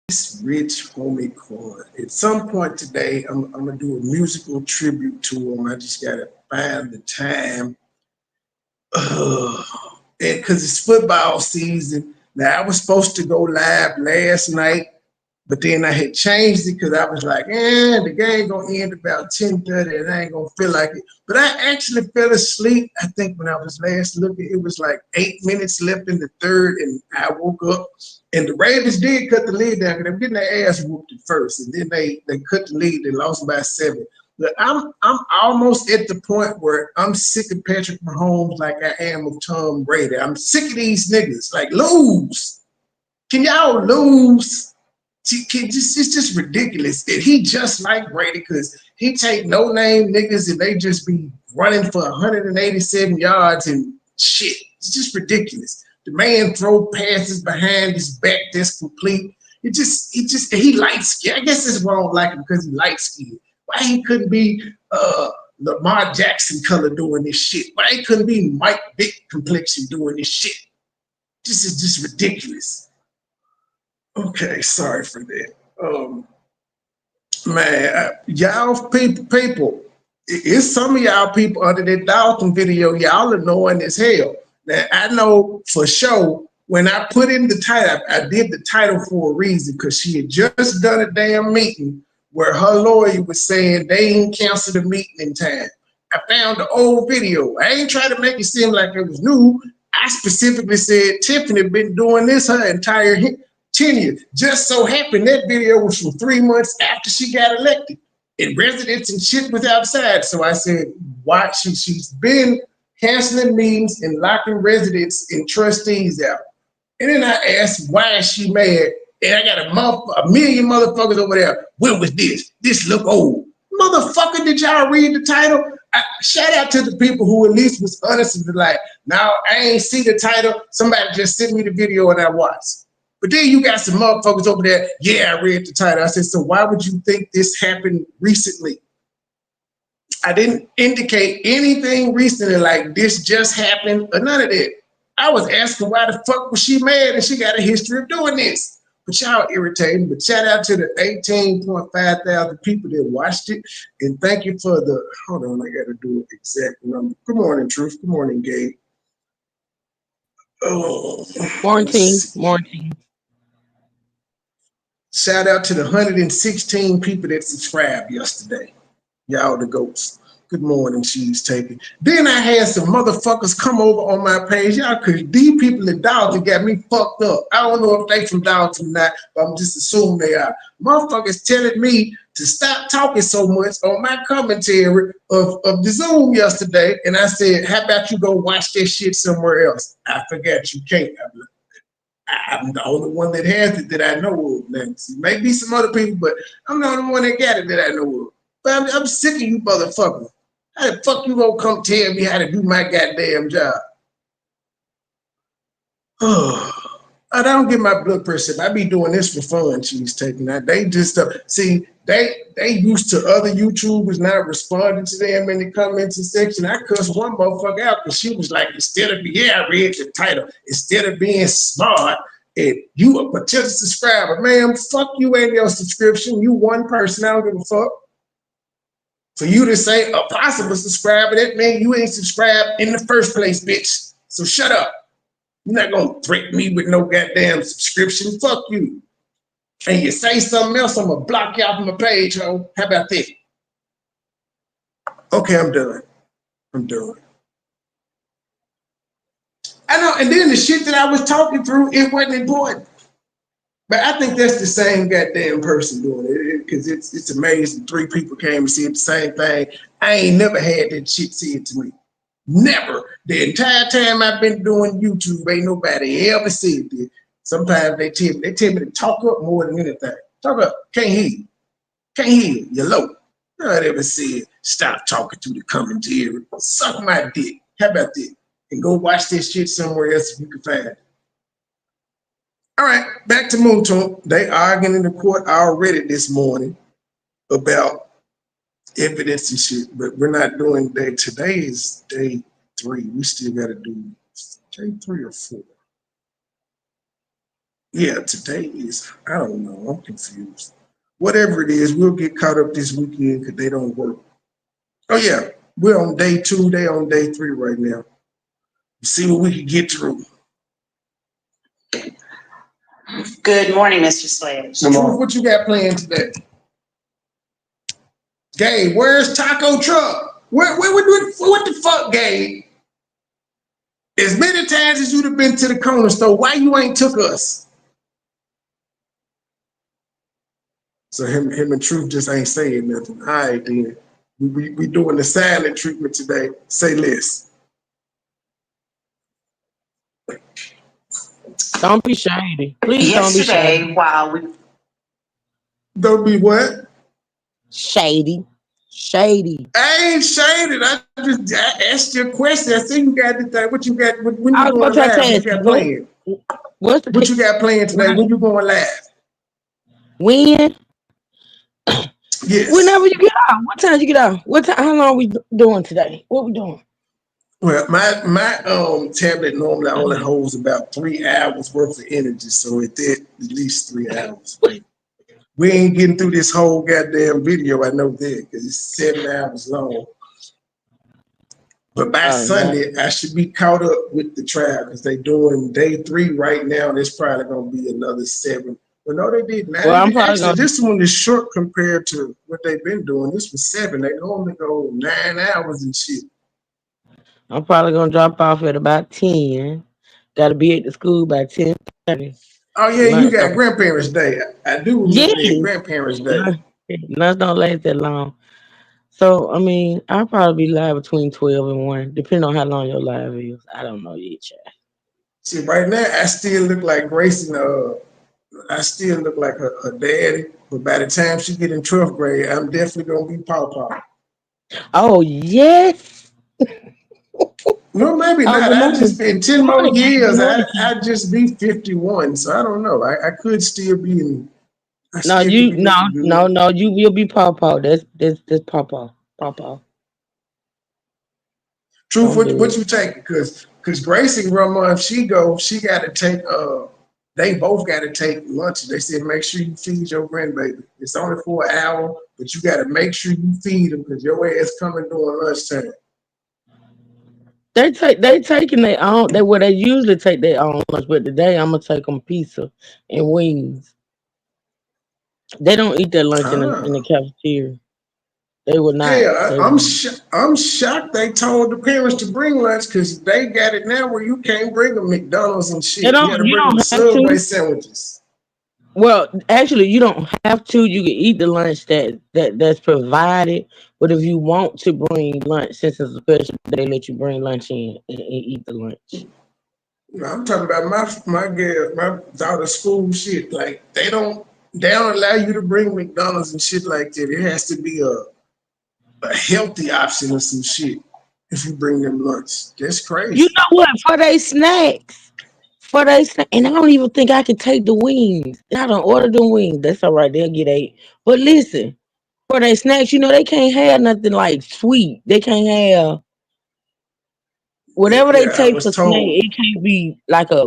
This rich homie chord. At some point today, I'm gonna do a musical tribute to him. I just gotta find the time. And because it's football season. Now I was supposed to go live last night, but then I had changed it because I was like, the game gonna end about 10:30 and I ain't gonna feel like it. But I actually fell asleep. I think when I was last looking, it was like 8 minutes left in the third, and I woke up. And the Ravens did cut the lead down because they were getting their ass whooped at first, and then they cut the lead. They lost by 7. But I'm almost at the point where I'm sick of Patrick Mahomes like I am of Tom Brady. I'm sick of these niggas. Like, lose. Can y'all lose? It's just ridiculous that he just like Brady because he take no name niggas and they just be running for 187 yards and shit. It's just ridiculous. The man throw passes behind his back that's complete. He light skinned. I guess this is why I don't like him because he light skinned. Why he couldn't be Lamar Jackson color doing this shit? Why he couldn't be Mike Vick complexion doing this shit? This is just ridiculous. Okay, sorry for that. Man, y'all people, it's some of y'all people under that Dalton video, y'all annoying as hell. Now, I know for sure when I put in the title, I did the title for a reason because she had just done a damn meeting where her lawyer was saying they ain't canceled the meeting in time. I found the old video. I ain't trying to make it seem like it was new. I specifically said Tiffany been doing this her entire tenure. Just so happened that video was from 3 months after she got elected. And residents and shit was outside. So I said, why she's been canceling meetings and locking residents and trustees out. And then I asked, why is she mad? And I got a million motherfuckers over there. When was this? This look old. Motherfucker, did y'all read the title? Shout out to the people who at least was honest and be like, no, I ain't see the title. Somebody just sent me the video and I watched. But then you got some motherfuckers over there. Yeah, I read the title. I said, so why would you think this happened recently? I didn't indicate anything recently like this just happened or none of that. I was asking why the fuck was she mad and she got a history of doing this. But y'all irritating. But shout out to the 18.5 thousand people that watched it. And thank you for the, hold on, I got to do an exact number. Good morning, Truth. Good morning, Gabe. Oh, Morning. shout out to the 116 people that subscribed yesterday. Y'all the goats. Good morning, she's taking. Then I had some motherfuckers come over on my page. Y'all, cause these people in Dalton got me fucked up. I don't know if they from Dalton or not, but I'm just assuming they are. Motherfuckers telling me to stop talking so much on my commentary of the Zoom yesterday. And I said, how about you go watch that shit somewhere else? I forgot you can't. I'm the only one that has it that I know of. Now, maybe some other people, but I'm the only one that got it that I know of. But I'm sick of you motherfuckers. How the fuck you gonna come tell me how to do my goddamn job? I don't get my blood pressure. I be doing this for fun. She's taking that. They just see they used to other YouTubers not responding to them in the comments section. I cussed one motherfucker out because she was like, instead of I read the title, instead of being smart and you a potential subscriber, man, fuck you and your subscription. You one person. I don't give a fuck. For you to say a possible subscriber, that means you ain't subscribed in the first place, bitch. So shut up. You're not gonna threaten me with no goddamn subscription. Fuck you. And you say something else, I'm gonna block you off my page, ho. How about that? Okay, I'm done. I know, and then the shit that I was talking through, it wasn't important. But I think that's the same goddamn person doing it because it's amazing. 3 people came and said the same thing. I ain't never had that shit said to me. Never. The entire time I've been doing YouTube, ain't nobody ever said this. Sometimes they tell me to talk up more than anything. Talk up. Can't hear you. Can't hear you. You're low. Nobody ever said stop talking to the commentary. Suck my dick. How about that? And go watch this shit somewhere else if you can find it. All right, back to Mounk. They arguing in the court already this morning about evidence and shit, but we're not doing that. Today is day 3. We still got to do day 3 or 4. Yeah, today is, I don't know, I'm confused. Whatever it is, we'll get caught up this weekend because they don't work. Oh yeah, we're on day 2, they on day 3 right now. See what we can get through. Good morning, Mr. Sledge. Truth, what you got planned today? Gabe, where's Taco Truck? What the fuck, Gabe? As many times as you'd have been to the corner store, why you ain't took us? So him and Truth just ain't saying nothing. All right, then. We doing the silent treatment today. Say less. Don't be shady. Please don't be Yesterday, shady. while we Don't be what? Shady. Shady. I ain't shaded. I asked you a question. I see you got the thing. What you got? When you I was going about to live? What ask you you, got planned? what's the What you got planned today? When you going live? when? Yes. Whenever you get out. What time you get out? What time? How long we doing today? What we doing? Well, my tablet normally only holds about 3 hours worth of energy, so it did at least 3 hours. We ain't getting through this whole goddamn video. I know that because it's 7 hours long. But by Oh, no. Sunday, I should be caught up with the trial because they doing day 3 right now. There's probably gonna be another 7. But no, they did 9. Well, I'm probably Actually, gonna. this one is short compared to what they've been doing. This was 7. They normally go 9 hours and shit. I'm probably gonna drop off at about 10. Got to be at the school by 10:30. Oh yeah, you Lunch got don't. Grandparents' Day. I do remember that Yes. Grandparents' Day. Lunch don't last that long. So I mean, I'll probably be live between 12 and 1, depending on how long your live is. I don't know yet, child. See, right now I still look like Grace and I still look like her daddy. But by the time she get in 12th grade, I'm definitely gonna be Pawpaw. Oh yes. No, maybe Oh, not. good I just morning. in 10 Good more morning, Gabe. Good years, morning, Keith. I just be 51. So I don't know. I could still be in. I No, still could you be no looking no good. no. You will be Pawpaw. That's Pawpaw. Pawpaw. Truth, Don't do what it. you take? Because Gracie Grandma, if she go, she got to take. They both got to take lunch. They said make sure you feed your grandbaby. It's only for an hour, but you got to make sure you feed them because your ass coming during lunchtime. They taking their own. They usually take their own lunch, but today I'm gonna take them pizza and wings. They don't eat their lunch in the Ah. cafeteria. They will not. Hell, They will not. I'm shocked they told the parents to bring lunch because they got it now where you can't bring them McDonald's and They shit. You don't. got to You bring them don't have Subway to. sandwiches. Well, actually, you don't have to. You can eat the lunch that's provided. But if you want to bring lunch, since it's a special, they let you bring lunch in and eat the lunch. You know, I'm talking about my daughter's school shit. Like they don't allow you to bring McDonald's and shit like that. It has to be a healthy option or some shit if you bring them lunch. That's You crazy. know what? For they snack, and I don't even think I can take the wings. And I don't order the wings. That's all right. They'll get 8. But listen, for they snacks, they can't have nothing like sweet. They can't have whatever they Yeah, I take was for snack. told. It can't be like a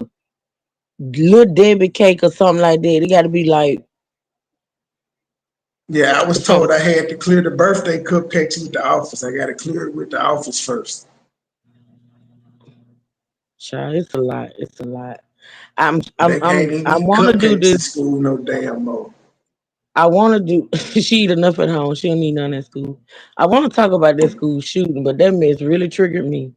little Debbie cake or something like that. It got to be like Yeah, I was told something. I had to clear the birthday cupcakes with the office. I got to clear it with the office first. Child, it's a lot. It's a lot. I'm I'm They I'm can't even I eat want to do cupcakes this. in school no damn more. I want to do. She eat enough at home. She don't need none at school. I want to talk about that school shooting, but that mess really triggered me.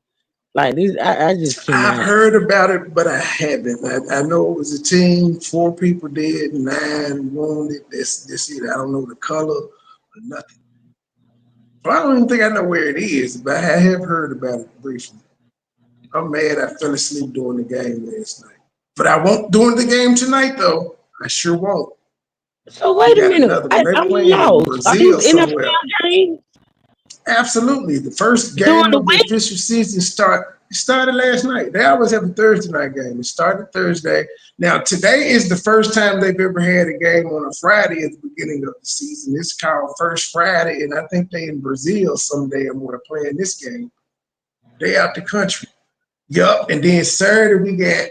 Like this, I just I've cannot. heard about it, but I haven't. I know it was a team, 4 people dead, 9 wounded. This it. I don't know the color or nothing. Well, I don't even think I know where it is, but I have heard about it briefly. I'm mad I fell asleep during the game last night. But I won't during the game tonight though. I sure won't. So We wait a got minute. another one. They I'm playing in lost. Are these Brazil somewhere. NFL games Absolutely. The first during game the of the week? official season started last night. They always have a Thursday night game. It started Thursday. Now today is the first time they've ever had a game on a Friday at the beginning of the season. It's called First Friday, and I think they in Brazil someday I'm gonna play in this game. They out the country. Yup. And then Saturday we got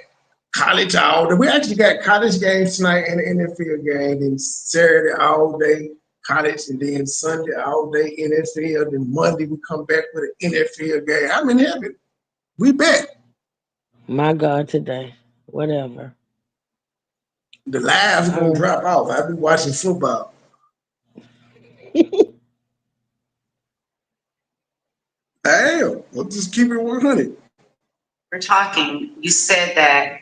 college all day. We actually got college games tonight and an NFL game. Then Saturday all day college, and then Sunday all day NFL. Then Monday we come back with an NFL game. I'm in heaven. We back. My God, today. Whatever. The live's gonna drop off. I've been watching football. I am. We'll just keep it 100. We're talking, you said that,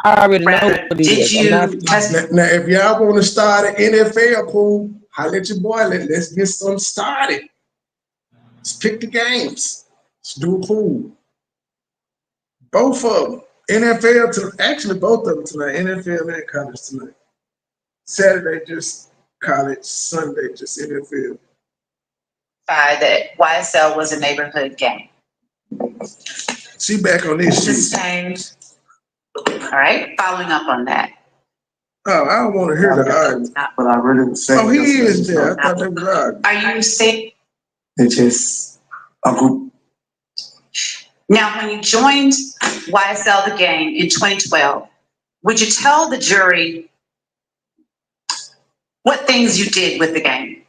I already know rather, what it did is. you test? Now, if y'all want to start an NFL pool, holler at your boy. Let's get some started. Let's pick the games. Let's do a pool. Both of them. NFL to actually both of them tonight. NFL and college tonight. Saturday just college. Sunday just NFL. That YSL was a neighborhood game. She back on this Just shit. changed. All right, following up on that. Oh, I don't want to hear the argument. But I really was saying. Oh, he is there. I thought they was arguing. Are you saying It's just a group. now when you joined YSL the game in 2012, would you tell the jury what things you did with the game?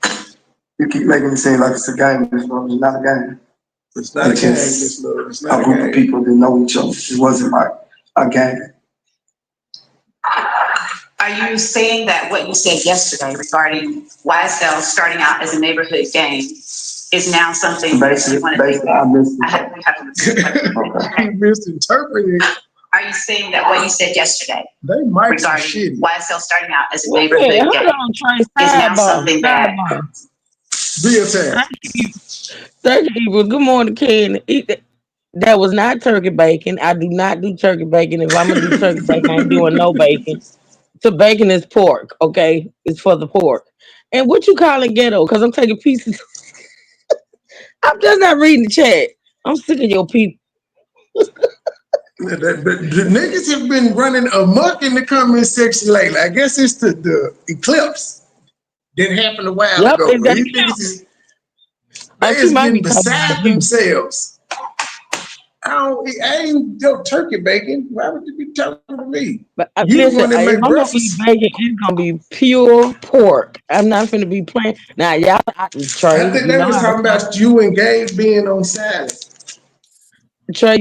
You keep making it seem like it's a game. It's not a game. It's not a It's game. just It's not A a group of game. people that know each other. It wasn't like a game. Are you saying that what you said yesterday regarding YSL starting out as a neighborhood game is now something that Basically, you want to think? I missed I have, we have to listen. He misinterpreted. Are you saying that what you said yesterday They might be regarding shitty. YSL starting out as a Wait, neighborhood hold game on, Trey. is now Sidebar. something that Sidebar. Real time. Thank you, Ebro. Good morning, Ken. That was not turkey bacon. I do not do turkey bacon. If I'm gonna do turkey bacon, I ain't doing no bacon. So bacon is pork, okay? It's for the pork. And what you calling ghetto? Because I'm taking pieces. I'm just not reading the chat. I'm sick of your people. But the niggas have been running amok in the comment section lately. I guess it's the eclipse that happened a while Yep, ago. it's that These niggas is Oh, they she is might be getting talking beside about you. themselves. I ain't no turkey bacon. Why would you be talking to me? But You the listen, one that if make I'm gonna eat breakfast. bacon, it's gonna be pure pork. I'm not finna be playing. Now, y'all, I Trey, think you they know was how to talking about you and Gabe being on silent. Trey,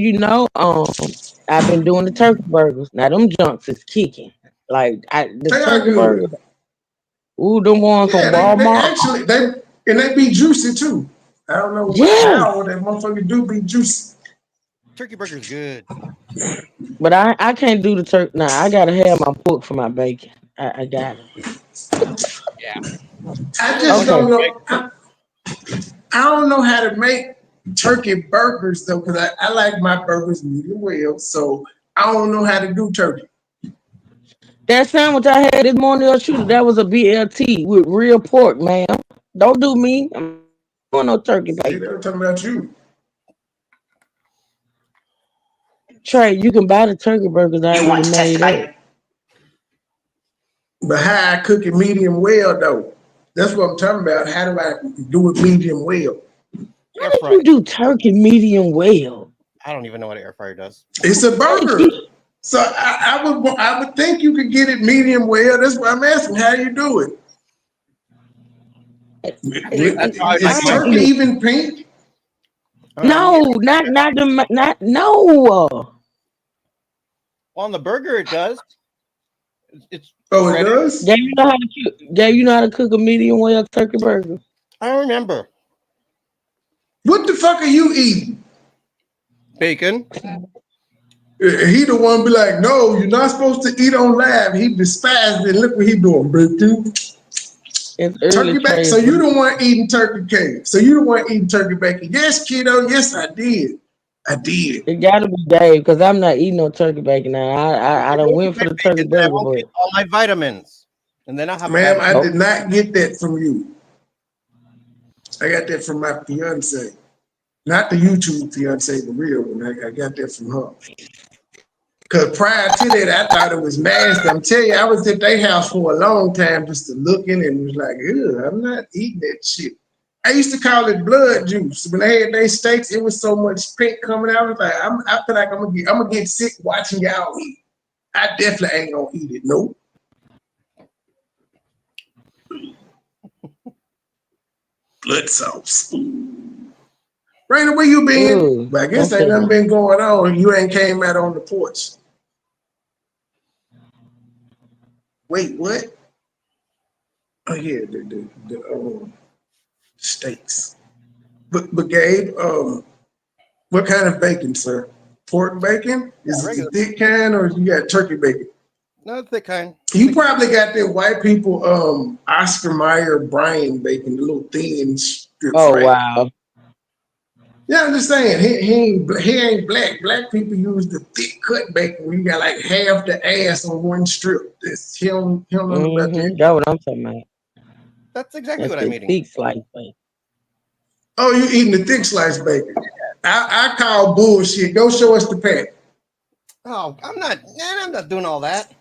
I've been doing the turkey burgers. Now, them junks is kicking. Like the They are turkey good. burgers. Ooh, them ones from Yeah, they Walmart. actually they be juicy too. I don't know Yes, how that motherfucker do be juicy. Turkey burger's good. but I can't do the turkey. Now, I gotta have my pork for my bacon. I got it. Yeah. I There's a just bunch of Okay. don't good know. I don't know how to make turkey burgers though, because I like my burgers medium well. So I don't know how to do turkey. That sandwich I had this morning, shooter, that was a BLT with real pork, man. Don't do me. I'm not doing no turkey See, bacon. they were talking about you. Trey, you can buy the turkey burgers you already want to made testify. up. But how I cook it medium well though. That's what I'm talking about. How do I do it medium well? How air did fryer. you do turkey medium well? I don't even know what an air fryer does. It's a How did burger. you? So I would think you could get it medium well. That's why I'm asking how you do it. I think that's how I like Is mine. turkey even pink? No, Yeah. not no. On the burger, it does. It's Oh, it shredded. does? Gabe, you know how to cook a medium well turkey burger? I don't remember. What the fuck are you eating? Bacon. He the one be like, no, you're not supposed to eat on live. He despised it. Look what he doing, bacon. It's early Turkey bacon. trade. So you the one eating turkey cake. So you the one eating turkey bacon. Yes, kiddo. Yes, I did. I did. It gotta be Dave because I'm not eating no turkey bacon now. I done went for the turkey Bacon, then I burger, won't get but all my vitamins. And then I'll have a Ma'am, bad I stomach. did not get that from you. I got that from my fiance. Not the YouTube fiance, the real one. I got that from her. Because prior to that, I thought it was nasty. I'm telling you, I was at their house for a long time just to looking and was like, ew, I'm not eating that shit. I used to call it blood juice. When they had their steaks, it was so much pink coming out. I was like, I feel like I'm gonna get sick watching y'all eat. I definitely ain't gonna eat it. Nope. Blood sauce. Raina, where you been? Ooh, But I guess don't ain't say nothing that. been going on. You ain't came out on the porch. Wait, what? Oh yeah, the steaks. But Gabe, what kind of bacon, sir? Pork bacon? Is it the Regular. thick kind or you got turkey bacon? No, thick kind. You probably got that white people Oscar Mayer Bryan bacon, the little thin strips, Oh right? wow. Yeah, I'm just saying he ain't black. Black people use the thick cut bacon where you got like half the ass on one strip. That's he don't know about that. That's what I'm talking about. That's exactly That's what I'm the eating. thick slice bacon. Oh, you eating the thick slice bacon. I call bullshit. Go show us the pack. Oh, I'm not doing all that.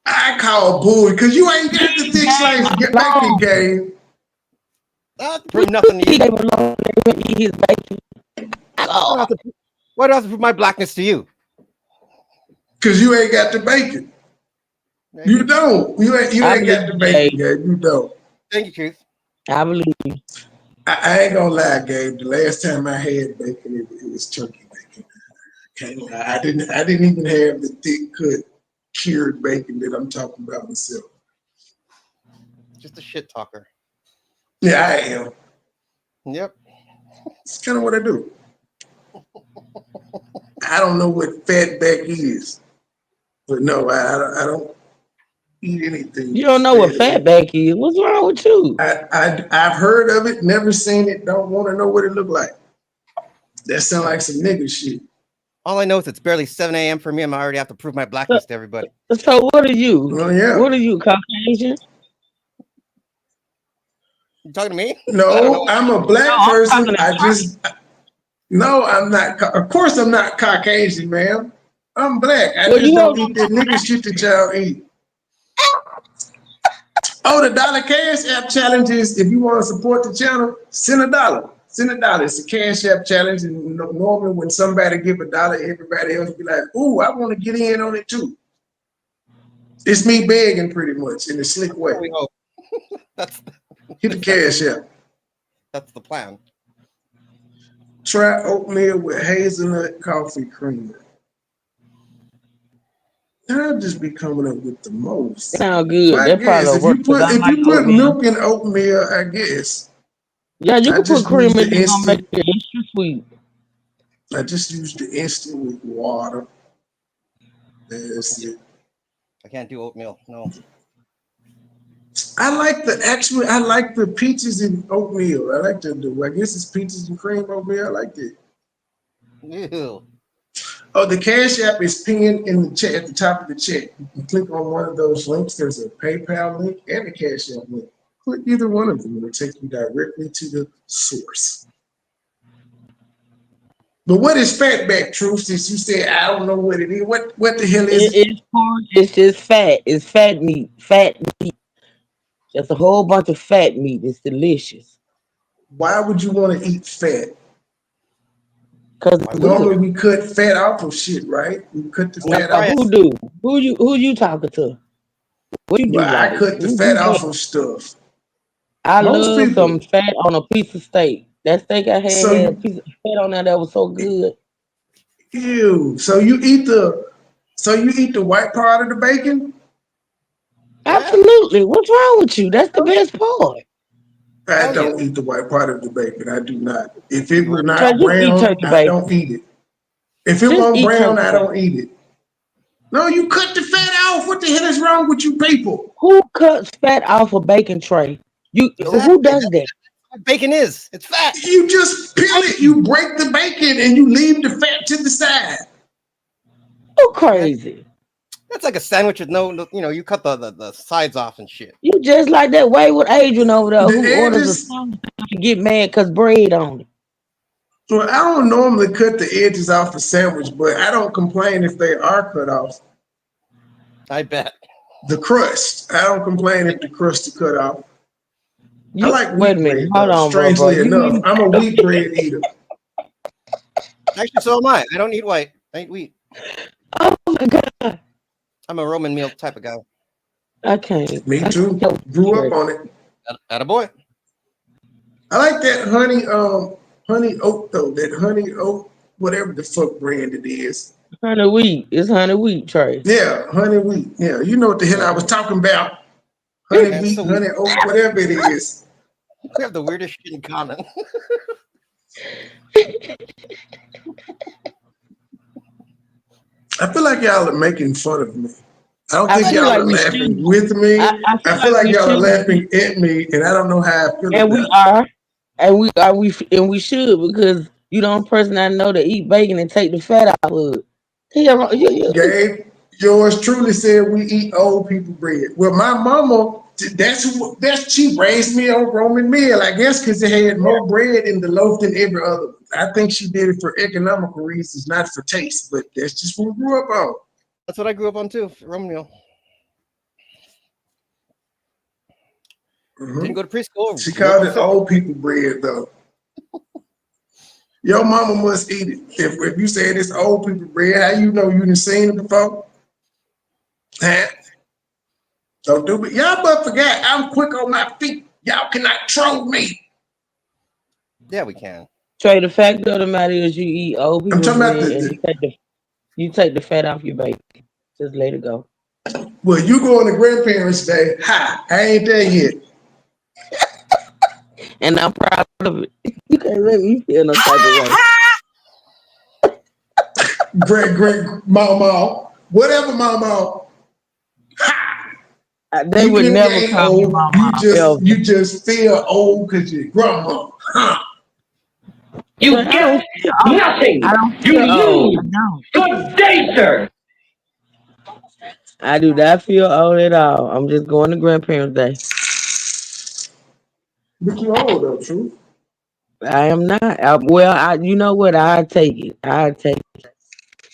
I call bull because you ain't got the thick slice bacon game. I don't have to prove nothing to He you. gave alone eat his bacon. Oh, Why do I have to prove my blackness to you? Because you ain't got the bacon. Maybe. You don't. You I ain't got believe the you, bacon Gabe. game. You don't. Thank you, Truth. I believe you. I ain't gonna lie, Gabe. The last time I had bacon, it was turkey bacon. Can't lie. I didn't even have the thick cut cured bacon that I'm talking about myself. Just a shit talker. Yeah, I am. Yep. It's kind of what I do. I don't know what fat back is, but no, I don't eat anything. You don't know what fatback is. What's wrong with you? I've heard of it, never seen it. Don't want to know what it look like. That sound like some nigga shit. All I know is it's barely 7 a.m. for me, and I already have to prove my blackness to everybody. So what are you? Oh yeah. What are you, Caucasian? You talking to me? I don't No, know. I'm a No, black I'm person. talking to I just no, I'm not. Of course, I'm not Caucasian, ma'am. I'm black. I well, just you don't don't eat that nigga shit that y'all eat. Oh, the dollar cash app challenge is if you want to support the channel, send $1. Send $1. It's a cash app challenge, and normally when somebody give $1, everybody else be like, "Ooh, I want to get in on it too." It's me begging pretty much in a slick way. There we go. That's Hit the cash app. that's the plan. Try oatmeal with hazelnut coffee creamer. I'll just be coming up with the most. sound good. Well, I That guess probably if you work because put I if like you put oatmeal. milk in oatmeal, I guess Yeah, you I can put just cream use in the there, gonna make instant. it extra sweet. I just use the instant with water. That's it. I can't do oatmeal. No. I like the peaches and oatmeal. I like I guess it's peaches and cream oatmeal. I like that. Ew. Oh, the Cash App is pinned in the chat at the top of the chat. You can click on one of those links. There's a PayPal link and a Cash App link. Click either one of them. It'll take you directly to the source. But what is fatback, Truth? Since you said I don't know what it is, what the hell is it? It's pork. It's just fat. It's fat meat. Fat meat. Just a whole bunch of fat meat. It's delicious. Why would you want to eat fat? Cause it's Normally good. we cut fat off of shit, right? We cut the Well, fat Now, off. try it. who do? Who you talking to? What you do Well, I like? cut the fat off of stuff. I Most love some people. fat on a piece of steak. That steak I So had a piece of fat on there that was so good. ew. So you eat the white part of the bacon? Yeah. Absolutely. What's wrong with you? That's the best part. I Hell yeah. don't eat the white part of the bacon. I do not. If it You were are. Trey, not just eat brown, turkey I bacon. don't eat it. If it Just won't eat brown, turkey I bacon. don't eat it. No, you cut the fat off. What the hell is wrong with you people? Who cuts fat off a bacon tray? Who Exactly. does That's that? what bacon is. It's fat. You just peel Thank it. you. You break the bacon and you leave the fat to the side. You Man, crazy. that's like a sandwich with you cut the sides off and shit. You just like that way with Adrian over there The who orders a edges, sandwich and get mad because bread on it. well, I don't normally cut the edges off a sandwich, but I don't complain if they are cut off. I bet. The crust, I don't complain if the crust is cut off. I You like wait a wheat minute. bread Hold though, on, bro. strangely You enough. need I'm a wheat bread eater. Actually, so am I. I don't eat white. I eat wheat. oh my god. I'm a Roman meal type of guy. I can't. Me I too. can't Grew up on it. Attaboy. I like that honey oat though. That honey oat, whatever the fuck brand it is. Honey wheat. It's honey wheat, Trey. Yeah, honey wheat. Yeah, you know what the hell I was talking about. Honey Yeah, wheat, so honey oat, whatever it is. we have the weirdest shit in common. I feel like y'all are making fun of me. I don't I think feel y'all like are we laughing should. with me. I feel I feel like like we y'all are should, laughing at me, and I don't know how I feel and we about it. are, and we should because you the only person I know to eat bacon and take the fat out of it. Yeah, Gabe, yours truly said we eat old people bread. Well, my mama, that's she raised me on Roman meal, I guess, because it had more bread in the loaf than every other one. I think she did it for economical reasons, not for taste, but that's just what we grew up on. That's what I grew up on too. Roman meal. Didn't go to preschool. She Grew up called on it simple. old people bread, though. Your mama must eat it. If you said it's old people bread, how you know you done seen it before? Huh? Don't do it. Y'all but forgot I'm quick on my feet. Y'all cannot troll me. Yeah, we can. Trey, the fact of the matter is you eat old I'm people talking about bread and you take the fat off your bacon. Just let it go. well, you going to grandparents' day. Ha, I ain't there yet. And I'm proud of it. You can't let me feel no type of way. Great mama, whatever mama. They Even would if you never ain't call me old, mama ever. you just feel old because you're grandma. Huh. You I don't feel old. Nothing. I don't You feel old. I lose. don't. Good day, sir. I do not feel old at all. I'm just going to grandparents' day. But you old though, true. I am not. Well, you know what? I take it. I take it.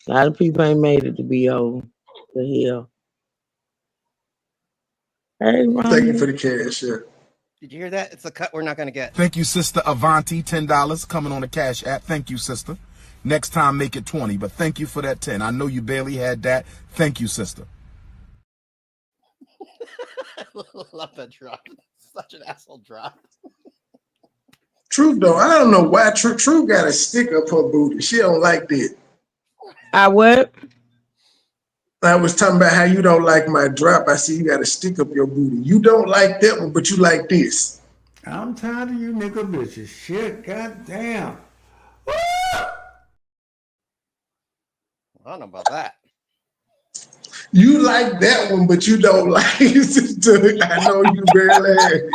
A lot of people ain't made it to be old. The hell. Hey, Thank you for Romeo. the cash. Yeah. Did you hear that? It's a cut we're not going to get. Thank you, Sister Avanti, $10 coming on the Cash App. Thank you, sister. Next time, make it 20, but thank you for that 10. I know you barely had that. Thank you, sister. I love that drop. Such an asshole drop. True though, I don't know why True got a stick up her booty. She don't like that. I what? I was talking about how you don't like my drop. I see you got a stick up your booty. You don't like that one, but you like this. I'm tired of you nigga bitches. Shit, goddamn. I don't know about that. You like that one, but you don't like it. I know you barely had it.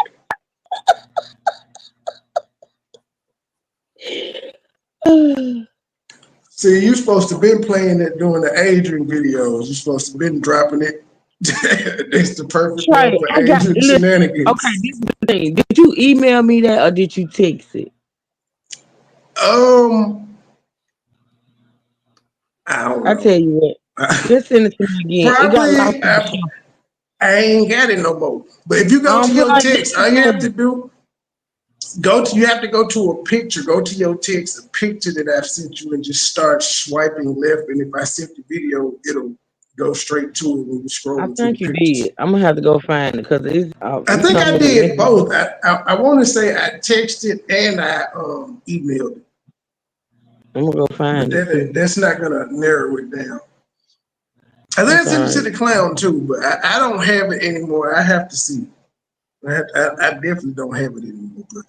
See, you supposed to been playing it during the Adrian videos. You supposed to been dropping it. It's the perfect one Trey, for I got. Adrian Listen, shenanigans. okay, this is the thing. Did you email me that or did you text it? I don't I know. tell you what. Just send it to me again. It got lost Probably in the shuffle. I ain't got it no more. But if you I go to don't feel your like text, all you have to looking do you have to go to a picture. Go to your text, a picture that I've sent you, and just start swiping left. And if I sent the video, it'll go straight to it when you I scroll through the think you pictures. did. I'm gonna have to go find it because I it's think on I here to did me. both. I want to say I texted and I emailed it, I'm gonna go but find it too. that's not gonna narrow it down. I think I That's sent all it to right. the clown too, but I don't have it anymore. I have to see. I definitely don't have it anymore. But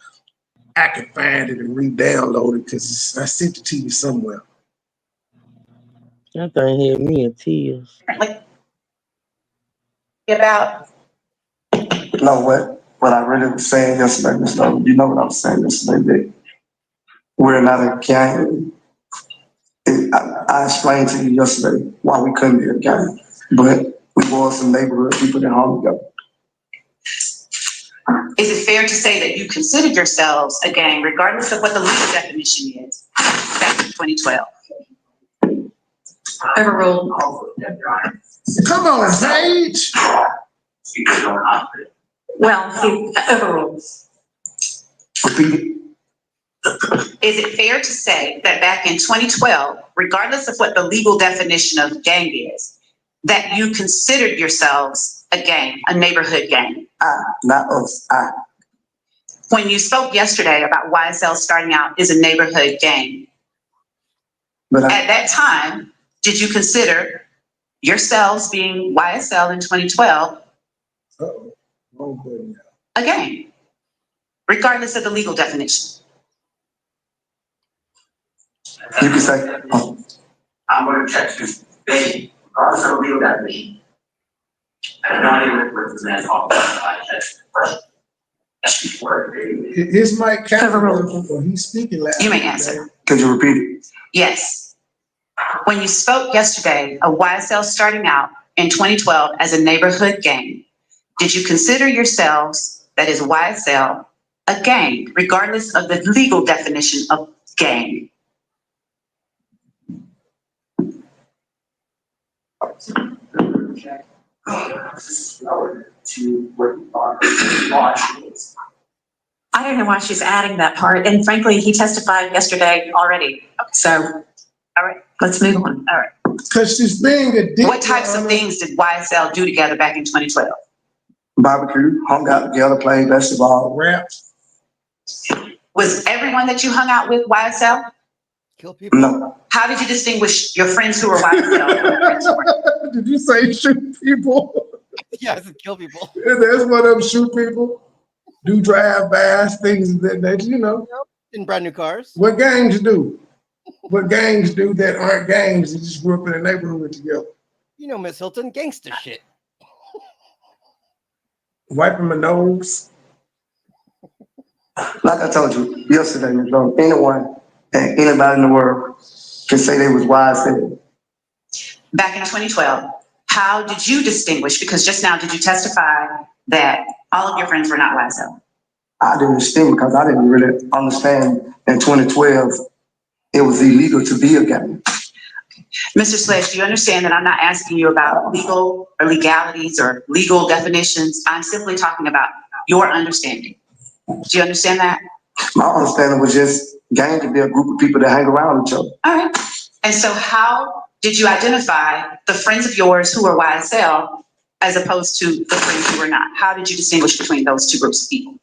I can find it and re-download it because I sent it to you somewhere. That thing had me in tears. Like about No, what I really was saying yesterday, Miss Love, you know what I was saying yesterday, that we're not a gang. I explained to you yesterday why we couldn't be a gang, but we were some neighborhood people that hung together. is it fair to say that you considered yourselves a gang, regardless of what the legal definition is, back in 2012? Overruled. Come on, Sage. Well, overruled. Repeat. Is it fair to say that back in 2012, regardless of what the legal definition of gang is, that you considered yourselves a gang, a neighborhood gang? Not us. When you spoke yesterday about YSL starting out as a neighborhood gang, But at that time, did you consider yourselves being YSL in 2012 a gang, regardless of the legal definition? you can say, I'm going to check this thing, regardless of the legal definition. I don't even represent all that. That's word. His mic kind of working, or he's speaking loud. You may answer. could you repeat it? Yes. When you spoke yesterday of YSL starting out in 2012 as a neighborhood gang, did you consider yourselves, that is YSL, a gang, regardless of the legal definition of gang? I don't know why she's adding that part, and frankly, he testified yesterday already. So, all right, let's move on. All right. Because she's being a dick. What types of things did YSL do together back in 2012? Barbecue, hung out together, played basketball. Rap. Was everyone that you hung out with YSL? Kill people. No, How did you distinguish your friends who were YSL? Did you say shoot people? Yeah, I said kill people. Yeah, that's one of them shoot people. Do drive-bys, things that you know. In brand new cars. What gangs do? What gangs do that aren't gangs that just grew up in a neighborhood together? You know, Miss Hilton, gangster shit. Wiping my nose. like I told you yesterday, Ms. Long, anyone and anybody in the world can say they was YSL. Back in 2012, how did you distinguish? Because just now, did you testify that all of your friends were not YSL? I didn't understand because I didn't really understand in 2012 it was illegal to be a gang. Mr. Sledge, do you understand that I'm not asking you about legal or legalities or legal definitions? I'm simply talking about your understanding. Do you understand that? My understanding was just gang to be a group of people that hang around each other. All right. And so how did you identify the friends of yours who were YSL as opposed to the friends who were not? How did you distinguish between those two groups of people?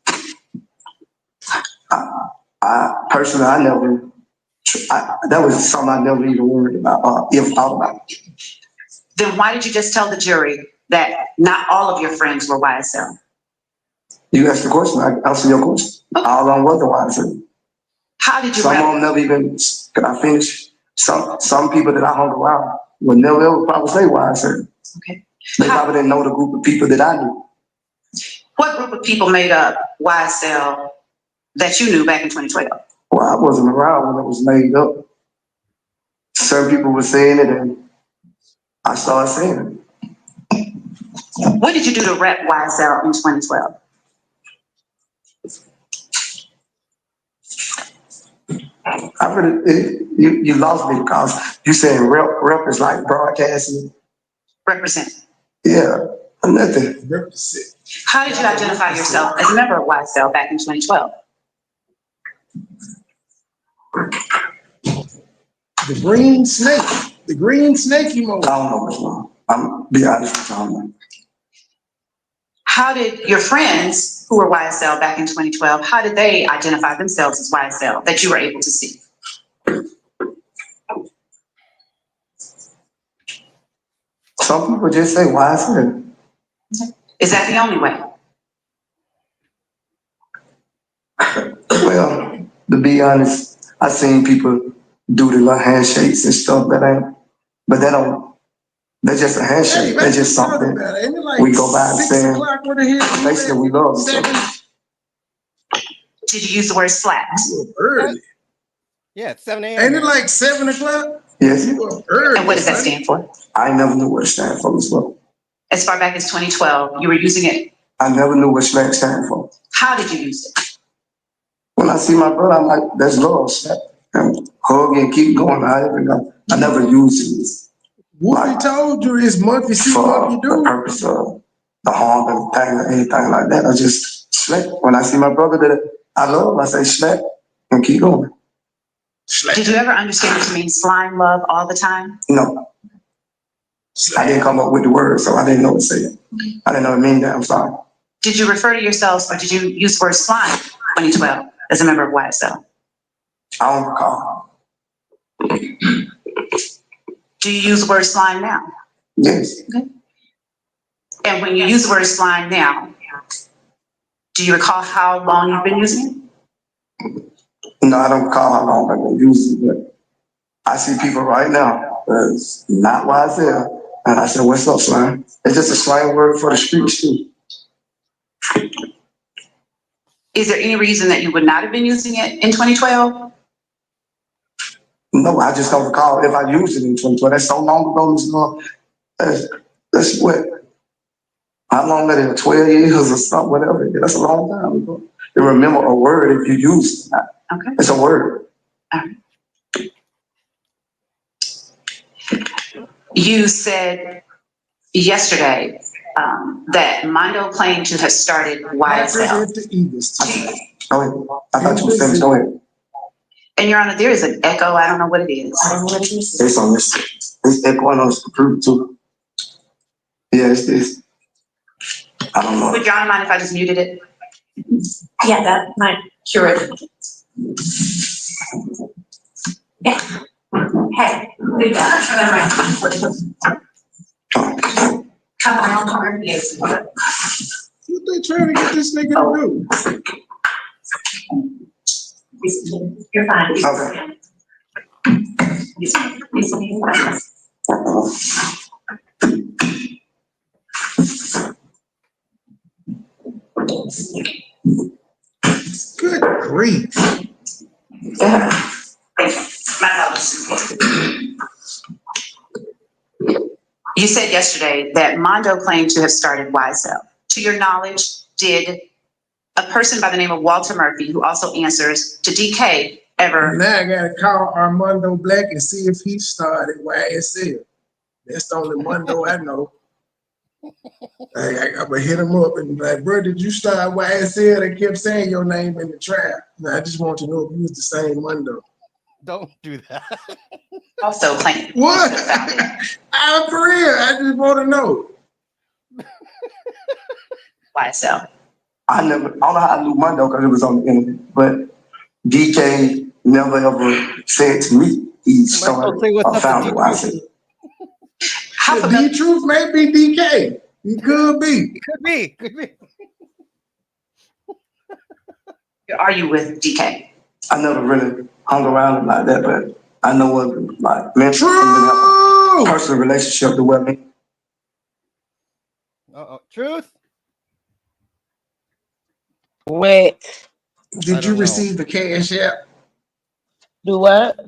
Personally, that was something I never even worried about, even thought about. Then why did you just tell the jury that not all of your friends were YSL? You asked the question, I answered your question. All of them was the YSL. How did you? Some of them never even, can I finish? Some people that I hung around would never ever probably say YSL. Okay. They probably didn't know the group of people that I knew. What group of people made up YSL that you knew back in 2012? Well, I wasn't around when it was made up. Certain people were saying it and I started saying it. What did you do to rep YSL in 2012? I really, you lost me because you saying rep is like broadcasting. Represent. Yeah, nothing. Represent. How did you identify yourself as a member of YSL back in 2012? The green snake. The green snake emoji. I don't know what's wrong. I'm be honest with you. I don't know. How did your friends who were YSL back in 2012, how did they identify themselves as YSL that you were able to see? Some people just say YSL. Is that the only way? Well, to be honest, I seen people do the little handshakes and stuff but they don't, they're just a handshake. They're just something we go by and saying, basically we love each other. Did you use the word slaps? Early. Yeah, it's 7 a.m. Ain't it like 7 o'clock? Yes. Early. And what does that stand for? I never knew what it stand for as well. As far back as 2012, you were using it. I never knew what SMAC stand for. How did you use it? When I see my brother, I'm like, that's love, SMAC. And hug and keep going. I never used it. Whoopi told you it's monkey see, monkey For the do. purpose of the harm and thing or anything like that. I just SMAC. When I see my brother that I love, I say SMAC and keep going. Did you ever understand it to mean slime love all the time? No. I didn't come up with the word, so I didn't know what to say. I didn't know what it meant. I'm sorry. Did you refer to yourselves or did you use the word slime in 2012 as a member of YSL? I don't recall. Do you use the word slime now? Yes. Okay. And when you use the word slime now, do you recall how long you've been using it? No, I don't recall how long I've been using it, but I see people right now that's not YSL, and I said, "What's up, slime?" It's just a slang word for the streets too. Is there any reason that you would not have been using it in 2012? No, I just don't recall if I used it in 2012. That's so long ago, Ms. Lord. That's what? How long that is? 12 years or something, whatever. That's a long time ago. You remember a word if you use it. Okay. It's a word. All right. You said yesterday that Mondo claimed to have started YSL. Go ahead. I thought you were finished. Go ahead. And Your Honor, there is an echo. I don't know what it is. It's on this. It's echoing on this computer too. Yeah, it's this. I don't know. Would Your Honor mind if I just muted it? Yeah, that might cure it. Yeah. Hey, we got it. Come on, yes. What they trying to get this nigga to do? You're fine. Okay. Good grief. You said yesterday that Mondo claimed to have started YSL. To your knowledge, did a person by the name of Walter Murphy, who also answers to DK, ever? Now I gotta call Armando Black and see if he started YSL. That's the only Mondo I know. I'm gonna hit him up and be like, bro, did you start YSL? They kept saying your name in the trap. Now, I just want to know if you was the same Mondo. Don't do that. Also claimed. What? I'm for real. I just want to know. YSL. I don't know how I knew Mondo because it was on the internet, but DK never ever said to me he started or founded YSL. D-Truth may be DK. He could be. Could be. Are you with DK? I never really hung around him like that, but I know what like mental personal relationship to what me. Truth. What? Did you receive the cash app? Do what?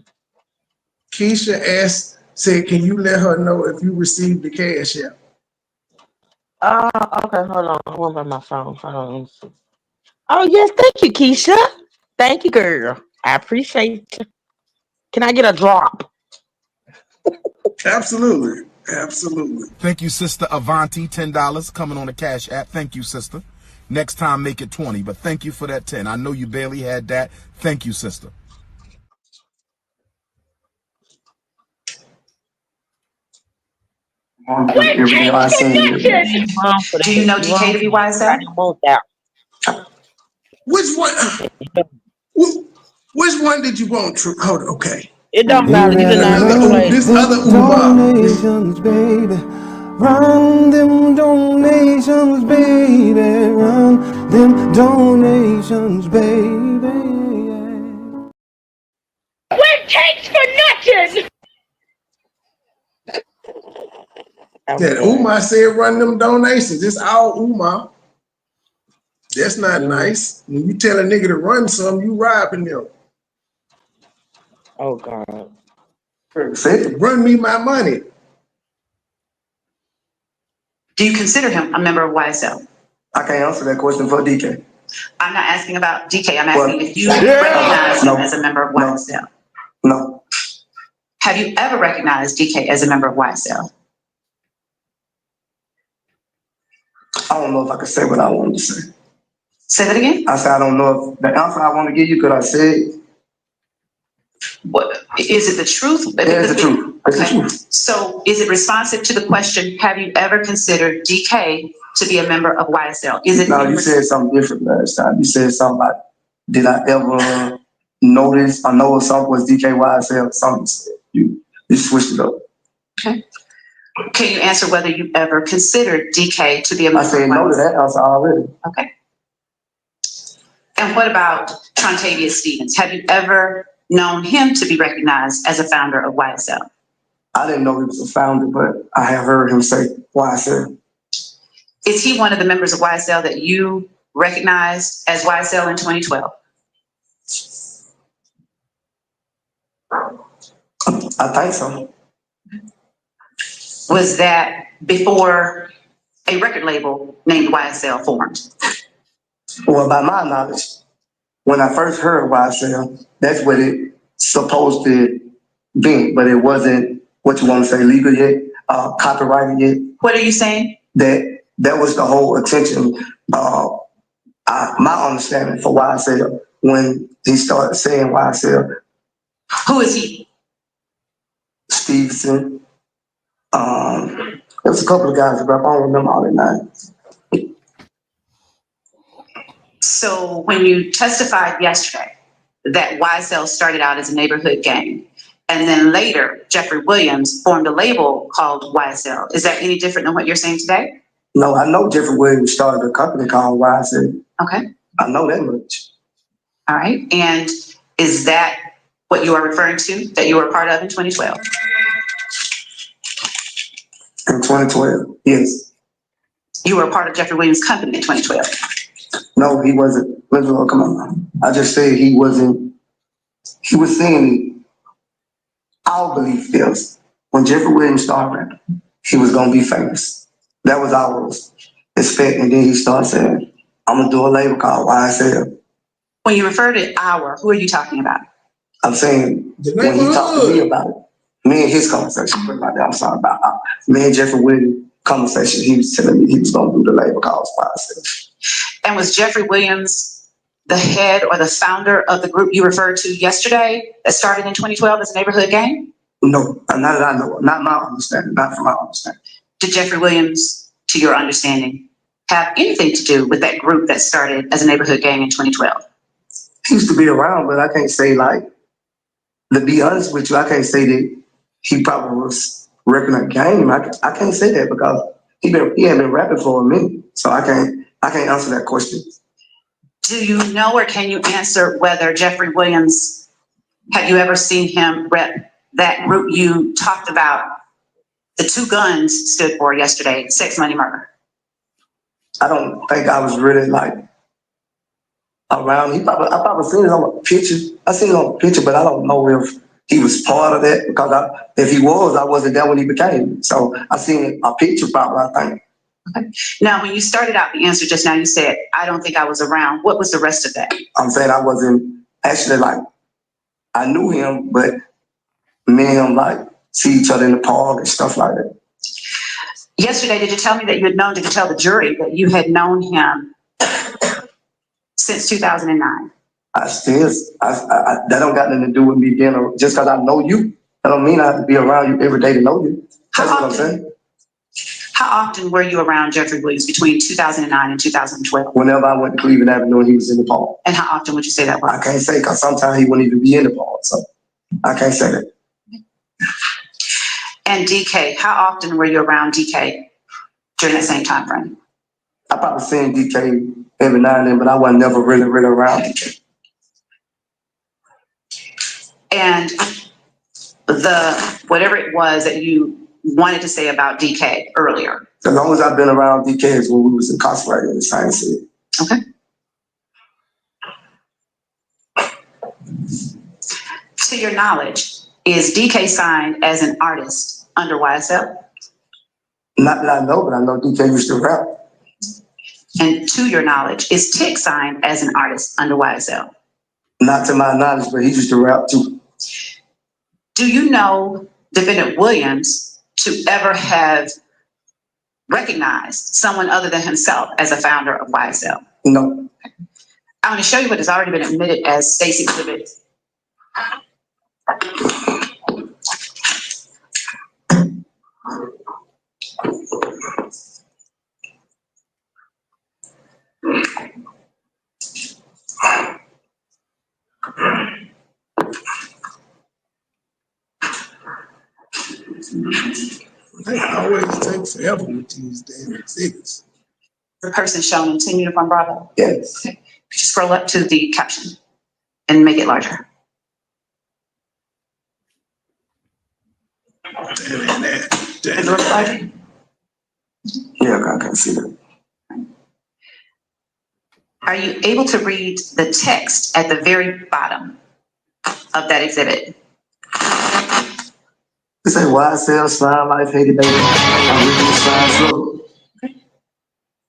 Keisha said, can you let her know if you received the cash app? Okay, hold on. I went by my phone. Hold on. Oh, yes, thank you, Keisha. Thank you, girl. I appreciate you. Can I get a drop? Absolutely. Absolutely. Thank you, Sister Avanti, $10 coming on the Cash App. Thank you, sister. Next time, make it 20, but thank you for that 10. I know you barely had that. Thank you, sister. Do you know DK to be YSL? Which one? Which one did you want? Hold on, okay. It don't matter. You can this other Umar. Donations, baby. Run them donations, baby. Run them donations, baby. What takes for nothing? That Umar said run them donations. It's all Umar. That's not nice. When you tell a nigga to run some, you robbing them. Oh, God. Run me my money. Do you consider him a member of YSL? I can't answer that question for DK. I'm not asking about DK. I'm asking if you recognize him as a member of YSL. No. Have you ever recognized DK as a member of YSL? I don't know if I can say what I wanted to say. Say that again? I said I don't know if the answer I want to give you could I say. What? Is it the truth? It's the truth. It's the Okay. truth. So is it responsive to the question, have you ever considered DK to be a member of YSL? Is it? No, you said something different last time. You said something like, did I ever notice or know something was DKYSL? Something you switched it up. Okay. Can you answer whether you ever considered DK to be a member I said of no to YSL? that answer already. Okay. And what about Trontavious Stevens? Have you ever known him to be recognized as a founder of YSL? I didn't know he was a founder, but I have heard him say YSL. Is he one of the members of YSL that you recognized as YSL in 2012? I think so. Was that before a record label named YSL formed? Well, by my knowledge, when I first heard YSL, that's what it supposed to be, but it wasn't what you want to say legal yet, copyrighted yet. What are you saying? That was the whole attention. My understanding for YSL when he started saying YSL. Who is he? Stevenson. There was a couple of guys, but I don't remember all their names. So when you testified yesterday that YSL started out as a neighborhood gang, and then later Jeffrey Williams formed a label called YSL, is that any different than what you're saying today? No, I know Jeffrey Williams started a company called YSL. Okay. I know that much. All right. And is that what you are referring to, that you were a part of in 2012? In 2012, yes. You were a part of Jeffrey Williams' company in 2012. No, he wasn't. Come on. I just said he wasn't. He was saying our belief is when Jeffrey Williams started rapping, he was going to be famous. That was our expect. And then he started saying, I'm going to do a label called YSL. When you refer to our, who are you talking about? I'm saying when he talked to me about it, me and his conversation, put it like that, I'm sorry about me and Jeffrey Williams conversation, he was telling me he was going to do the label called YSL. And was Jeffrey Williams the head or the founder of the group you referred to yesterday that started in 2012 as a neighborhood gang? No, not that I know. Not my understanding. Not from my understanding. Did Jeffrey Williams, to your understanding, have anything to do with that group that started as a neighborhood gang in 2012? He used to be around, but I can't say like, to be honest with you, I can't say that he probably was repping a gang. I can't say that because he ain't been rapping for a minute. So I can't answer that question. Do you know or can you answer whether Jeffrey Williams, have you ever seen him rep that group you talked about, the two guns stood for yesterday, sex, money, murder? I don't think I was really like around. I probably seen it on a picture. I seen it on a picture, but I don't know if he was part of that because if he was, I wasn't there when he became. So I seen a picture probably, I think. Okay. Now, when you started out the answer just now, you said, I don't think I was around. What was the rest of that? I'm saying I wasn't actually like, I knew him, but me and him like see each other in the park and stuff like that. Yesterday, did you tell me that you had known, did you tell the jury that you had known him since 2009? That don't got nothing to do with me being just because I know you. That don't mean I have to be around you every day to know you. That's what I'm saying. How often were you around Jeffrey Williams between 2009 and 2012? Whenever I went to Cleveland Avenue and he was in the park. And how often would you say that was? I can't say because sometimes he wouldn't even be in the park, so I can't say that. And DK, how often were you around DK during that same time frame? I probably seen DK every now and then, but I was never really around DK. And whatever it was that you wanted to say about DK earlier. As long as I've been around DK is when we was incarcerated in the same city. Okay. To your knowledge, is DK signed as an artist under YSL? Not that I know, but I know DK used to rap. And to your knowledge, is Tick signed as an artist under YSL? Not to my knowledge, but he used to rap too. Do you know Defendant Williams to ever have recognized someone other than himself as a founder of YSL? No. I'm going to show you what has already been admitted as Stacy Exhibit They always take forever with these damn exhibits. The person shown in 10 Uniform Bravo. Yes. Could you scroll up to the caption and make it larger? Damn it. Is it look larger? Yeah, I can see that. Are you able to read the text at the very bottom of that exhibit? It say YSL, Slime Life, Haiti Baby, Original Slime Slow.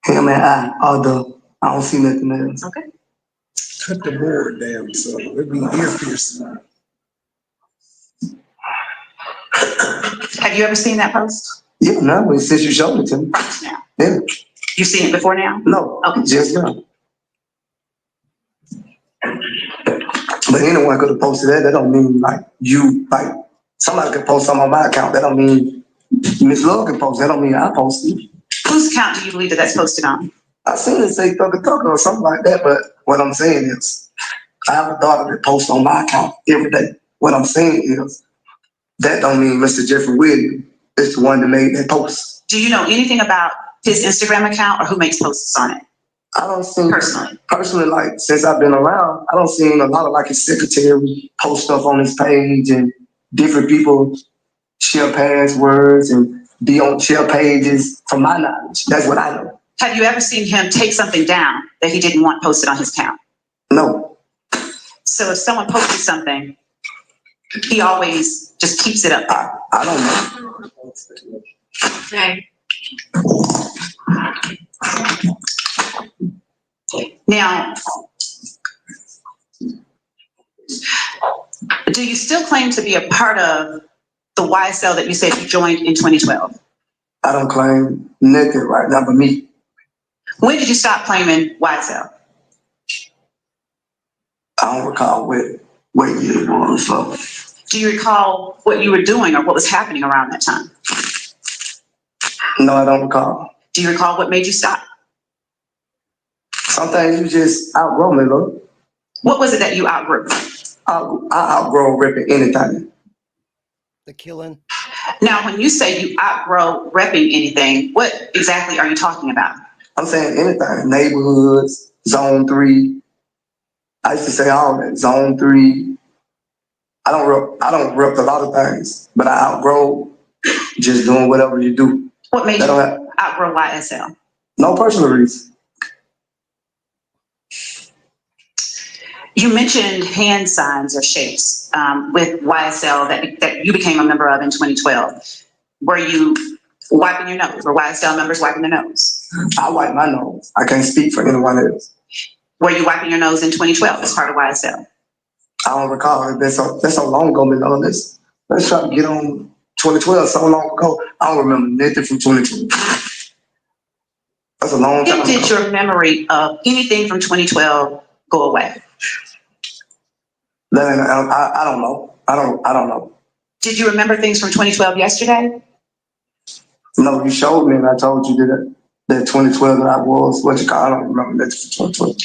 Him and I don't see nothing else. Okay. Cut the board down so it'd be ear piercing. Have you ever seen that post? Yeah, no, since you showed it to me. Now. Yeah. You've seen it before now? No, Okay. just now. But anyone could have posted that. That don't mean like you, like somebody could post something on my account. That don't mean Miss Love can post. That don't mean I posted it. Whose account do you believe that that's posted on? I seen it say Thugger or something like that, but what I'm saying is I have a daughter that posts on my account every day. What I'm saying is that don't mean Mr. Jeffrey Williams is the one that made that post. Do you know anything about his Instagram account or who makes posts on it? I don't see Personally, like since I've been around, I don't see a lot of like his secretary post stuff on his page and different people share passwords and be on share pages. From my knowledge, that's what I know. have you ever seen him take something down that he didn't want posted on his account? No. So if someone posted something, he always just keeps it up. I don't know. Okay. Now, do you still claim to be a part of the YSL that you said you joined in 2012? I don't claim nothing right now but me. When did you stop claiming YSL? I don't recall what year it was. So. Do you recall what you were doing or what was happening around that time? No, I don't recall. Do you recall what made you stop? Sometimes you just outgrow me, look. What was it that you outgrew? I outgrow ripping anything. The killing. Now, when you say you outgrow repping anything, what exactly are you talking about? I'm saying anything. Neighborhoods, Zone 3. I used to say all that. Zone 3. I don't rep a lot of things, but I outgrow just doing whatever you do. What made you outgrow YSL? No personal reason. You mentioned hand signs or shapes with YSL that you became a member of in 2012. Were you wiping your nose? Were YSL members wiping their nose? I wipe my nose. I can't speak for anyone else. Were you wiping your nose in 2012 as part of YSL? I don't recall. That's so long ago, man. Let's try to get on 2012. So long ago. I don't remember nothing from 2012. That's a long time When did ago. your memory of anything from 2012 go away? I don't know. I don't know. Did you remember things from 2012 yesterday? No, you showed me and I told you that 2012 that I was, I don't remember that from 2012.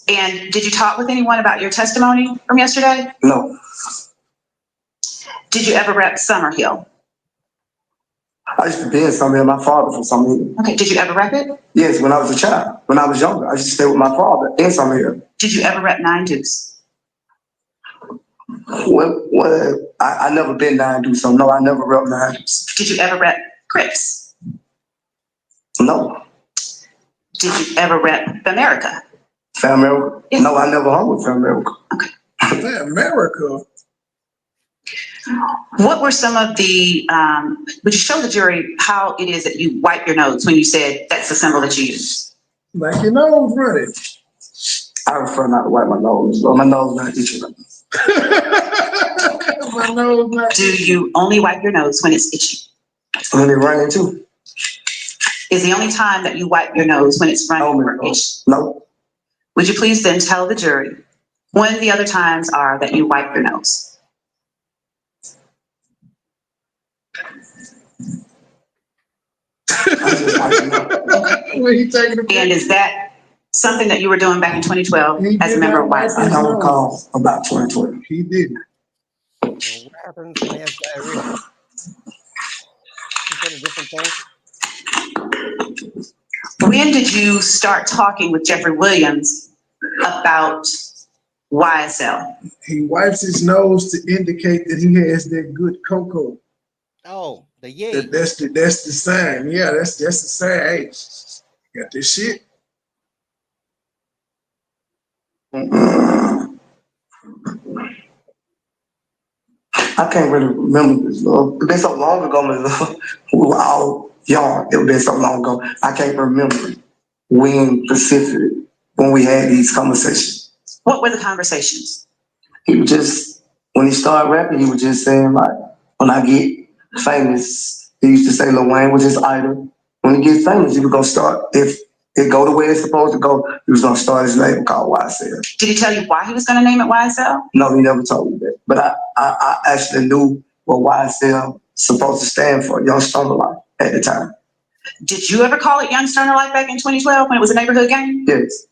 And did you talk with anyone about your testimony from yesterday? No. Did you ever rep Summerhill? I used to be in Summerhill, my father from Summerhill. Okay, did you ever rep it? Yes, when I was a child. When I was younger, I used to stay with my father in Summerhill. Did you ever rep 9 Deuce? I never been 9 Deuce, so no, I never rep 9 Deuce. Did you ever rep Crips? No. Did you ever rep America? America? Yes. No, I never hung with America. Okay. America. What were some of the, would you show the jury how it is that you wipe your nose when you said that's the symbol that you use? Like your nose running. I prefer not to wipe my nose, but my nose not itching. My nose not Do you only wipe your nose when it's itchy? When it running too. Is the only time that you wipe your nose when it's running or itchy? No. Would you please then tell the jury when the other times are that you wipe your nose? I just like to know. When he taking the And is that something that you were doing back in 2012 He as a did member not of wipe YSL? his I don't recall about 2020. He didn't. What happens when he has diarrhea? He said a different thing. When did you start talking with Jeffrey Williams about YSL? He wipes his nose to indicate that he has that good cocoa. Oh, the yay. That's the sign. Yeah, that's the sign. Hey, got this shit. I can't really remember this. It's been so long ago, man. We were all young. It been so long ago. I can't remember when specific when we had these conversations. What were the conversations? He was just when he started rapping, he was just saying like, when I get famous, he used to say Lil Wayne was his idol. When he gets famous, he was gonna start if it go the way it's supposed to go. He was gonna start his label called YSL. Did he tell you why he was going to name it YSL? No, he never told me that. But I actually knew what YSL supposed to stand for, Young Stronger Life, at the time. Did you ever call it Young Stoner Life back in 2012 when it was a neighborhood game? Yes.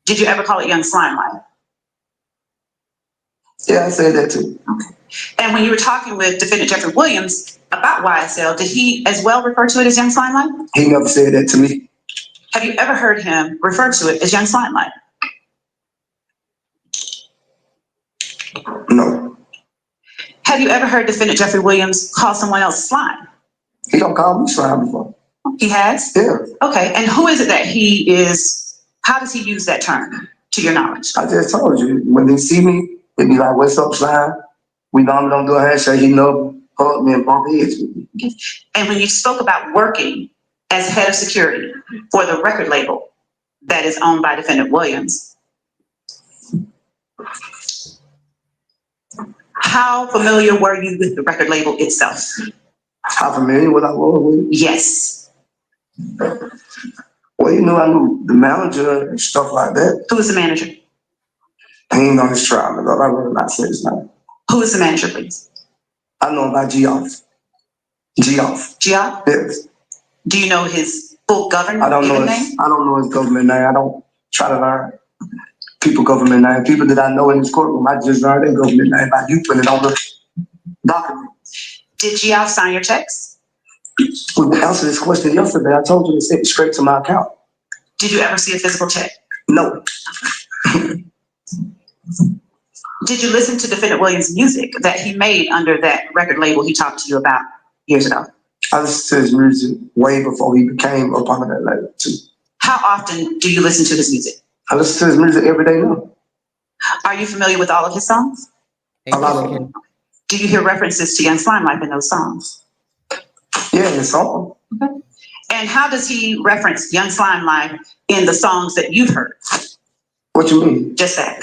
Did you ever call it Young Slime Life? Yeah, I said that too. And when you were talking with defendant Jeffrey Williams about YSL, did he as well refer to it as Young Slime Life? He never said that to me. Have you ever heard him refer to it as Young Slime Life? No. Have you ever heard defendant Jeffrey Williams call someone else slime? He don't call me slime before. He has? Yeah. Okay, and who is it that he is, how does he use that term, to your knowledge? I just told you, when they see me, they be like, what's up, slime? We normally don't do a handshake. He never hug me and bump heads with me. And when you spoke about working as head of security for the record label that is owned by defendant Williams, how familiar were you with the record label itself? How familiar was I with it? Yes. Well, you know, I knew the manager and stuff like that. Who is the manager? He ain't on his trial, but I really not say his name. Who is the manager, please? I know about Geoff. Geoff. Geoff? Yes. Do you know his full government I don't know name? his, I don't know his government name. I don't try to learn people government name. People that I know in this courtroom, I just learned their government name by you putting it on the document. Did Geoff sign your checks? We answered this question yesterday. I told you to send it straight to my account. Did you ever see a physical check? No. Did you listen to defendant Williams' music that he made under that record label he talked to you about years ago? I listened to his music way before he became up under that label too. How often do you listen to his music? I listen to his music every day now. Are you familiar with all of his songs? A lot of them. Do you hear references to Young Slime Life in those songs? Yeah, in the song. Okay. And how does he reference Young Slime Life in the songs that you've heard? What you mean? Just that.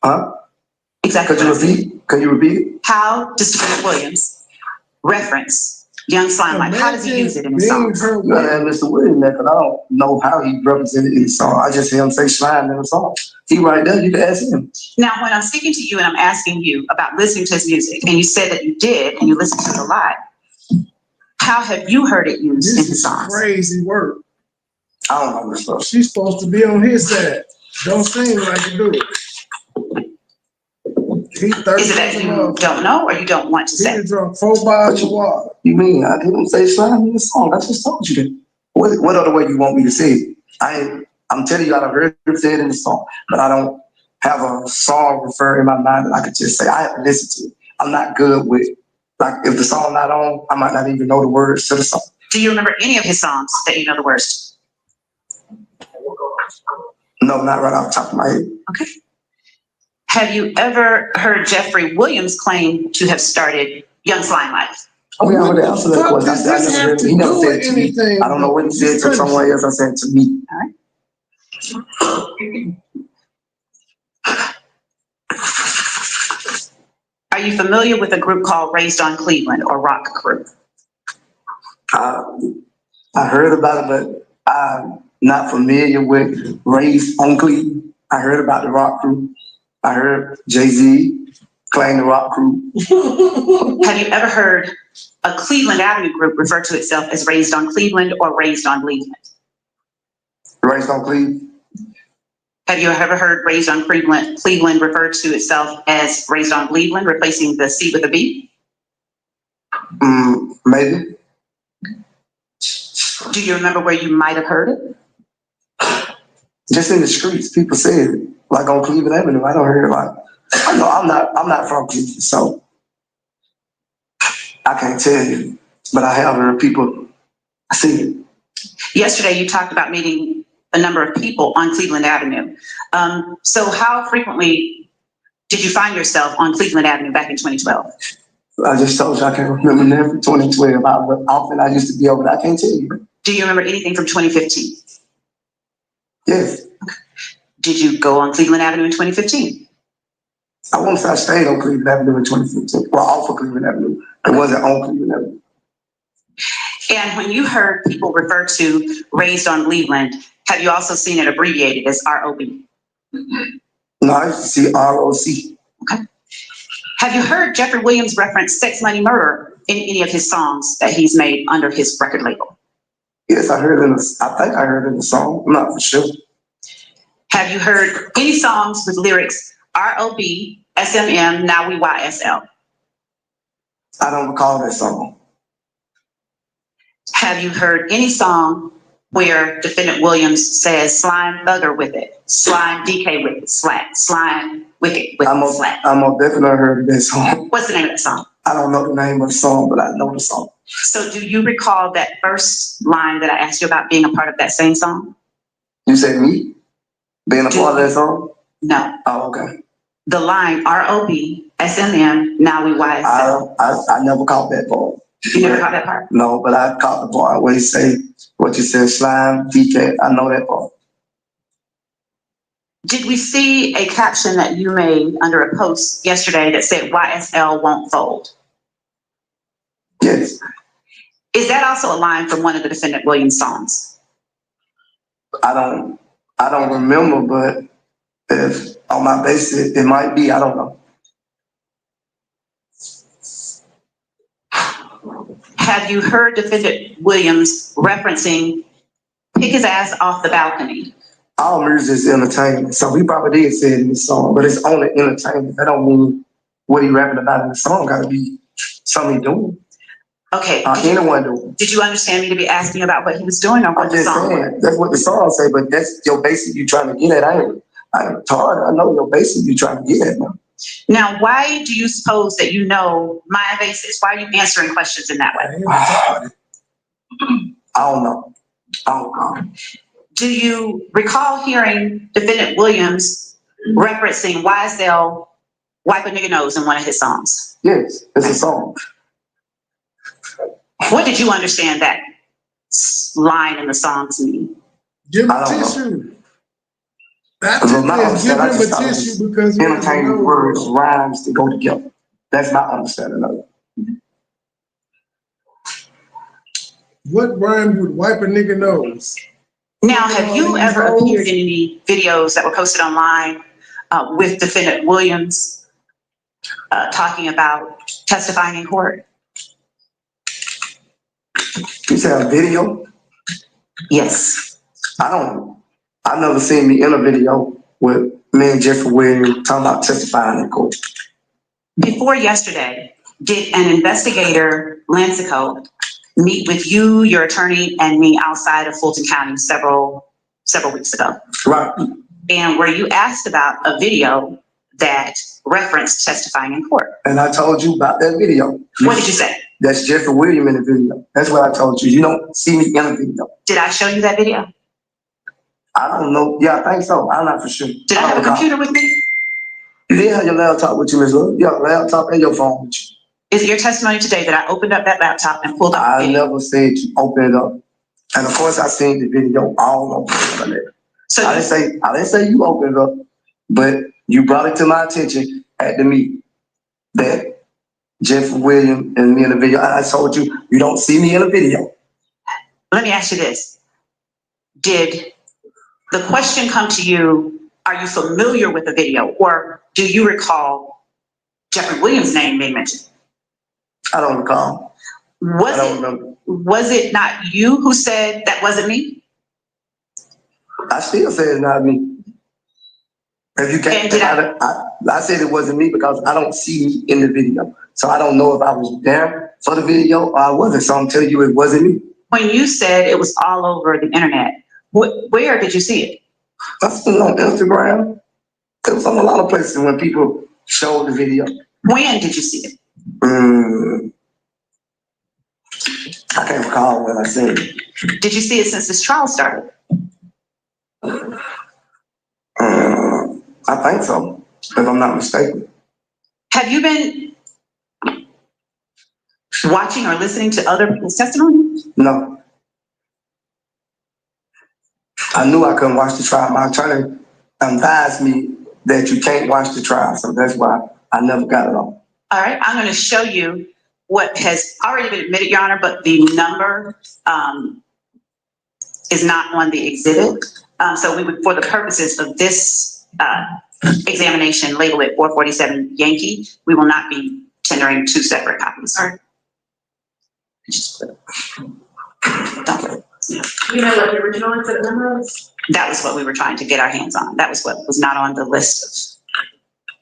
Huh? Exactly. Could you repeat? Can you repeat it? How does defendant Williams reference Young Slime Life? How does he use it in his songs? You gotta have Mr. Williams there, because I don't know how he represented in the song. I just hear him say slime in the song. He right there, you can ask him. Now, when I'm speaking to you and I'm asking you about listening to his music, and you said that you did, and you listened to it a lot, how have you heard it used in his songs? Crazy work. I don't know this stuff. She's supposed to be on his side. Don't seem like you do it. He 30 Is it that you don't know or you don't want to say? He drunk 4 bottles of water. You mean I didn't say slime in the song? I just told you that. What other way you want me to say it? I'm telling you, I've heard him say it in the song, but I don't have a song referred in my mind that I could just say. I have to listen to it. I'm not good with, like, if the song not on, I might not even know the words to the song. Do you remember any of his songs that you know the words to? No, not right off the top of my head. Okay. Have you ever heard Jeffrey Williams claim to have started Young Slime Life? Oh, yeah, I would answer that question. He never said it to me. I don't know what he said to someone else. I said it to me. All right. Are you familiar with a group called Raised on Cleveland or Rock Group? I heard about it, but I'm not familiar with Raised on Cleveland. I heard about the Rock Group. I heard Jay-Z. Claim the Rock Crew. Have you ever heard a Cleveland Avenue group refer to itself as Raised on Cleveland or Raised on Cleveland? Raised on Cleveland. Have you ever heard Raised on Cleveland refer to itself as Raised on Cleveland, replacing the C with a B? Maybe. Do you remember where you might have heard it? Just in the streets, people say it, like on Cleveland Avenue. I don't hear it like. I know I'm not from Cleveland, so I can't tell you, but I have heard people see it. Yesterday, you talked about meeting a number of people on Cleveland Avenue. So how frequently did you find yourself on Cleveland Avenue back in 2012? I just told you I can't remember nothing from 2012 about what often I used to be over there. I can't tell you. Do you remember anything from 2015? Yes. Did you go on Cleveland Avenue in 2015? I won't say I stayed on Cleveland Avenue in 2015. Well, off of Cleveland Avenue. It wasn't on Cleveland Avenue. And when you heard people refer to Raised on Cleveland, have you also seen it abbreviated as ROB? No, I used to see ROC. Okay. Have you heard Jeffrey Williams reference Sex, Money, Murder in any of his songs that he's made under his record label? Yes, I think I heard it in the song. I'm not for sure. Have you heard any songs with lyrics ROB, SMM, now we YSL? I don't recall that song. Have you heard any song where Defendant Williams says slime thugger with it, slime DK with it, slime wicked with it, slack? I'm definitely heard that song. What's the name of that song? I don't know the name of the song, but I know the song. So do you recall that first line that I asked you about being a part of that same song? You said me? Being a part of that song? No. Oh, okay. The line ROB, SMM, now we YSL. I never caught that part. You never caught that part? No, but I caught the part where you say what you said, slime, DK. I know that part. Did we see a caption that you made under a post yesterday that said YSL won't fold? Yes. Is that also a line from one of the Defendant Williams songs? I don't remember, but if on my basis it might be, I don't know. Have you heard Defendant Williams referencing pick his ass off the balcony? All music is entertainment, so he probably did say it in the song, but it's only entertainment. That don't mean what he rapping about in the song gotta be something he doing. Okay. Anyone doing. Did you understand me to be asking about what he was doing or what the song was? That's what the song say, but that's your basic you trying to get at. I ain't retarded. I know your basic you trying to get at now. Now, why do you suppose that you know my basis? Why are you answering questions in that way? I don't know. Do you recall hearing Defendant Williams referencing YSL Wipe a Nigga Nose in one of his songs? Yes, it's a song. What did you understand that line in the song to mean? Give him tissue. That's Give him a tissue because entertaining words, rhymes to go together. That's my understanding of it. What rhyme would wipe a nigga nose? Now, have you ever appeared in any videos that were posted online with Defendant Williams talking about testifying in court? You said a video? Yes. I've never seen me in a video with me and Jeffrey Williams talking about testifying in court. Before yesterday, did an investigator, Lancico, meet with you, your attorney, and me outside of Fulton County several weeks ago? Right. And were you asked about a video that referenced testifying in court? And I told you about that video. What did you say? That's Jeffrey Williams in the video. That's what I told you. You don't see me in a video. Did I show you that video? I don't know. Yeah, I think so. I'm not for sure. Did I have a computer with me? You did have your laptop with you, Ms. Love. You have a laptop and your phone with you. Is it your testimony today that I opened up that laptop and pulled up the video? I never said you open it up. And of course I seen the video all over the internet. So I didn't say you opened it up, but you brought it to my attention at the meeting that Jeffrey Williams and me in the video. I told you, you don't see me in a video. Let me ask you this. Did the question come to you, are you familiar with the video, or do you recall Jeffrey Williams' name being mentioned. I don't recall. I don't remember. Was it not you who said that wasn't me? I still say it's not me. If you can't, I said it wasn't me because I don't see me in the video. So I don't know if I was there for the video or I wasn't. So I'm telling you it wasn't me. When you said it was all over the internet, where did you see it? I seen it on Instagram. It was on a lot of places when people showed the video. When did you see it? I can't recall when I seen it. Did you see it since this trial started? I think so, if I'm not mistaken. Have you been watching or listening to other people's testimony? No. I knew I couldn't watch the trial. My attorney advised me that you can't watch the trial, so that's why I never got it on. All right, I'm going to show you what has already been admitted, Your Honor, but the number is not on the exhibit. So we would, for the purposes of this examination, label it 447 Yankee. We will not be tendering two separate copies. All right. You know what the original exhibit number is? That was what we were trying to get our hands on. That was what was not on the list of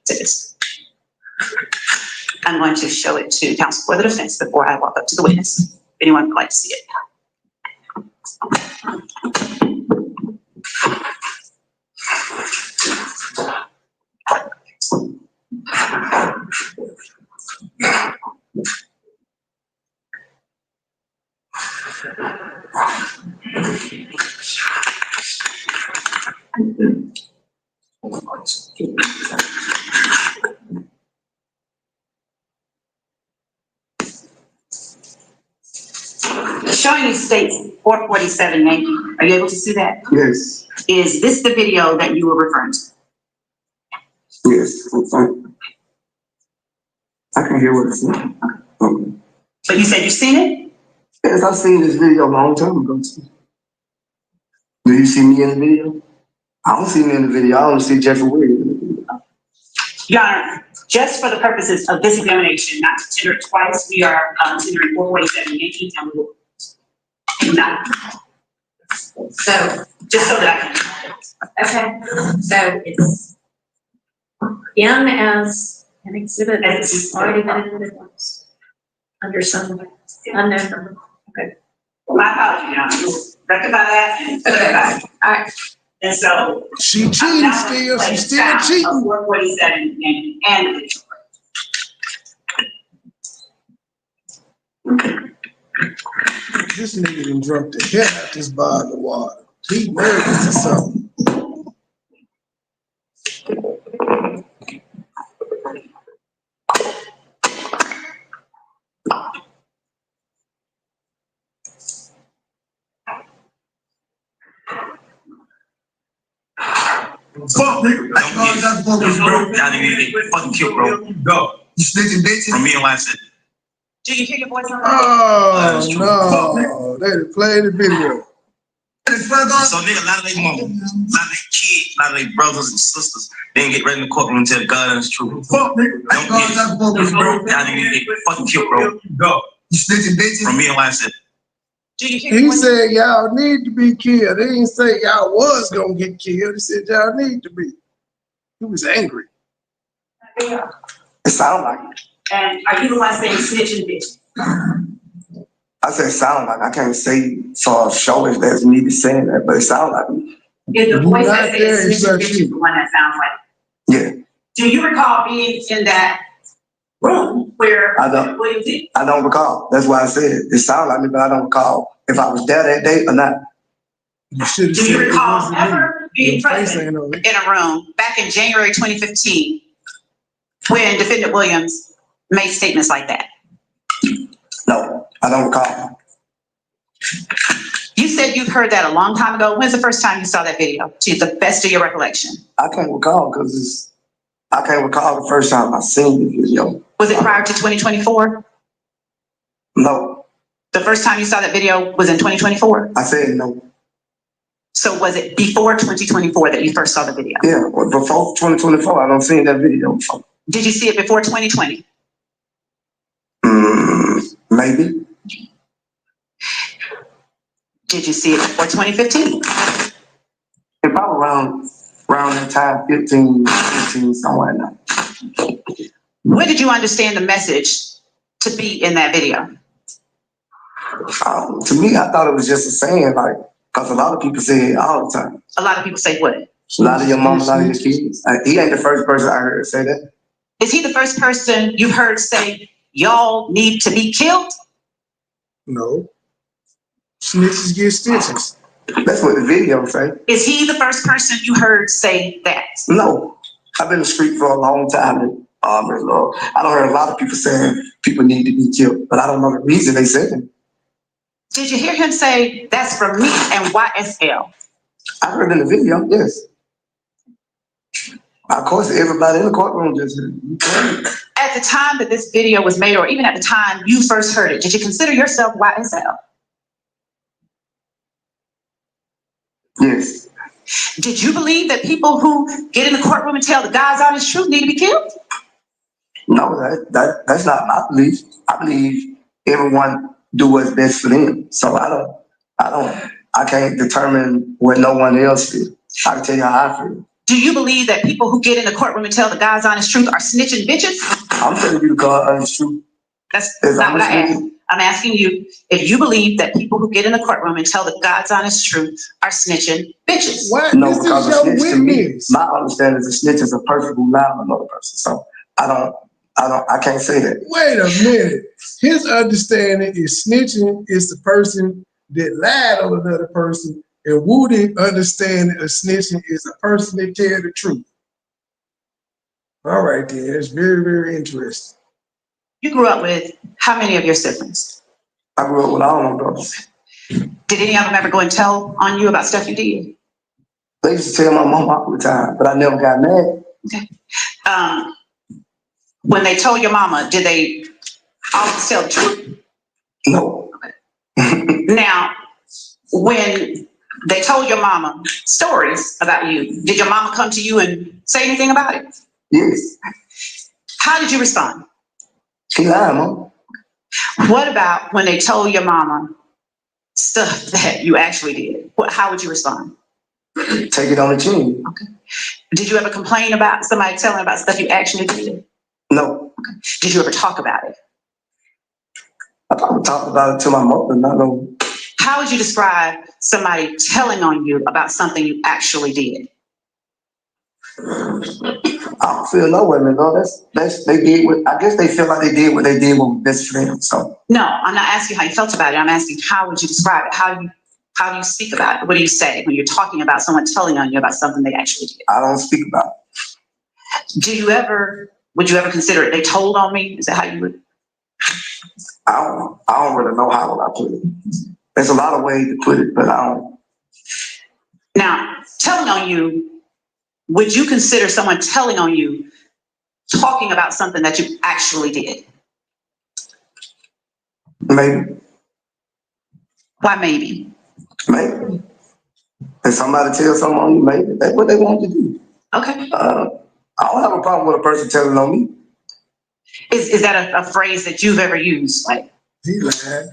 exhibits. I'm going to show it to counsel for the defense before I walk up to the witness. If anyone would like to see it. Showing you states 447 Yankee. Are you able to see that? Yes. Is this the video that you were referring to? Yes. I can hear what it's saying. But you said you've seen it? Yes, I've seen this video a long time ago. Do you see me in the video? I don't see me in the video. I only see Jeffrey Williams in the video. Your Honor, just for the purposes of this examination, not to tender it twice, we are tendering 447 Yankee and we will not. So, Just so that I can. okay, so it's in as an exhibit that's already been in the books under some unknown number. Okay. My apologies, Your Honor. We'll rectify that and put it back. All right. And so. She cheating still. She's still cheating. 447 Yankee and the video. This nigga done drunk the hell out this bottle of water. He nervous or something. Fuck, nigga. Y'all nigga get fucking killed, bro. Go. You snitching bitches? From me and YSL. Do you hear your voice on Oh, no. They done played the video. So, nigga, a lot of their mama, a lot of their kids, a lot of their brothers and sisters, they didn't get ready in the courtroom and tell God is true. Fuck, nigga. Don't get it. Y'all nigga get fucking killed, bro. Go. You snitching bitches? From me and YSL. He said y'all need to be killed. They didn't say y'all was gonna get killed. He said y'all need to be. He was angry. It sound like it. And are you the one saying snitching bitch? I said sound like. I can't say for sure if that's me saying that, but it sounds like me. Is the voice that says snitching bitch is the one that sounds like? Yeah. Do you recall being in that room where Williams did? I don't recall. That's why I said it sounds like me, but I don't recall if I was there that day or not. You should have Do said you it recall wasn't ever being Your face present ain't on it. in a room back in January 2015 when defendant Williams made statements like that? No, I don't recall. You said you've heard that a long time ago. When's the first time you saw that video, to the best of your recollection? I can't recall because I can't recall the first time I seen the video. Was it prior to 2024? No. The first time you saw that video was in 2024? I said no. So was it before 2024 that you first saw the video? Yeah, well, before 2024, I don't seen that video before. Did you see it before 2020? Maybe. Did you see it before 2015? It probably around that time, 15, somewhere in there. When did you understand the message to be in that video? To me, I thought it was just a saying, like, because a lot of people say it all the time. A lot of people say what? A lot of your mama, a lot of your kids. He ain't the first person I heard say that. Is he the first person you heard say, y'all need to be killed? No. Snitches get stitches. That's what the video say. Is he the first person you heard say that? No. I've been in the street for a long time. And, I don't hear a lot of people saying people need to be killed, but I don't know the reason they say it. Did you hear him say, that's for me and YSL? I heard in the video, yes. Of course, everybody in the courtroom just heard. At the time that this video was made, or even at the time you first heard it, did you consider yourself YSL? Yes. Did you believe that people who get in the courtroom and tell the God's honest truth need to be killed? No, that's not my belief. I believe everyone do what's best for them. So I can't determine what no one else feels. I can tell you how I feel. Do you believe that people who get in the courtroom and tell the God's honest truth are snitching bitches? I'm telling you the God's honest truth. That's not what I asked. I'm asking you if you believe that people who get in the courtroom and tell the God's honest truth are snitching bitches. What? No, This because is a your snitch to me, witness. my understanding is a snitch is a person who lied on another person. So I can't say that. Wait a minute. His understanding is snitching is the person that lied on another person, and Woody understanding of snitching is a person that tell the truth. All right, then. It's very, very interesting. You grew up with how many of your siblings? I grew up with all my brothers. Did any of them ever go and tell on you about stuff you did? They used to tell my mom all the time, but I never got mad. Okay. When they told your mama, did they always tell the truth? No. Now, when they told your mama stories about you, did your mama come to you and say anything about it? Yes. How did you respond? She lied, Mom. What about when they told your mama stuff that you actually did? How would you respond? Take it on the chin. Okay. Did you ever complain about somebody telling about stuff you actually did? No. Okay. Did you ever talk about it? I probably talked about it to my mother, not no. How would you describe somebody telling on you about something you actually did? I don't feel no way, man. No, they did what I guess they feel like they did what they did with best friend. So no, I'm not asking how you felt about it. I'm asking how would you describe it? How do you speak about it? What do you say when you're talking about someone telling on you about something they actually did? I don't speak about it. Would you ever consider it? They told on me? Is that how you would? I don't really know how would I put it. There's a lot of ways to put it, but I don't. Now, telling on you, would you consider someone telling on you talking about something that you actually did? Maybe. Why maybe? Maybe. If somebody tells someone on you, maybe that's what they want to do. Okay. I don't have a problem with a person telling on me. Is that a phrase that you've ever used? Like, he lied.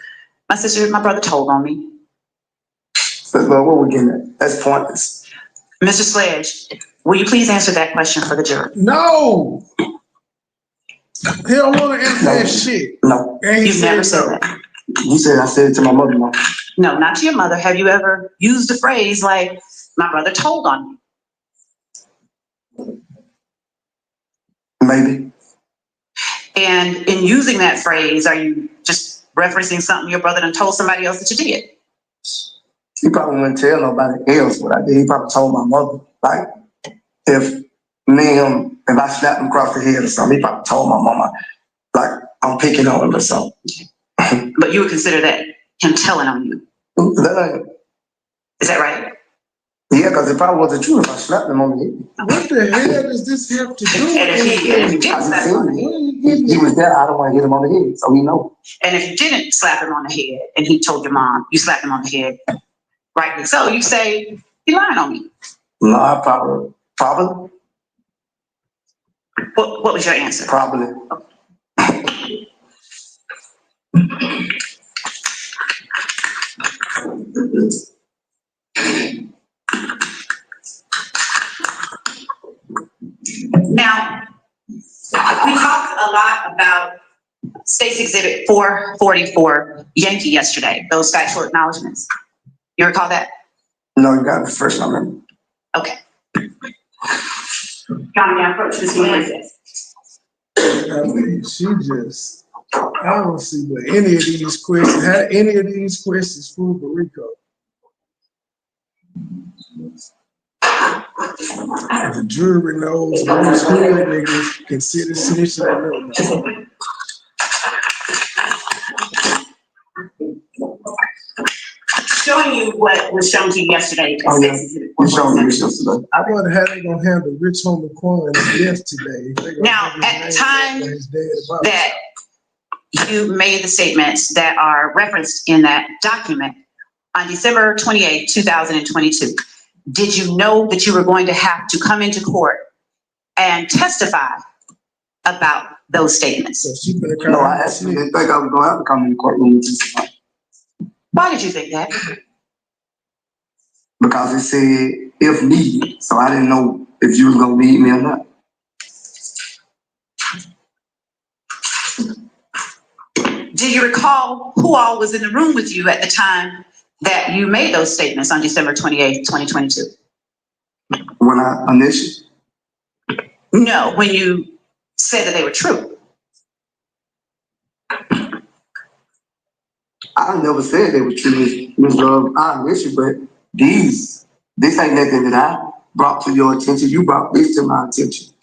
My brother told on me. Well, what we're getting at? That's pointless. Mr. Sledge, will you please answer that question for the jury? No. He don't want to answer that shit. No. You've never said that. You said I said it to my mother. No, not to your mother. Have you ever used a phrase like, my brother told on me? Maybe. And in using that phrase, are you just referencing something your brother done told somebody else that you did? He probably wouldn't tell nobody else what I did. He probably told my mother. Like, if I slapped him across the head or something, he probably told my mama, like, I'm picking on him or something. But you would consider that him telling on you? Is that right? Yeah, because it probably wasn't true if I slapped him on the head. What the hell does this have to do with anything? He was there. I don't want to hit him on the head, so he knows. And if you didn't slap him on the head and he told your mom you slapped him on the head, rightly so, you say, he lying on me. No, I probably. What was your answer? Probably. Now, we talked a lot about State's Exhibit 444 Yankee yesterday, those factual acknowledgements. You recall that? No, you got the first one. Okay. John, may I approach this one? I mean, I don't see what any of these questions, how any of these questions prove a RICO. The jury knows most hood niggas consider snitching a no-no. Showing you what was shown to you yesterday. Oh, yeah. You showed me this yesterday. I wonder how they gonna handle Rich Homie Quan's death today. Now, at the time that you made the statements that are referenced in that document on December 28, 2022, did you know that you were going to have to come into court and testify about those statements? No, I actually didn't think I was going to have to come in the courtroom and testify. Why did you think that? Because it said, if needed, so I didn't know if you was going to need me or not. Do you recall who all was in the room with you at the time that you made those statements on December 28, 2022? When I initially? No, when you said that they were true. I never said they were true, Ms. Love. I initially, but this ain't nothing that I brought to your attention. You brought this to my attention.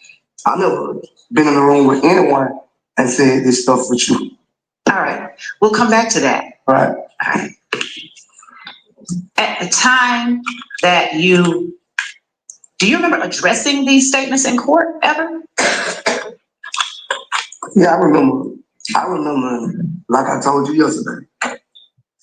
I never been in the room with anyone and said this stuff was true. All right, we'll come back to that. All right. All right. At the time that do you remember addressing these statements in court ever? Yeah, I remember, like I told you yesterday,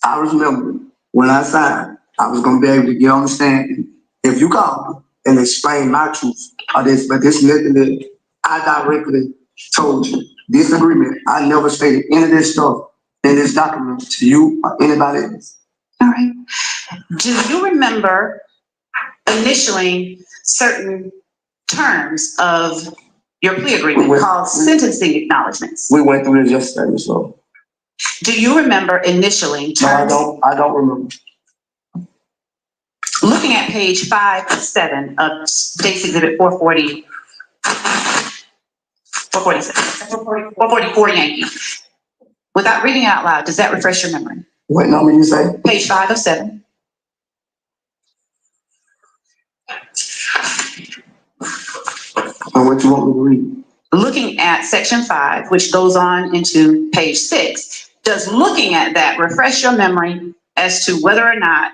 I remember when I signed, I was going to be able to get on the stand. If you call me and explain my truth or this, but this is nothing that I directly told you. This agreement, I never stated any of this stuff in this document to you or anybody else. All right. Do you remember initialing certain terms of your plea agreement called sentencing acknowledgements? We went through this yesterday, so. Do you remember initialing terms? No, I don't remember. Looking at page 5 of 7 of State's Exhibit 444 Yankee. Without reading it out loud, does that refresh your memory? What number you say? Page 5 of 7. And what you want me to read? Looking at section 5, which goes on into page 6, does looking at that refresh your memory as to whether or not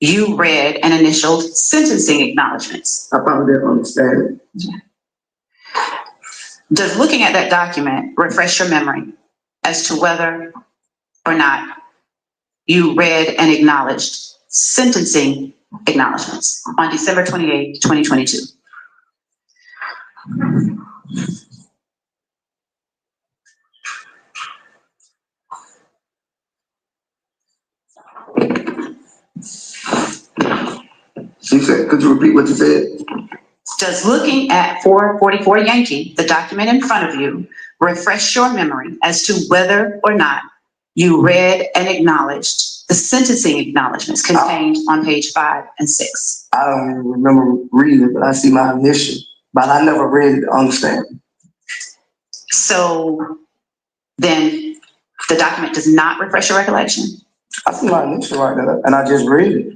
you read and initialed sentencing acknowledgements? I probably didn't understand it. Does looking at that document refresh your memory as to whether or not you read and acknowledged sentencing acknowledgements on December 28, 2022? She said, could you repeat what you said? Does looking at 444 Yankee, the document in front of you, refresh your memory as to whether or not you read and acknowledged the sentencing acknowledgements contained on page 5 and 6? I don't even remember reading it, but I see my initial, but I never read it to understand. So then the document does not refresh your recollection? I see my initial right there, and I just read it.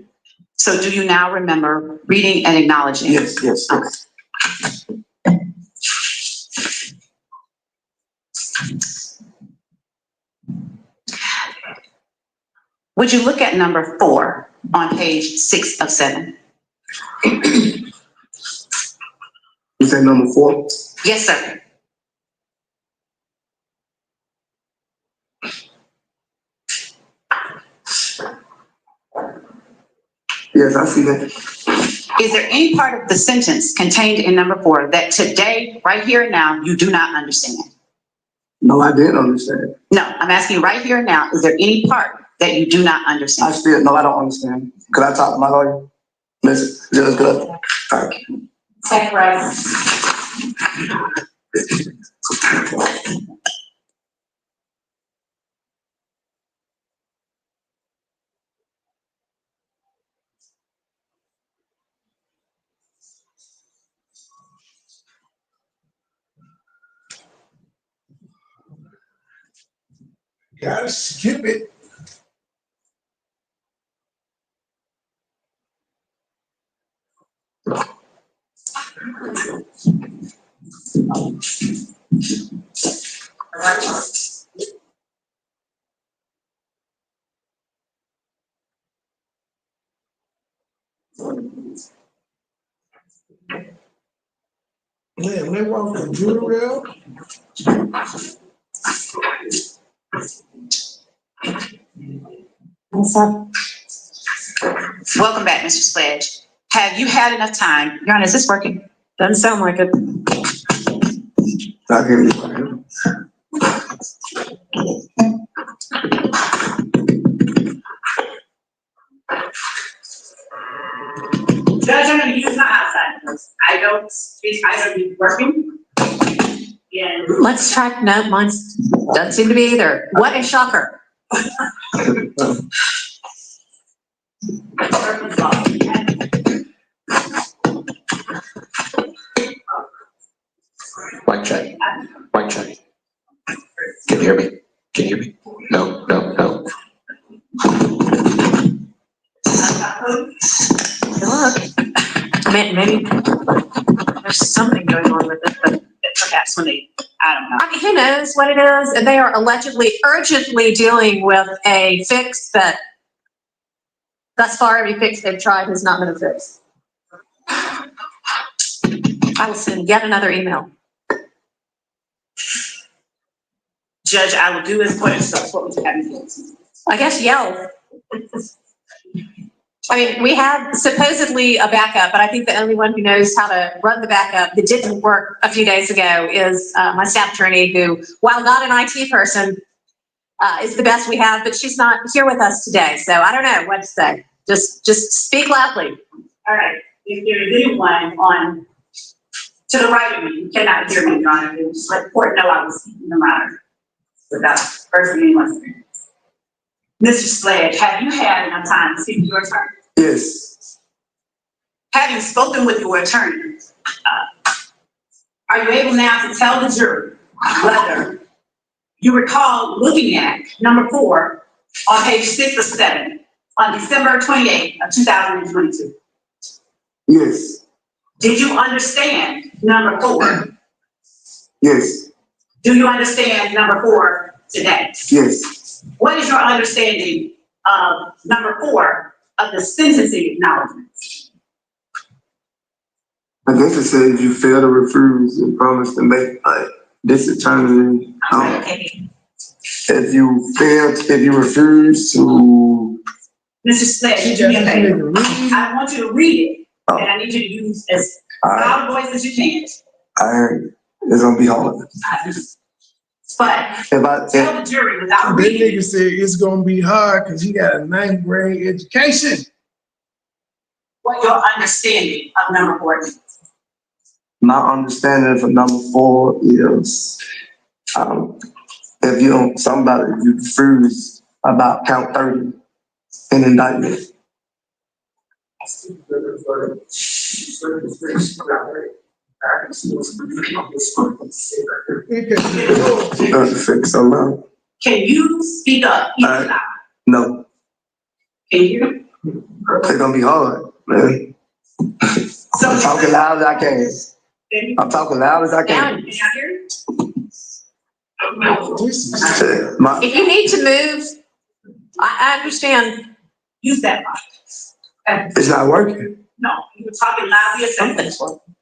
So do you now remember reading and acknowledging? Yes. Okay. Would you look at number 4 on page 6 of 7? You said number 4? Yes, sir. Yes, I see that. Is there any part of the sentence contained in number 4 that today, right here and now, you do not understand? No, I didn't understand. No, I'm asking you right here and now, is there any part that you do not understand? No, I don't understand. Could I talk to my lawyer? Listen, Judge, good. Thank you. Take a breath. Gotta skip it. Man, they want the jewelry out. Welcome back, Mr. Sledge. Have you had enough time? Your Honor, is this working? Doesn't sound like it. I hear you. Judge, I'm going to use my outside voice. I don't be working. Yeah. Let's try, no, mine doesn't seem to be either. What a shocker. Mic check. Mic check. Can you hear me? Can you hear me? No, no, no. Look, maybe there's something going on with it, but Perhaps when they, I don't know. I mean, who knows what it is? They are allegedly urgently dealing with a fix that thus far every fix they've tried has not been a fix. I will send yet another email. Judge, I will do as what would you have me do? I guess yell. I mean, we had supposedly a backup, but I think the only one who knows how to run the backup that didn't work a few days ago is my staff attorney, who, while not an IT person, is the best we have, but she's not here with us today. So I don't know what to say. Just speak loudly. All right. If there is anyone on to the right of me, you cannot hear me, Your Honor. Just let the court know I was speaking the matter without first anyone. Mr. Sledge, have you had enough time to speak to your attorney? Yes. Having spoken with your attorney, are you able now to tell the jury whether you recall looking at number 4 on page 6 or 7 on December 28th of 2022? Yes. Did you understand number 4? Yes. Do you understand number 4 today? Yes. What is your understanding of number 4 of the sentencing acknowledgement? I guess it says you fail to refuse and promise to make this eternity. Okay. If you refuse to. Mr. Sledge, do me a favor. I want you to read it, and I need you to use as loud a voice as you can. It's gonna be hard. But tell the jury without reading. That nigga said it's gonna be hard because he got a 9th grade education. What your understanding of number 4 is. My understanding for number 4 is if you refuse about count 30 in indictment. Can you speak up? No. Can you? It's gonna be hard, man. So I'm talking loud as I can. I'm talking loud as I can. If you need to move, I understand. Use that mic. It's not working. No, you were talking loudly or something.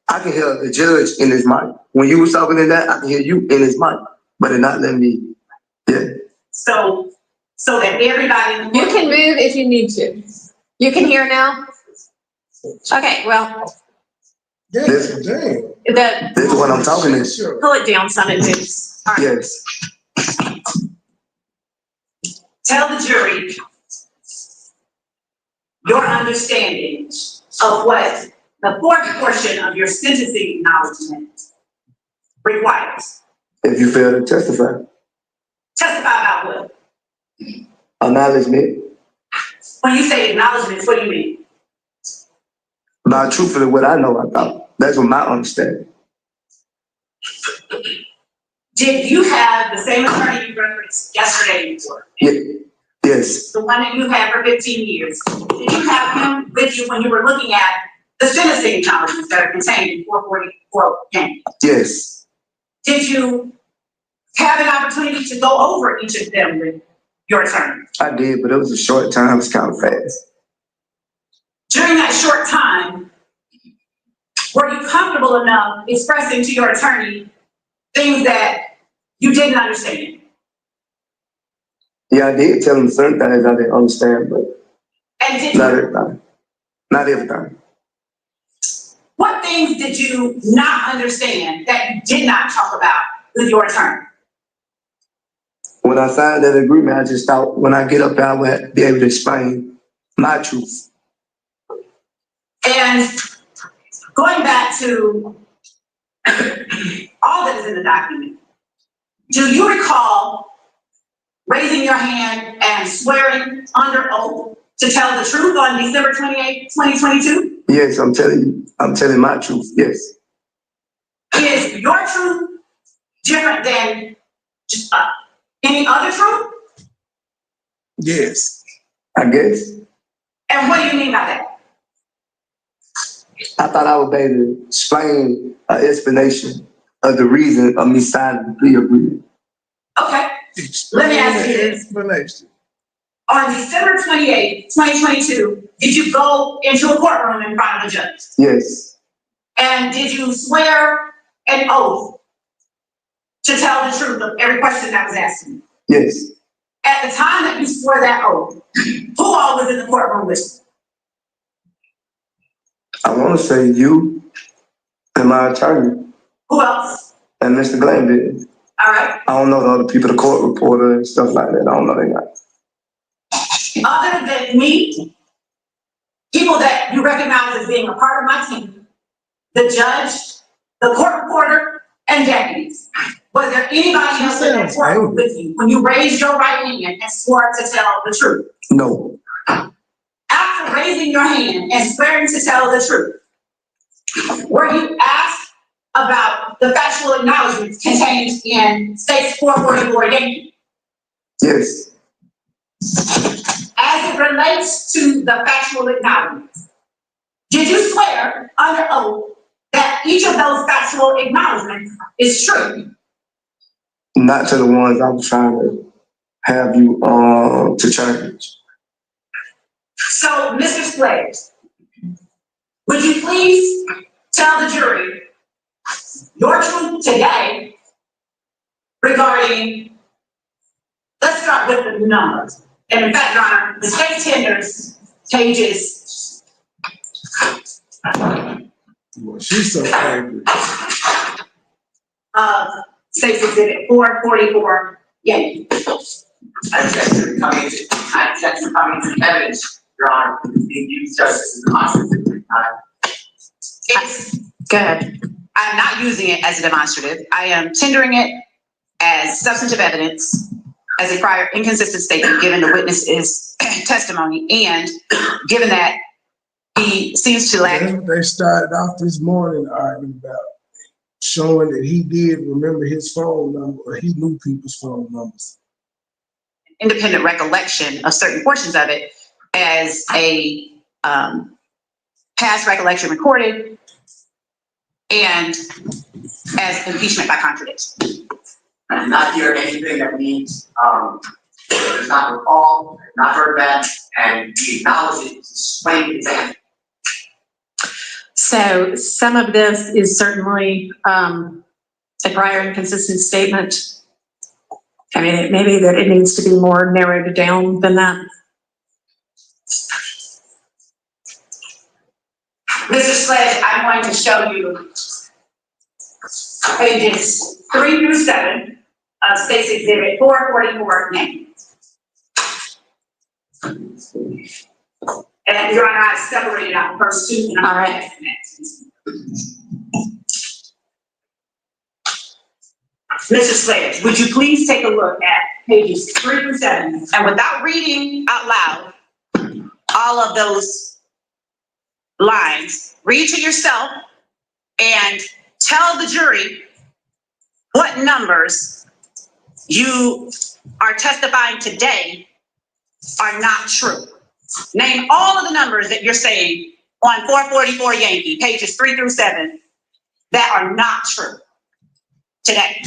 I can hear the judge in his mic. When you was talking in that, I can hear you in his mic, but it's not letting me. Yeah. So that everybody. You can move if you need to. You can hear now? Okay, well, Damn. This is what I'm talking to. Sure. pull it down some and moves. All right. Yes. Tell the jury your understanding of what the fourth portion of your sentencing acknowledgement requires. If you fail to testify, Testify about what? acknowledgement When you say acknowledgments, what do you mean? about truthfully what I know about. That's what my understanding. Did you have the same attorney you referenced yesterday in court? Yes. The one that you had for 15 years. Did you have him with you when you were looking at the sentencing acknowledgments that are contained in 444 game? Yes. Did you have an opportunity to go over each of them with your attorney? I did, but it was a short time. It's kind of fast. During that short time, were you comfortable enough expressing to your attorney things that you didn't understand? Yeah, I did tell him certain things I didn't understand, but And did not you, everything. Not everything. what things did you not understand that you did not talk about with your attorney? When I signed that agreement, I just thought when I get up there, I would be able to explain my truth. And going back to all that is in the document, do you recall raising your hand and swearing under oath to tell the truth on December 28, 2022? Yes, I'm telling my truth, yes. Is your truth different than any other truth? Yes. I guess. And what do you mean by that? I thought I would be able to explain an explanation of the reason of me signing the plea agreement. Okay, let me ask you this. Explanation. On December 28, 2022, did you go into a courtroom in front of the judge? Yes. And did you swear an oath to tell the truth of every question that was asked you? Yes. At the time that you swore that oath, who all was in the courtroom with you? I want to say you and my attorney Who else? and Mr. Glanville. All right. I don't know the other people, the court reporter and stuff like that. I don't know their names. Other than me, people that you recognize as being a part of my team, the judge, the court reporter, and deputies. Was there anybody else in that courtroom with you when you raised your right hand and swore to tell the truth? No. After raising your hand and swearing to tell the truth, were you asked about the factual acknowledgments contained in State's 444 Yankee? Yes. As it relates to the factual acknowledgments, did you swear under oath that each of those factual acknowledgments is true? Not to the ones I'm trying to have you to change. So, Mr. Squares, would you please tell the jury your truth today regarding, let's start with the numbers. And in fact, Your Honor, the state tenders pages. Well, she's so angry. State's Exhibit 444, Yankee. I object to coming to evidence, Your Honor, being used justice as a constitutional time. It's good. I'm not using it as a demonstrative. I am tendering it as substantive evidence, as a prior inconsistent statement given the witness's testimony, and given that he seems to lack. They started off this morning arguing about showing that he did remember his phone number, or he knew people's phone numbers. Independent recollection of certain portions of it as a past recollection recorded and as impeachment by contradiction. I did not hear anything that means, does not recall, not heard that, and he acknowledged it, explained it. So some of this is certainly a prior inconsistent statement. I mean, it may be that it needs to be more narrowed down than that. Sledge, I'm going to show you pages 3 through 7 of State's Exhibit 444 name. And Your Honor, I separated out the first two. And all right. Mr. Sledge, would you please take a look at pages 3 through 7, and without reading out loud all of those lines, read to yourself and tell the jury what numbers you are testifying today are not true. Name all of the numbers that you're saying on 444 Yankee, pages 3 through 7, that are not true today.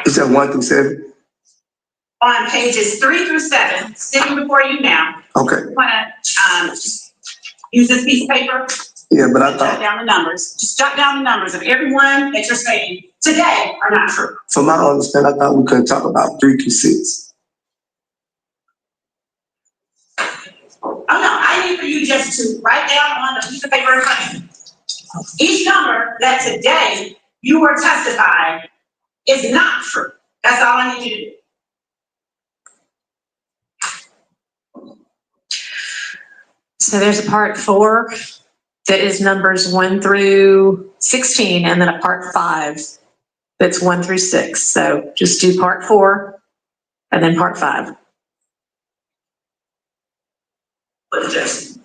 You said 1 through 7? On pages 3 through 7, sitting before you now. Okay. You want to use this piece of paper? Yeah, but I Jot thought, down the numbers. Just jot down the numbers of everyone that you're saying today are not true. from my understanding, I thought we couldn't talk about 3 through 6. Oh no, I need for you just to write down on the piece of paper in front of you each number that today you were testifying is not true. That's all I need you to do. So there's a part 4 that is numbers 1 through 16, and then a part 5 that's 1 through 6. So just do part 4 and then part 5. But just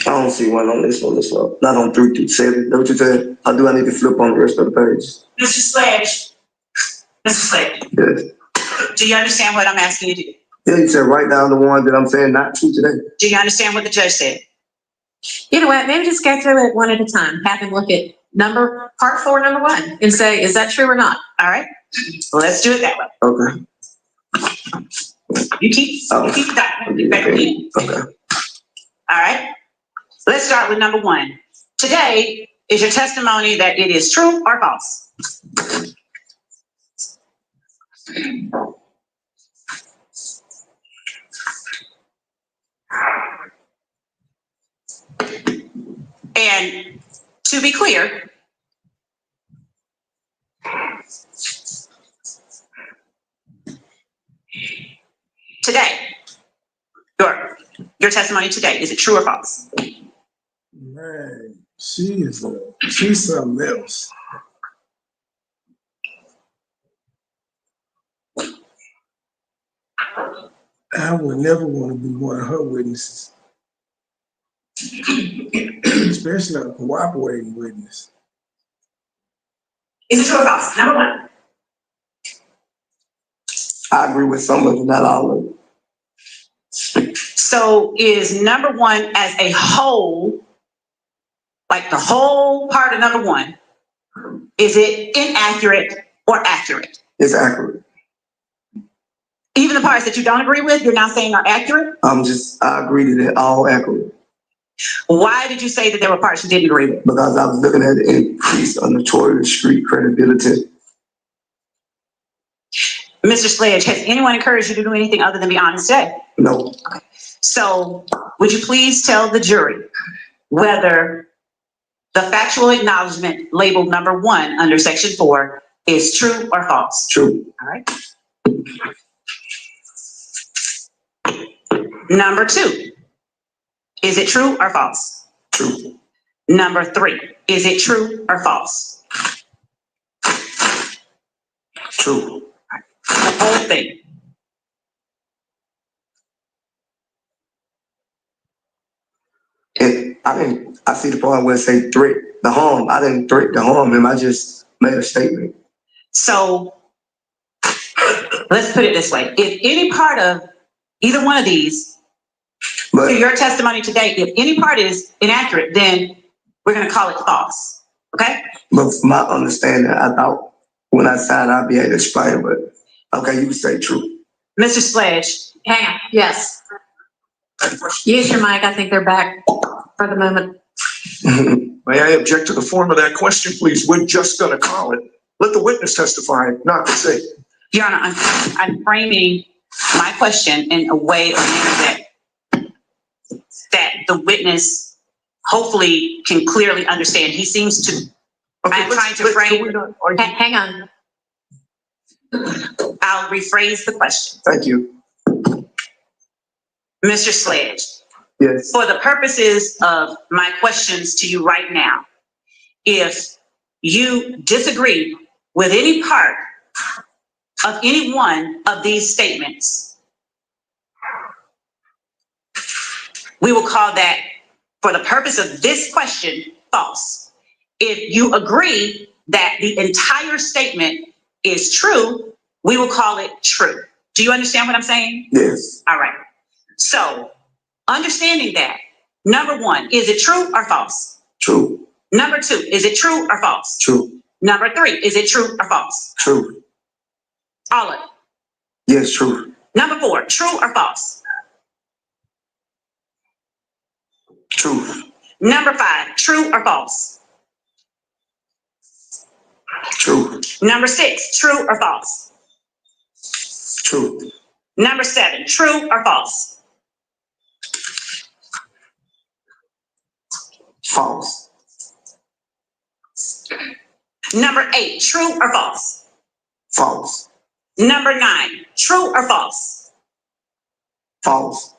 I don't see one on this one as well. Not on 3 through 7. Is that what you said? Or do I need to flip on the rest of the pages? Mr. Sledge. Mr. Sledge. Yes. Do you understand what I'm asking you to do? Yeah, you said write down the one that I'm saying not true today. Do you understand what the judge said? You know what? Maybe just go through it one at a time. Have him look at part 4, number 1, and say, is that true or not? All right. Well, let's do it that way. Okay. You keep the document. Better keep. Okay. All right. Let's start with number 1. Today is your testimony that it is true or false? And to be clear, today, your testimony today, is it true or false? Man, she's something else. I would never want to be one of her witnesses, especially a cooperating witness. Is it true or false? Number 1. I agree with some of it, not all of it. So is number 1 as a whole, like the whole part of number 1, is it inaccurate or accurate? It's accurate. Even the parts that you don't agree with, you're now saying are accurate? I agree that they're all accurate. Why did you say that there were parts you didn't agree with? Because I was looking at the increase of notorious street credibility. Mr. Sledge, has anyone encouraged you to do anything other than be honest today? No. Okay. So would you please tell the jury whether the factual acknowledgement labeled number 1 under section 4 is true or false? True. All right. Number 2, is it true or false? True. Number 3, is it true or false? True. The whole thing. I see the part where it say threat the harm. I didn't threat the harm him. I just made a statement. So let's put it this way. If any part of either one of these, But to your testimony today, if any part is inaccurate, then we're going to call it false. Okay? but from my understanding, I thought when I signed, I'd be able to explain. But okay, you say true. Mr. Sledge, hang on. Yes. Use your mic. I think they're back for the moment. May I object to the form of that question, please? We're just going to call it. Let the witness testify, not the state. Your Honor, I'm framing my question in a way or manner that the witness hopefully can clearly understand. He seems to, I'm trying to frame. Hang on. I'll rephrase the question. Thank you. Mr. Sledge, Yes. for the purposes of my questions to you right now, if you disagree with any part of any one of these statements, we will call that, for the purpose of this question, false. If you agree that the entire statement is true, we will call it true. Do you understand what I'm saying? Yes. All right. So, understanding that, number one, is it true or false? True. Number two, is it true or false? True. Number three, is it true or false? True. All of it. Yes, true. Number four, true or false? True. Number five, true or false? True. Number six, true or false? True. Number seven, true or false? False. Number eight, true or false? False. Number nine, true or false? False.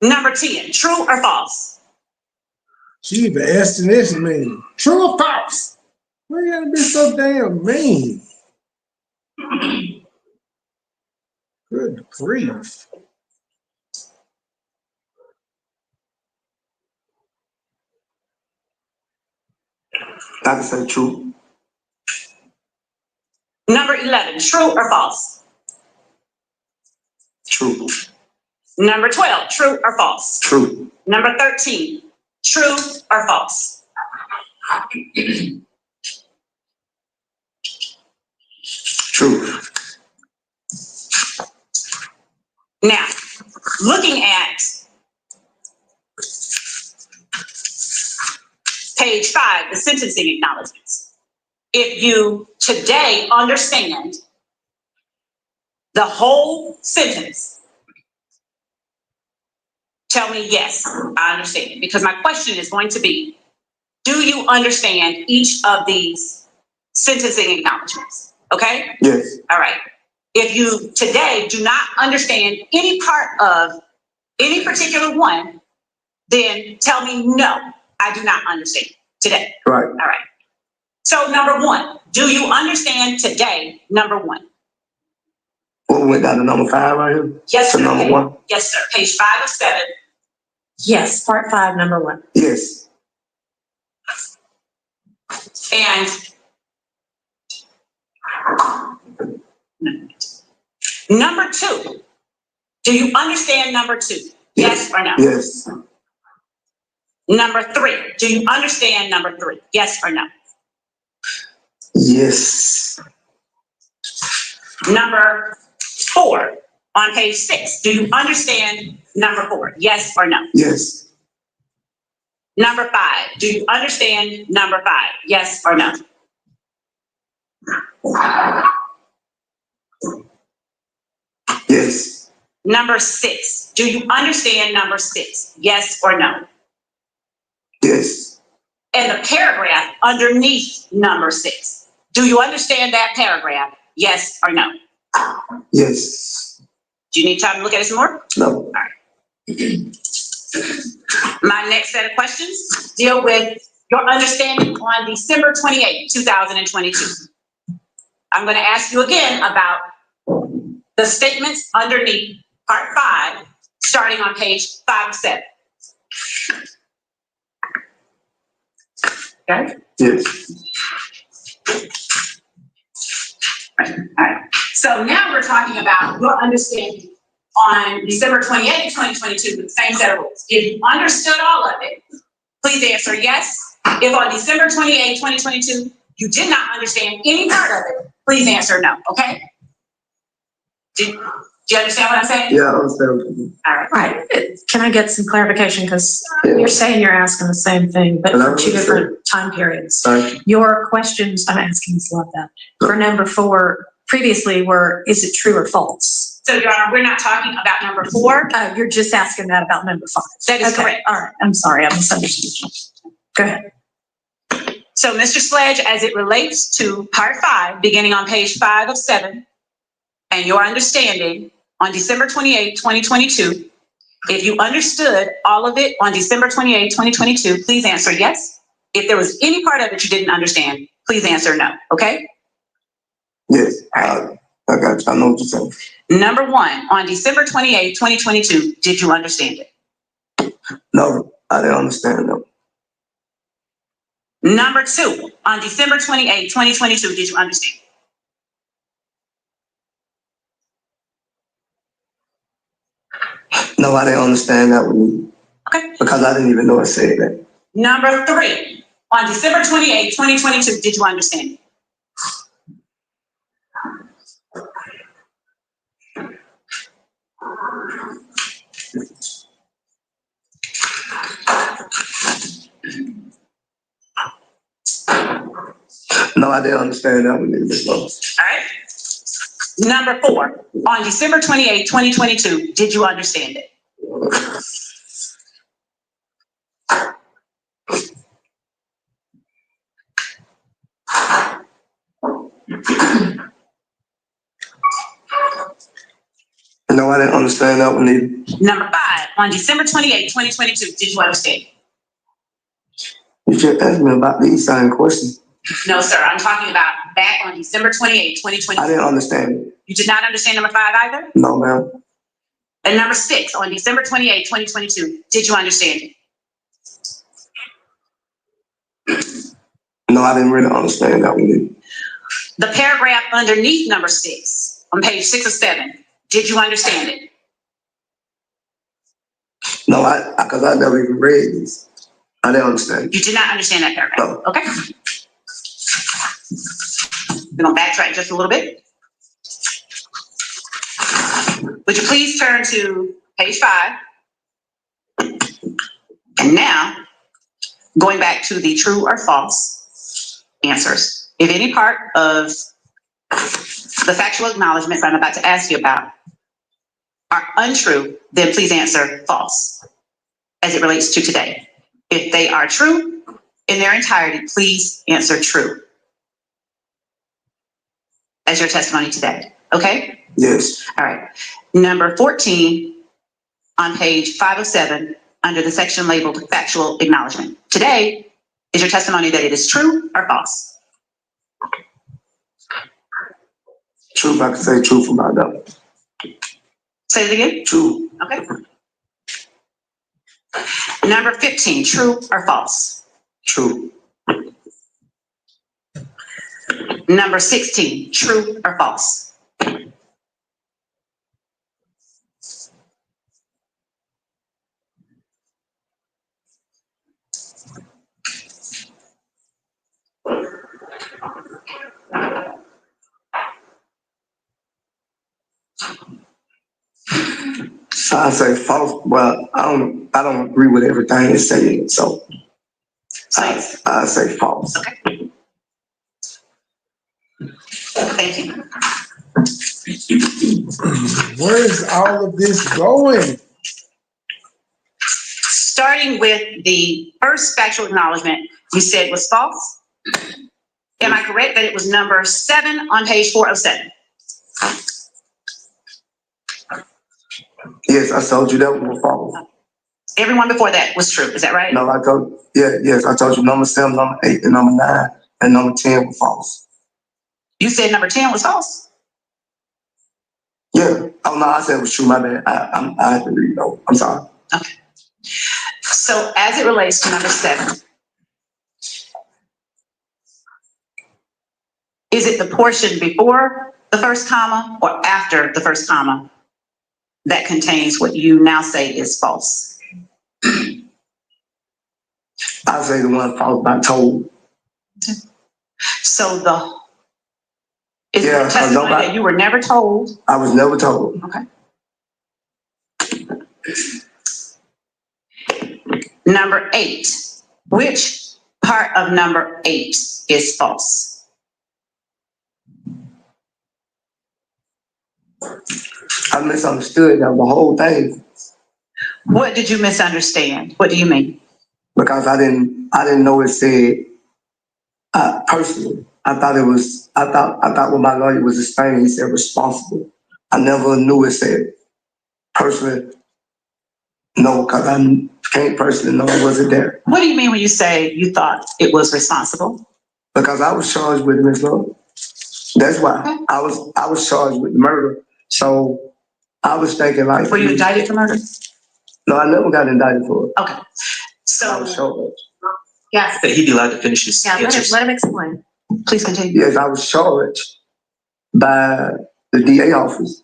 Number 10, true or false? She even asking this mean. True or false? Why you gotta be so damn mean? Good grief. I can say true. Number 11, true or false? True. Number 12, true or false? True. Number 13, true or false? True. Now, looking at page 5, the sentencing acknowledgements, if you today understand the whole sentence, tell me, yes, I understand it. Because my question is going to be, do you understand each of these sentencing acknowledgements? Okay? Yes. All right. If you today do not understand any part of any particular one, then tell me, no, I do not understand today. Right. All right. So number 1, do you understand today, number 1? Well, we went down to number 5 right here? Yes, To sir. number 1? Yes, sir. Page 5 of 7. Yes, part 5, number 1. Yes. And number 2, do you understand number 2? Yes or no? Yes. Number 3, do you understand number 3? Yes or no? Yes. Number 4, on page 6, do you understand number 4? Yes or no? Yes. Number 5, do you understand number 5? Yes or no? Yes. Number 6, do you understand number 6? Yes or no? Yes. And the paragraph underneath number 6, do you understand that paragraph? Yes or no? Yes. Do you need time to look at it some more? No. All right. My next set of questions deal with your understanding on December 28, 2022. I'm going to ask you again about the statements underneath part 5, starting on page 5 of 7. Okay. Yes. All right. So now we're talking about your understanding on December 28th, 2022, with the same set of rules. If you understood all of it, please answer yes. If on December 28th, 2022, you did not understand any part of it, please answer no, okay? Do you understand what I'm saying? Yeah, I understand. All right. Right. Can I get some clarification? Because Yeah. you're saying you're asking the same thing, but And I for two understand. different time periods. Thank you. Your questions, I'm asking this a lot that. For number 4, previously were, is it true or false? So, Your Honor, we're not talking about number 4. You're just asking that about number 5. That is Okay. correct. All right. I'm sorry. I misunderstood you. Go ahead. So, Mr. Sledge, as it relates to part 5, beginning on page 5 of 7, and your understanding on December 28th, 2022, if you understood all of it on December 28th, 2022, please answer yes. If there was any part of it you didn't understand, please answer no, okay? Yes, I got you. I know what you're saying. Number 1, on December 28th, 2022, did you understand it? No, I didn't understand them. Number 2, on December 28th, 2022, did you understand? No, I didn't understand that one. Okay. Because I didn't even know it said that. Number 3, on December 28th, 2022, did you understand? No, I didn't understand that one either. No. All right. Number 4, on December 28th, 2022, did you understand it? No, I didn't understand that one either. Number 5, on December 28th, 2022, did you understand? You should ask me about these same questions. No, sir. I'm talking about back on December 28th, 2022. I didn't understand it. You did not understand number 5 either? No, ma'am. And number 6, on December 28th, 2022, did you understand it? No, I didn't really understand that one either. The paragraph underneath number 6, on page 6 of 7, did you understand it? No, because I never even read these. I didn't understand. You did not understand that paragraph? No. Okay. We're going to backtrack just a little bit. Would you please turn to page 5? And now, going back to the true or false answers. If any part of the factual acknowledgments I'm about to ask you about are untrue, then please answer false as it relates to today. If they are true in their entirety, please answer true as your testimony today. Okay? Yes. All right. Number 14 on page 507 under the section labeled factual acknowledgement. Today is your testimony that it is true or false? True, I can say true for my double. Say it again. True. Okay. Number 15, true or false? True. Number 16, true or false? I say false. Well, I don't agree with everything it's saying, so I say false. Okay. Thank you. Where is all of this going? Starting with the first factual acknowledgement you said was false. Am I correct that it was number 7 on page 407? Yes, I told you that one was false. Everyone before that was true. Is that right? No, I told you number 7, number 8, and number 9, and number 10 were false. You said number 10 was false? Yeah. Oh no, I said it was true. My bad. I had to read though. I'm sorry. Okay. So as it relates to number 7, Is it the portion before the first comma or after the first comma that contains what you now say is false? I say the one followed by told. So is Yeah, the 'cause testimony nobody- that you were never told? I was never told. Okay. Number 8. Which part of number 8 is false? I misunderstood that the whole thing What did you misunderstand? What do you mean? because I didn't know it said personally. I thought what my lawyer was explaining, he said responsible. I never knew it said personally. No, because I can't personally know I wasn't there. What do you mean when you say you thought it was responsible? Because I was charged with Miss Love. That's why I was charged with murder. So I was thinking like. Were you indicted for murder? No, I never got indicted for it. Okay. So I was charged. Yes. He'd be allowed to finish his Yeah, answers. let him explain. Please continue. Yes, I was charged by the DA office.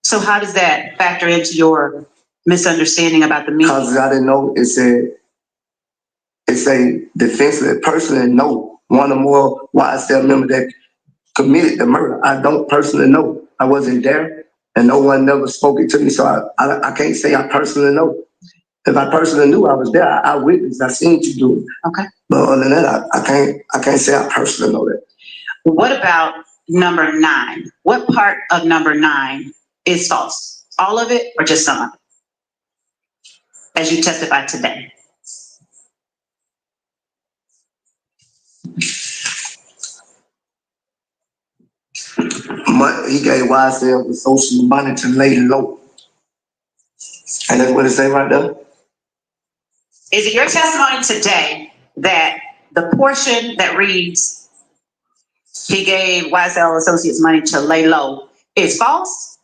So how does that factor into your misunderstanding about the meaning? Because I didn't know it's a defenseless person and no one or more YSL member that committed the murder. I don't personally know. I wasn't there and no one never spoke it to me. So I can't say I personally know. If I personally knew I was there, I witnessed, I seen you do it. Okay. But other than that, I can't say I personally know that. What about number 9? What part of number 9 is false? All of it or just some of it? As you testified today. He gave YSL the social money to lay low. And that's what it say right there. Is it your testimony today that the portion that reads, he gave YSL Associates money to lay low is false?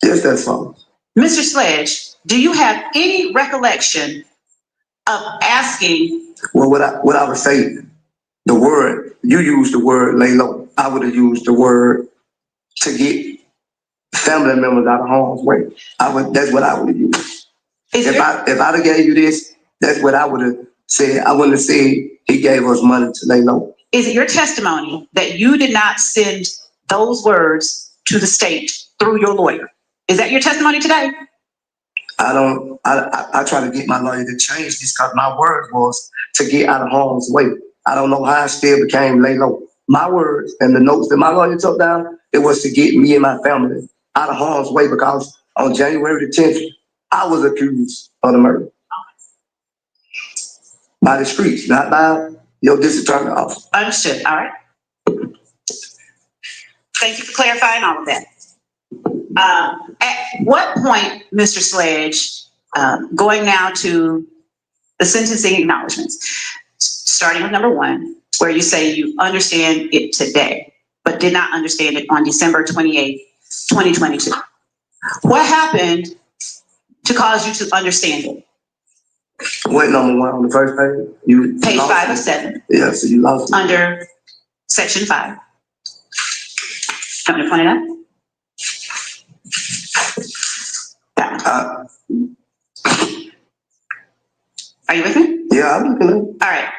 Yes, that's false. Mr. Sledge, do you have any recollection of asking? Well, what I would say, the word, you used the word lay low. I would have used the word to get family members out of harm's way. That's what I would have used. If I'd have gave you this, that's what I would have said. I wouldn't have said he gave us money to lay low. Is it your testimony that you did not send those words to the state through your lawyer? Is that your testimony today? I try to get my lawyer to change this because my word was to get out of harm's way. I don't know how I still became lay low. My words and the notes that my lawyer took down, it was to get me and my family out of harm's way because on January the 10th, I was accused of the murder. By the streets, not by your district attorney office. Understood. All right. Thank you for clarifying all of that. At what point, Mr. Sledge, going now to the sentencing acknowledgements, starting with number 1, where you say you understand it today, but did not understand it on December 28th, 2022. What happened to cause you to understand it? What number 1 on the first page? Page 5 of 7. Yeah, so you lost it. Under section 5. Want me to point it out? Are you with me? Yeah, I'm looking at it. All right.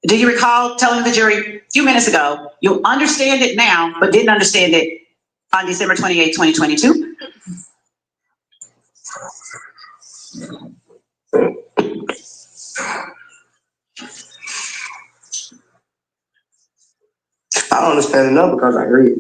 Do you recall telling the jury a few minutes ago, you understand it now, but didn't understand it on December 28, 2022? I don't understand enough because I read it.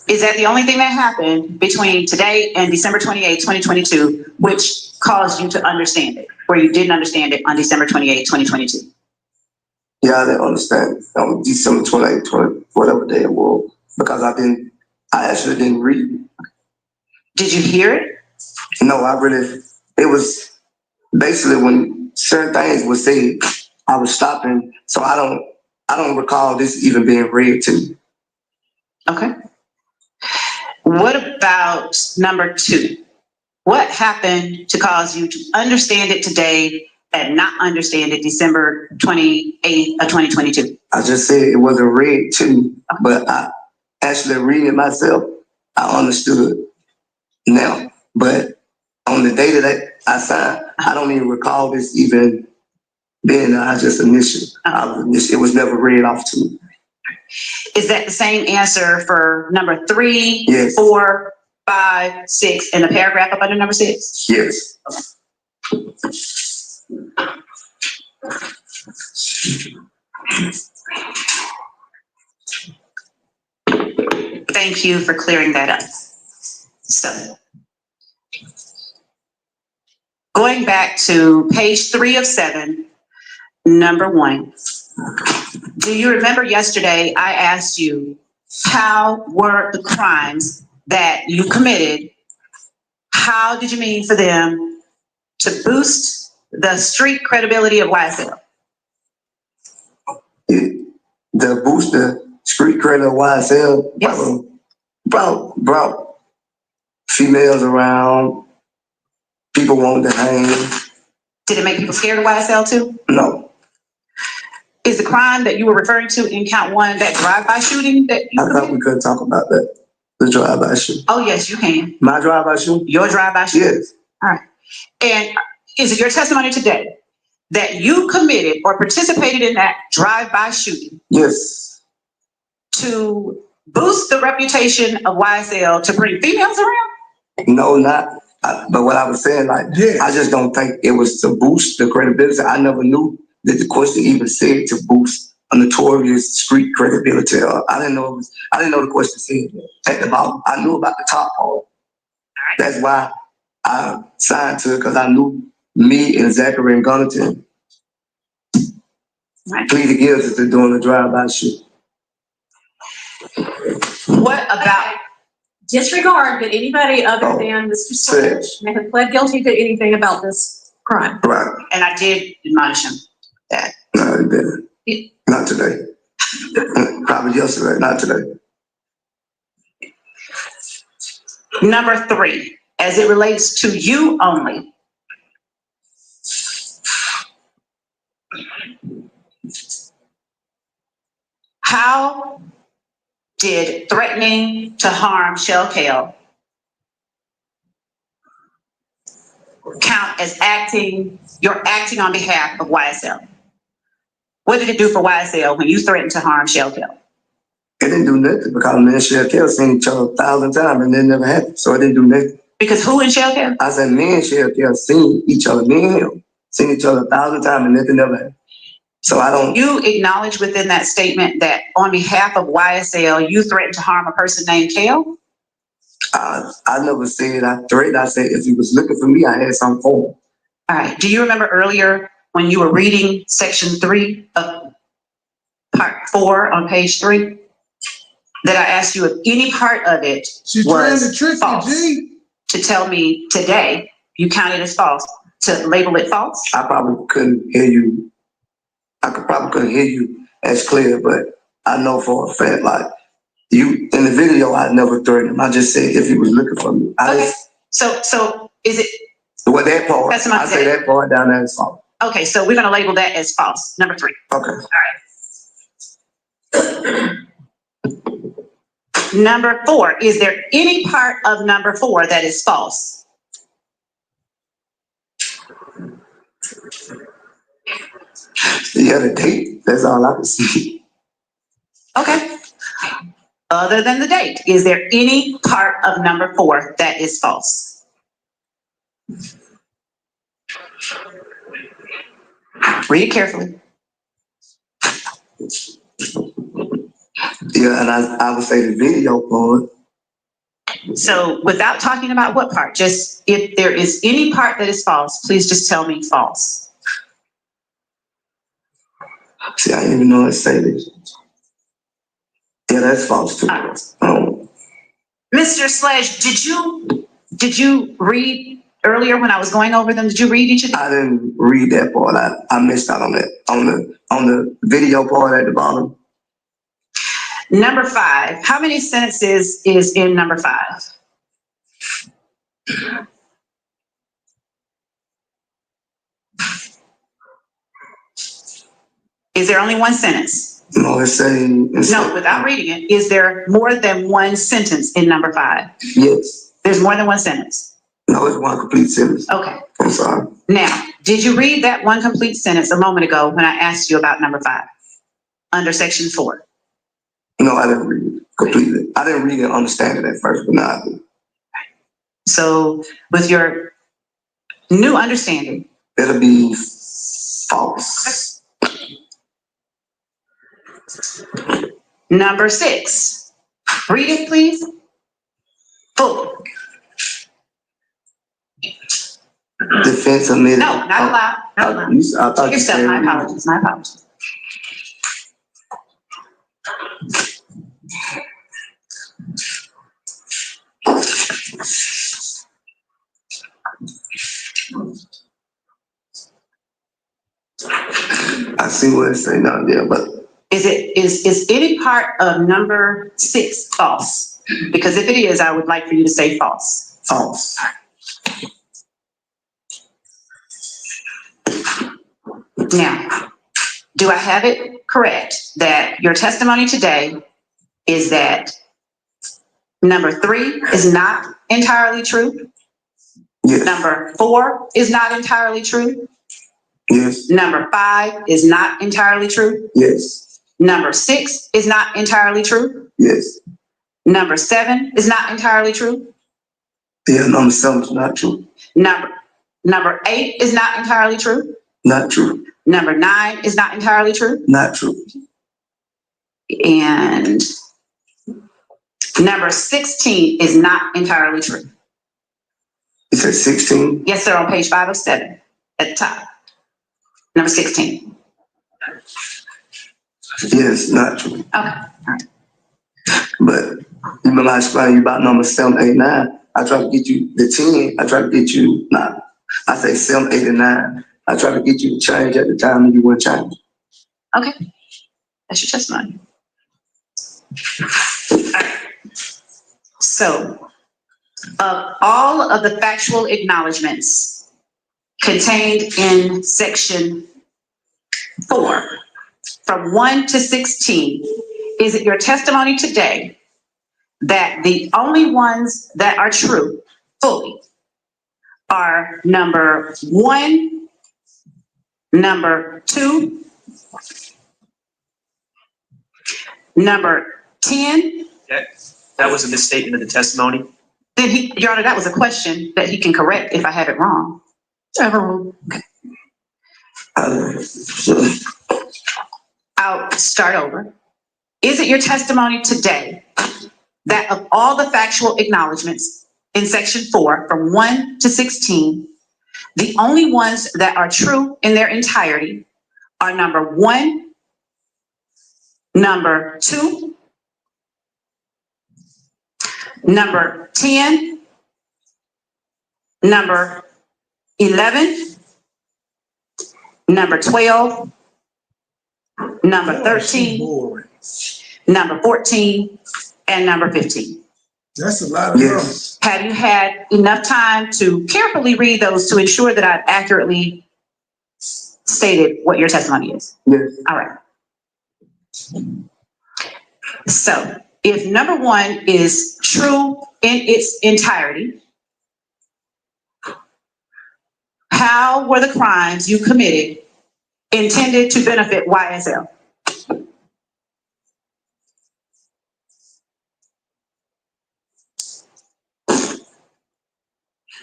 Is that the only thing that happened between today and December 28, 2022, which caused you to understand it, where you didn't understand it on December 28, 2022? Yeah, I didn't understand it on December 28, 20, whatever day it was, because I actually didn't read it. Did you hear it? No, it was basically when certain things were said, I was stopping, so I don't recall this even being read to me. Okay. What about number 2? What happened to cause you to understand it today, and not understand it December 28th of 2022? I just said it wasn't read too, but I actually read it myself. I understood now, but on the day that I signed, I don't even recall this even being. I just it was never read off to me. Is that the same answer for number 3, Yes. 4, 5, 6, and the paragraph up under number 6? Yes. Thank you for clearing that up. So, going back to page 3 of 7, number 1. Do you remember yesterday I asked you, how were the crimes that you committed, how did you mean for them to boost the street credibility of YSL? The booster street credit of YSL, yes, brought females around. People wanted to hang. Did it make people scared of YSL too? No. Is the crime that you were referring to in count 1 that drive-by shooting that you I thought we couldn't talk about that. The drive-by shooting. Oh, yes, you can. My drive-by shooting? Your drive-by shooting? Yes. All right. And is it your testimony today that you committed or participated in that drive-by shooting? Yes. To boost the reputation of YSL to bring females around? No, not. But what I was saying, like, yes. I just don't think it was to boost the credibility. I never knew that the question even said to boost a notorious street credibility. I didn't know the question said at the bottom. I knew about the top part. Right. That's why I signed to it, because I knew me and Zachary and Gunnington pleaded guilty to doing the drive-by shoot. What about? Disregard that anybody other than Mr. Sledge may have pled guilty to anything about this crime. Right. And I did admonish him that. No, he didn't. Not today. Probably yesterday, not today. Number 3, as it relates to you only. How did threatening to harm Shell Kale count as you're acting on behalf of YSL? What did it do for YSL when you threatened to harm Shell Kale? It didn't do nothing, because me and Shell Kale seen each other 1,000 times and it never happened. So it didn't do nothing. Because who in Shell Kale? I said me and Shell Kale seen each other, me and him, seen each other 1,000 times and nothing never happened. So I don't. You acknowledge within that statement that on behalf of YSL, you threatened to harm a person named Kale? I never said I threatened. I said if he was looking for me, I had something for him. All right. Do you remember earlier when you were reading section 3 of part 4 on page 3 that I asked you if any part of it was false? To tell me today you counted as false, to label it false? I probably couldn't hear you. Probably couldn't hear you as clear, but I know for a fact, like, you in the video, I never threatened him. I just said if he was looking for me. Okay. So is it? Well, that part. I say that part down there is false. Okay, so we're going to label that as false. Number 3. Okay. All right. Number 4. Is there any part of number 4 that is false? Yeah, the date. That's all I can see. Okay. Other than the date, is there any part of number 4 that is false? Read it carefully. Yeah, and I would say the video part. So without talking about what part, just if there is any part that is false, please just tell me false. See, I didn't even know it say this. Yeah, that's false too. Mr. Sledge, did you read earlier when I was going over them? Did you read each of them? I didn't read that part. I missed out on that. On the video part at the bottom. Number 5. How many sentences is in number 5? Is there only one sentence? No, it's saying. No, without reading it, is there more than one sentence in number 5? Yes. There's more than one sentence. No, it's one complete sentence. Okay. I'm sorry. Now, did you read that one complete sentence a moment ago when I asked you about number 5 under section 4? No, I didn't read it completely. I didn't read it and understand it at first, but now I do. So with your new understanding, It'll be false. number 6. Read it, please. Full. Defense admitted. No, not allowed. Not allowed. I thought you Yourself. said My apologies. My apologies. I see what it's saying down there, but Is any part of number 6 false? Because if it is, I would like for you to say false. false. Now, do I have it correct that your testimony today is that number 3 is not entirely true? Yes. Number 4 is not entirely true? Yes. Number 5 is not entirely true? Yes. Number 6 is not entirely true? Yes. Number 7 is not entirely true? Yeah, number 7 is not true. Number 8 is not entirely true? Not true. Number 9 is not entirely true? Not true. And number 16 is not entirely true. You said 16? Yes, sir, on page 507 at the top. Number 16. Yes, not true. Okay, all right. But remember I explained you about number 7, 8, 9. I try to get you the 10. I try to get you, I say 7, 8, and 9. I try to get you to change at the time and you wouldn't change. Okay, that's your testimony. All right. So, of all of the factual acknowledgments contained in section 4, from 1 to 16, is it your testimony today that the only ones that are true fully are number 1, number 2, number 10? That was a misstatement of the testimony. Then Your Honor, that was a question that he can correct if I have it wrong. I'll start over. Is it your testimony today that of all the factual acknowledgments in section 4, from 1 to 16, the only ones that are true in their entirety are number 1, number 2, number 10, number 11, number 12, number 13, number 14, and number 15. That's a lot of numbers. Have you had enough time to carefully read those to ensure that I've accurately stated what your testimony is? Yes. All right. So if number 1 is true in its entirety, how were the crimes you committed intended to benefit YSL?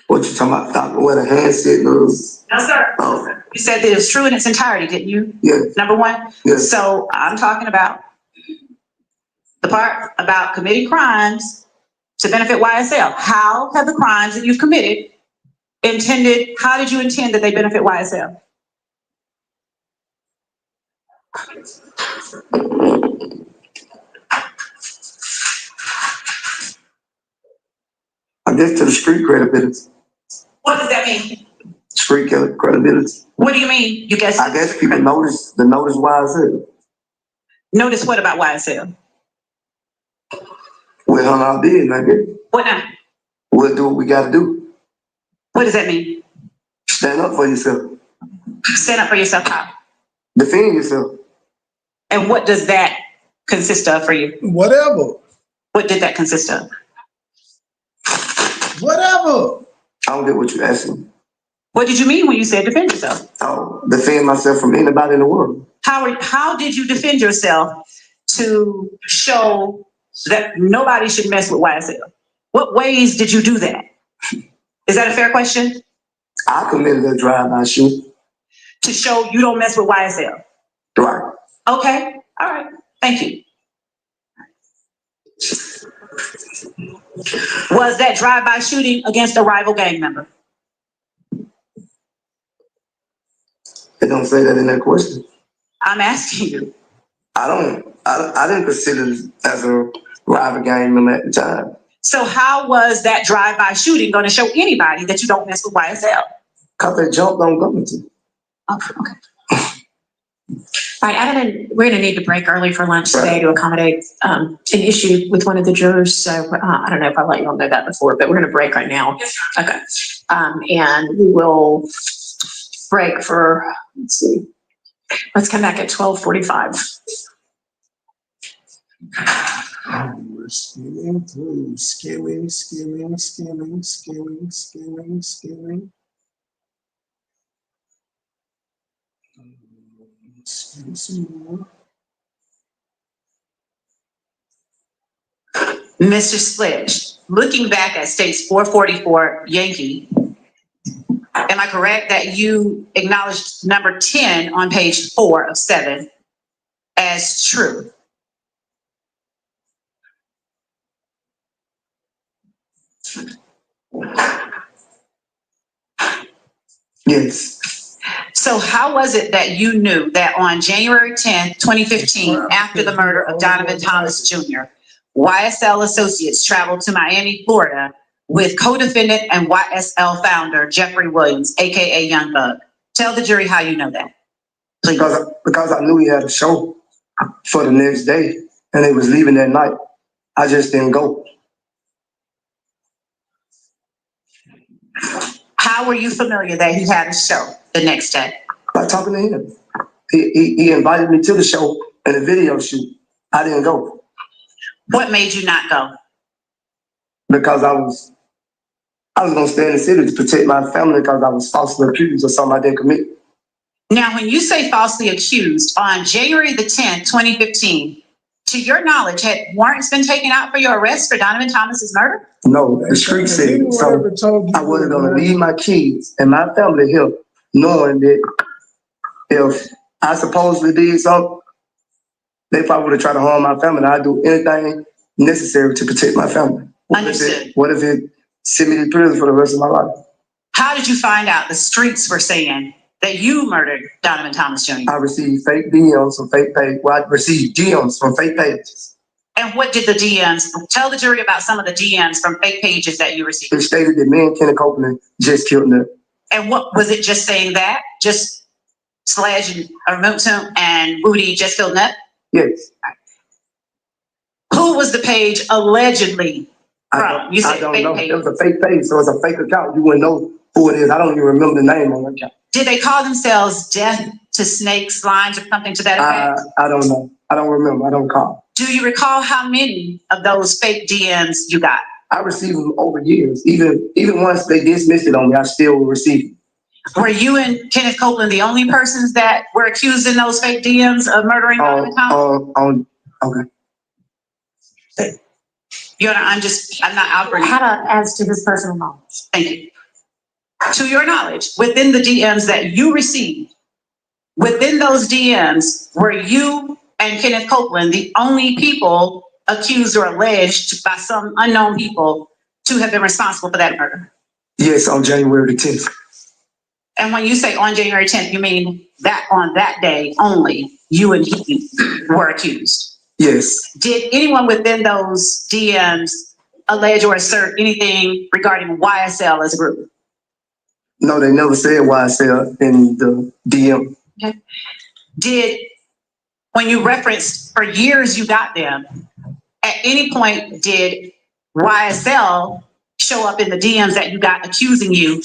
What you talking about? Where the handset goes? No, sir. Oh. You said that it was true in its entirety, didn't you? Yes. Number 1? Yes. So I'm talking about the part about committing crimes to benefit YSL. How have the crimes that you've committed how did you intend that they benefit YSL? I guess to the street credibility. What does that mean? Street credibility. What do you mean? You guess? I guess people notice YSL. Notice what about YSL? We're on our business, I guess. What now? We'll do what we gotta do. What does that mean? Stand up for yourself. Stand up for yourself how? Defend yourself. And what does that consist of for you? Whatever. What did that consist of? Whatever. I don't get what you're asking. What did you mean when you said defend yourself? Oh, defend myself from anybody in the world. How did you defend yourself to show that nobody should mess with YSL? What ways did you do that? Is that a fair question? I committed a drive-by shoot. To show you don't mess with YSL? Right. Okay, all right, thank you. Was that drive-by shooting against a rival gang member? They don't say that in that question. I'm asking you. I didn't consider it as a rival gang member at the time. So how was that drive-by shooting going to show anybody that you don't mess with YSL? Because they jumped on government. Okay. All right, we're going to need to break early for lunch today to accommodate an issue with one of the jurors. So I don't know if I let you all know that before, but we're going to break right now. Okay. And we will break for, let's see, let's come back at 12:45. We're skimming through, skimming. Skim some more. Mr. Sledge, looking back at State's 444 Yankee, am I correct that you acknowledged number 10 on page 4 of 7 as true? Yes. So how was it that you knew that on January 10th, 2015, after the murder of Donovan Thomas Jr., YSL associates traveled to Miami, Florida with co-defendant and YSL founder Jeffrey Williams, aka Young Bug? Tell the jury how you know that, please. Because I knew he had a show for the next day and they was leaving that night. I just didn't go. How were you familiar that he had a show the next day? By talking to him. He invited me to the show and a video shoot. I didn't go. What made you not go? Because I was gonna stay in the city to protect my family because I was falsely accused of something I didn't commit. Now, when you say falsely accused, on January the 10th, 2015, to your knowledge, had warrants been taken out for your arrest for Donovan Thomas's murder? No, the street said it. So I wasn't gonna leave my kids and my family here knowing that if I supposedly did something, they probably would have tried to harm my family. I'd do anything necessary to protect my family. Understood. What if it sent me to prison for the rest of my life? How did you find out the streets were saying that you murdered Donovan Thomas Jr.? I received fake DMs from fake pages. Well, I received DMs from fake pages. And what did the DMs, tell the jury about some of the DMs from fake pages that you received? It stated that me and Kenny Copeland just killed Nip. And what, was it just saying that? Just Sledge or Mounk and Booty just killed Nip? Yes. Who was the page allegedly from? You said I don't fake know. page. It was a fake page, so it's a fake account. You wouldn't know who it is. I don't even remember the name on the account. Did they call themselves Death to Snakes, Lines, or something to that effect? I don't know. I don't remember. I don't call. Do you recall how many of those fake DMs you got? I received them over years. Even once they dismissed it on me, I still received them. Were you and Kenneth Copeland the only persons that were accused in those fake DMs of murdering Donovan Thomas? Okay. Your Honor, I'm not operating. How to, as to his personal knowledge. Thank you. To your knowledge, within the DMs that you received, within those DMs, were you and Kenneth Copeland the only people accused or alleged by some unknown people to have been responsible for that murder? Yes, on January the 10th. And when you say on January 10th, you mean that on that day only, you and he were accused? Yes. Did anyone within those DMs allege or assert anything regarding YSL as a group? No, they never said YSL in the DM. Okay. When you referenced for years you got them, at any point did YSL show up in the DMs that you got accusing you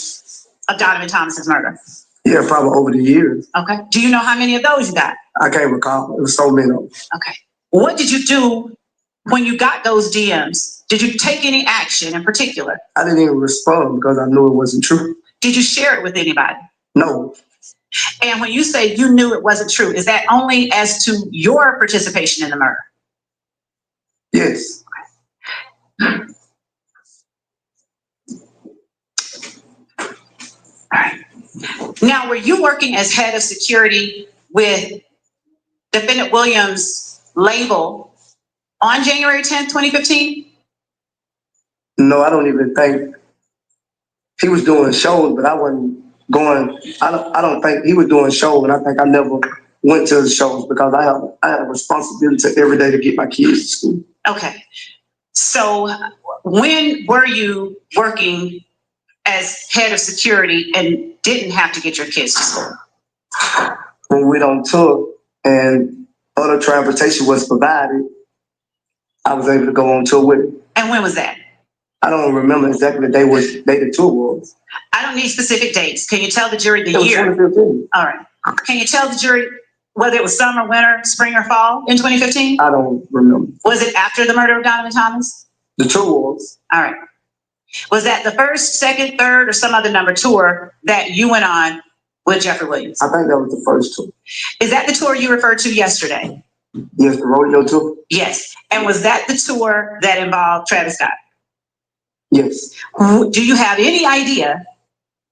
of Donovan Thomas's murder? Yeah, probably over the years. Okay. Do you know how many of those you got? I can't recall. It was so many of them. Okay. What did you do when you got those DMs? Did you take any action in particular? I didn't even respond because I knew it wasn't true. Did you share it with anybody? No. And when you say you knew it wasn't true, is that only as to your participation in the murder? Yes. All right. Now, were you working as head of security with Defendant Williams' label on January 10th, 2015? No, I don't even think he was doing shows, but I wasn't going. I don't think he was doing shows, and I think I never went to the shows because I had a responsibility every day to get my kids to school. Okay. So when were you working as head of security and didn't have to get your kids to school? When we went on tour and other transportation was provided, I was able to go on tour with it. And when was that? I don't remember exactly the day the tour was. I don't need specific dates. Can you tell the jury the It was year? 2015. All right. Can you tell the jury whether it was summer, winter, spring, or fall in 2015? I don't remember. Was it after the murder of Donovan Thomas? The tour was. All right. Was that the first, second, third, or some other number tour that you went on with Jeffrey Williams? I think that was the first tour. Is that the tour you referred to yesterday? Yes, the rodeo tour? Yes. And was that the tour that involved Travis Scott? Yes. Do you have any idea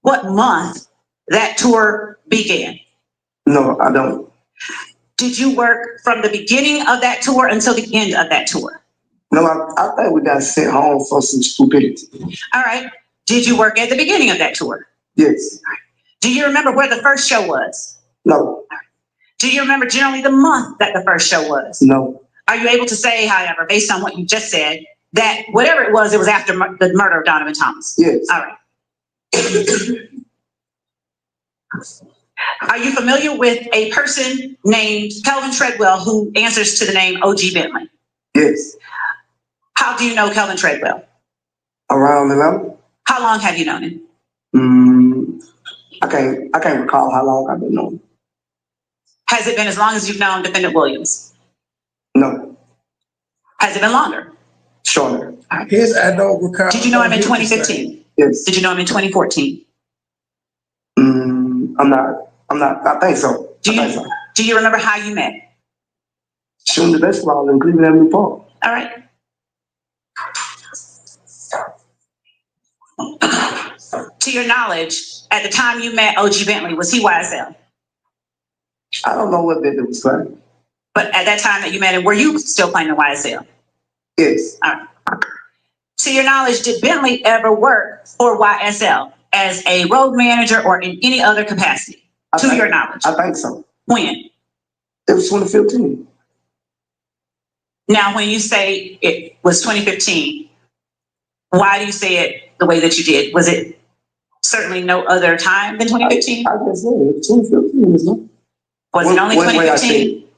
what month that tour began? No, I don't. Did you work from the beginning of that tour until the end of that tour? No, I think we got sent home for some stupidity. All right. Did you work at the beginning of that tour? Yes. Do you remember where the first show was? No. Do you remember generally the month that the first show was? No. Are you able to say, however, based on what you just said, that whatever it was after the murder of Donovan Thomas? Yes. All right. Are you familiar with a person named Kelvin Treadwell who answers to the name O.G. Bentley? Yes. How do you know Kelvin Treadwell? Around 11. How long have you known him? I can't recall how long I've been known. Has it been as long as you've known Defendant Williams? No. Has it been longer? Shorter. Yes, I don't recall. Did you know him in 2015? Yes. Did you know him in 2014? I'm not, I think so. Do you remember how you met? Shooting the basketball in Cleveland Avenue Park. All right. To your knowledge, at the time you met O.G. Bentley, was he YSL? I don't know what that was like. But at that time that you met him, were you still playing the YSL? Yes. All right. To your knowledge, did Bentley ever work for YSL as a road manager or in any other capacity? Your knowledge. I think so. When? It was 2015. Now, when you say it was 2015, why do you say it the way that you did? Was it certainly no other time than 2015? I just said it. 2015, isn't it? Was it only 2015?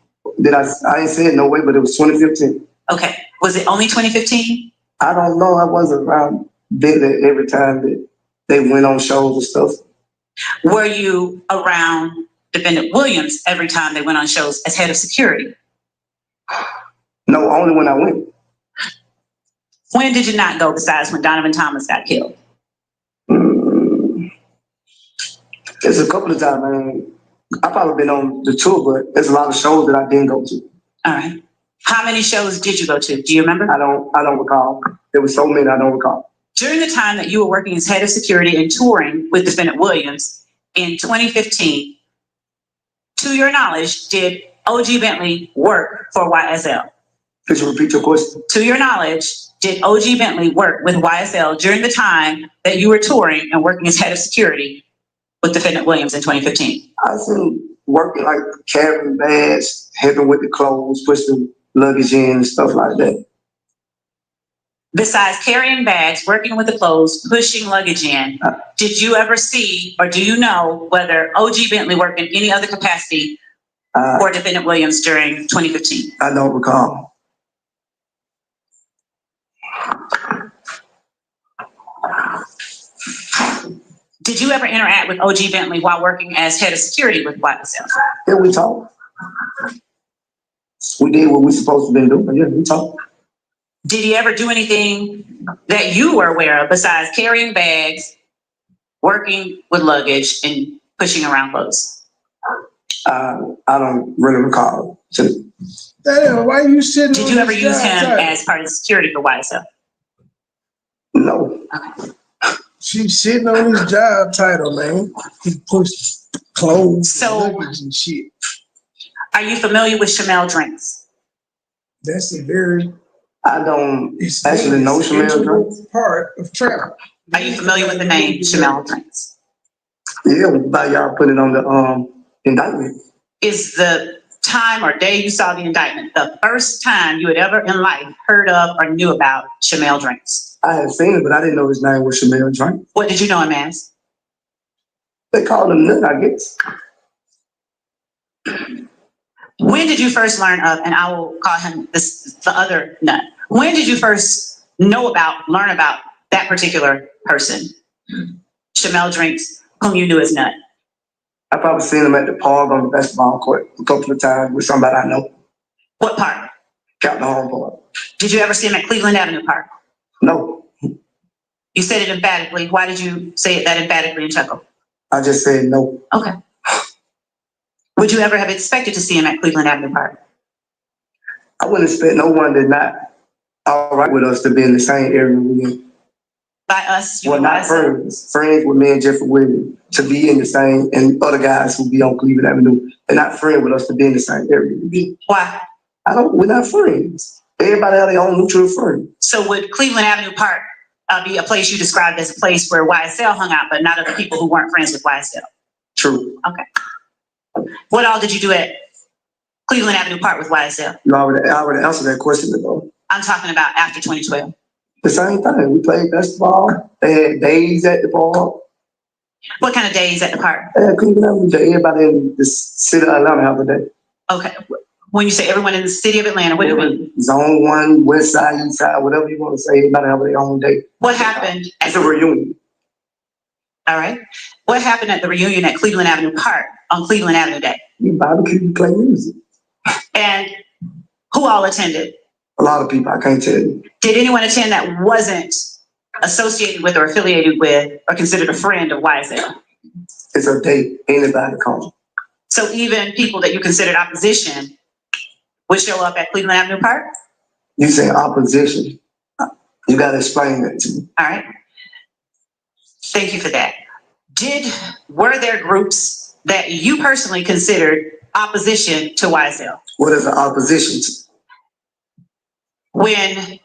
I ain't said no way, but it was 2015. Okay. Was it only 2015? I don't know. I wasn't around Bentley every time that they went on shows and stuff. Were you around Defendant Williams every time they went on shows as head of security? No, only when I went. When did you not go besides when Donovan Thomas got killed? It's a couple of times, man. I've probably been on the tour, but there's a lot of shows that I didn't go to. All right. How many shows did you go to? Do you remember? I don't recall. There were so many I don't recall. During the time that you were working as head of security and touring with Defendant Williams in 2015, to your knowledge, did O.G. Bentley work for YSL? Could you repeat your question? To your knowledge, did O.G. Bentley work with YSL during the time that you were touring and working as head of security with Defendant Williams in 2015? I seen working like carrying bags, helping with the clothes, pushing luggage in and stuff like that. Besides carrying bags, working with the clothes, pushing luggage in, did you ever see or do you know whether O.G. Bentley worked in any other capacity for Defendant Williams during 2015? I don't recall. Did you ever interact with OG Bentley while working as head of security with YSL? Yeah, we talked. We did what we supposed to be doing. Yeah, we talked. Did he ever do anything that you were aware of besides carrying bags, working with luggage, and pushing around clothes? I don't really recall. Damn, why you sitting? Did you ever use him as part of security for YSL? No. Okay. She's sitting on his job title, man. He pushed clothes, luggage, and shit. Are you familiar with Chamel drinks? That's a very. I don't actually know Chamel drinks. Part of travel. Are you familiar with the name Chamel drinks? Yeah, by y'all put it on the indictment. Is the time or day you saw the indictment the first time you had ever in life heard of or knew about Chamel drinks? I had seen it, but I didn't know his name was Chamel Drink. What did you know him as? They called him Nut, I guess. When did you first learn of, and I will call him the other Nut. When did you first learn about that particular person, Chamel Drinks, whom you knew as Nut? I probably seen him at the park on the basketball court a couple of times with somebody I know. What park? Captain Home Park. Did you ever see him at Cleveland Avenue Park? No. You said it emphatically. Why did you say it that emphatically and chuckle? I just said no. Okay. Would you ever have expected to see him at Cleveland Avenue Park? I wouldn't expect no one that's not all right with us to be in the same area we in. By us, you well, mean not YSL? friends. Friends with me and Jeffrey Williams to be in the same, and other guys who be on Cleveland Avenue. They're not friends with us to be in the same area we be. Why? We're not friends. Everybody have their own mutual friend. So would Cleveland Avenue Park be a place you described as a place where YSL hung out, but not other people who weren't friends with YSL? True. Okay. What all did you do at Cleveland Avenue Park with YSL? I already answered that question ago. I'm talking about after 2012. The same thing. We played basketball. They had days at the park. What kind of days at the park? Cleveland Avenue Day. Everybody in the city of Atlanta have a day. Okay. When you say everyone in the city of Atlanta, what do you mean? Zone 1, West Side, East Side, whatever you want to say. Everybody have their own day. What happened? It's a reunion. All right. What happened at the reunion at Cleveland Avenue Park on Cleveland Avenue Day? You barbecue, you play music. And who all attended? A lot of people, I can't tell you. Did anyone attend that wasn't associated with or affiliated with or considered a friend of YSL? It's a date. Anybody come. So even people that you considered opposition would show up at Cleveland Avenue Park? You say opposition. You got to explain that to me. All right. Thank you for that. Were there groups that you personally considered opposition to YSL? What is the opposition to? When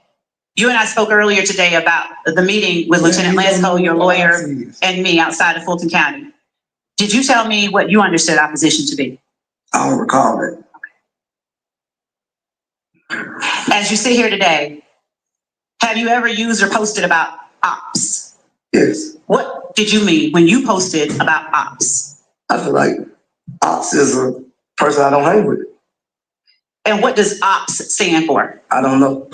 you and I spoke earlier today about the meeting with Lieutenant Lansco, your lawyer, and me outside of Fulton County, did you tell me what you understood opposition to be? I don't recall that. As you sit here today, have you ever used or posted about ops? Yes. What did you mean when you posted about ops? I feel like ops is a person I don't hang with. And what does ops stand for? I don't know.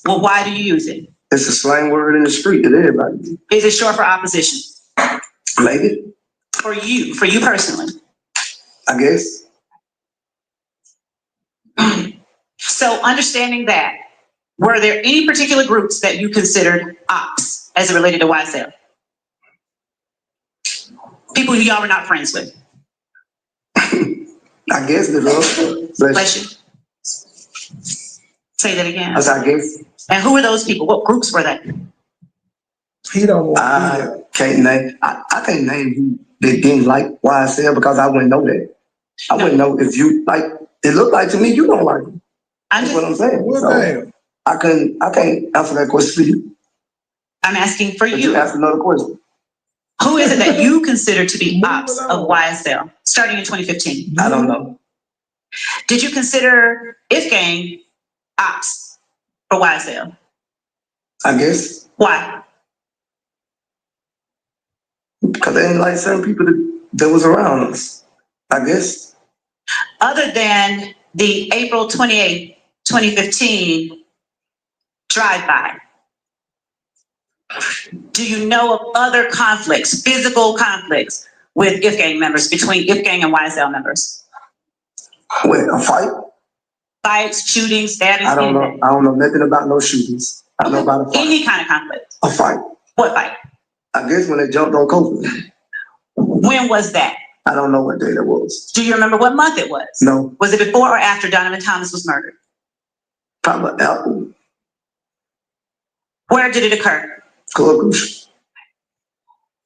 Well, why do you use it? It's a slang word in the street that everybody uses. Is it short for opposition? Maybe. For you personally? I guess. So understanding that, were there any particular groups that you considered ops as it related to YSL? People who y'all were not friends with? I guess the love. Bless you. Say that again. I guess. And who were those people? What groups were they? He don't want I can't name. I can't name who they didn't like YSL because I wouldn't know that. I wouldn't know if you like. It looked like to me you don't like them. That's what I'm saying. Well, so I can't answer that question for you. I'm asking for you. You ask another question. Who is it that you consider to be ops of YSL starting in 2015? I don't know. Did you consider If Gang ops for YSL? I guess. Why? Because they didn't like certain people that was around us. I guess. Other than the April 28th, 2015 drive-by, Do you know of other conflicts, physical conflicts with IF gang members, between IF gang and YSL members? Wait, a fight? Fights, shootings, stabbings, I don't know. anything? I don't know nothing about no shootings. I know about a fight. Any kind of conflict? A fight. What fight? I guess when they jumped on Copeland. When was that? I don't know what day that was. Do you remember what month it was? No. Was it before or after Donovan Thomas was murdered? Probably Apple. Where did it occur? Clubhouse.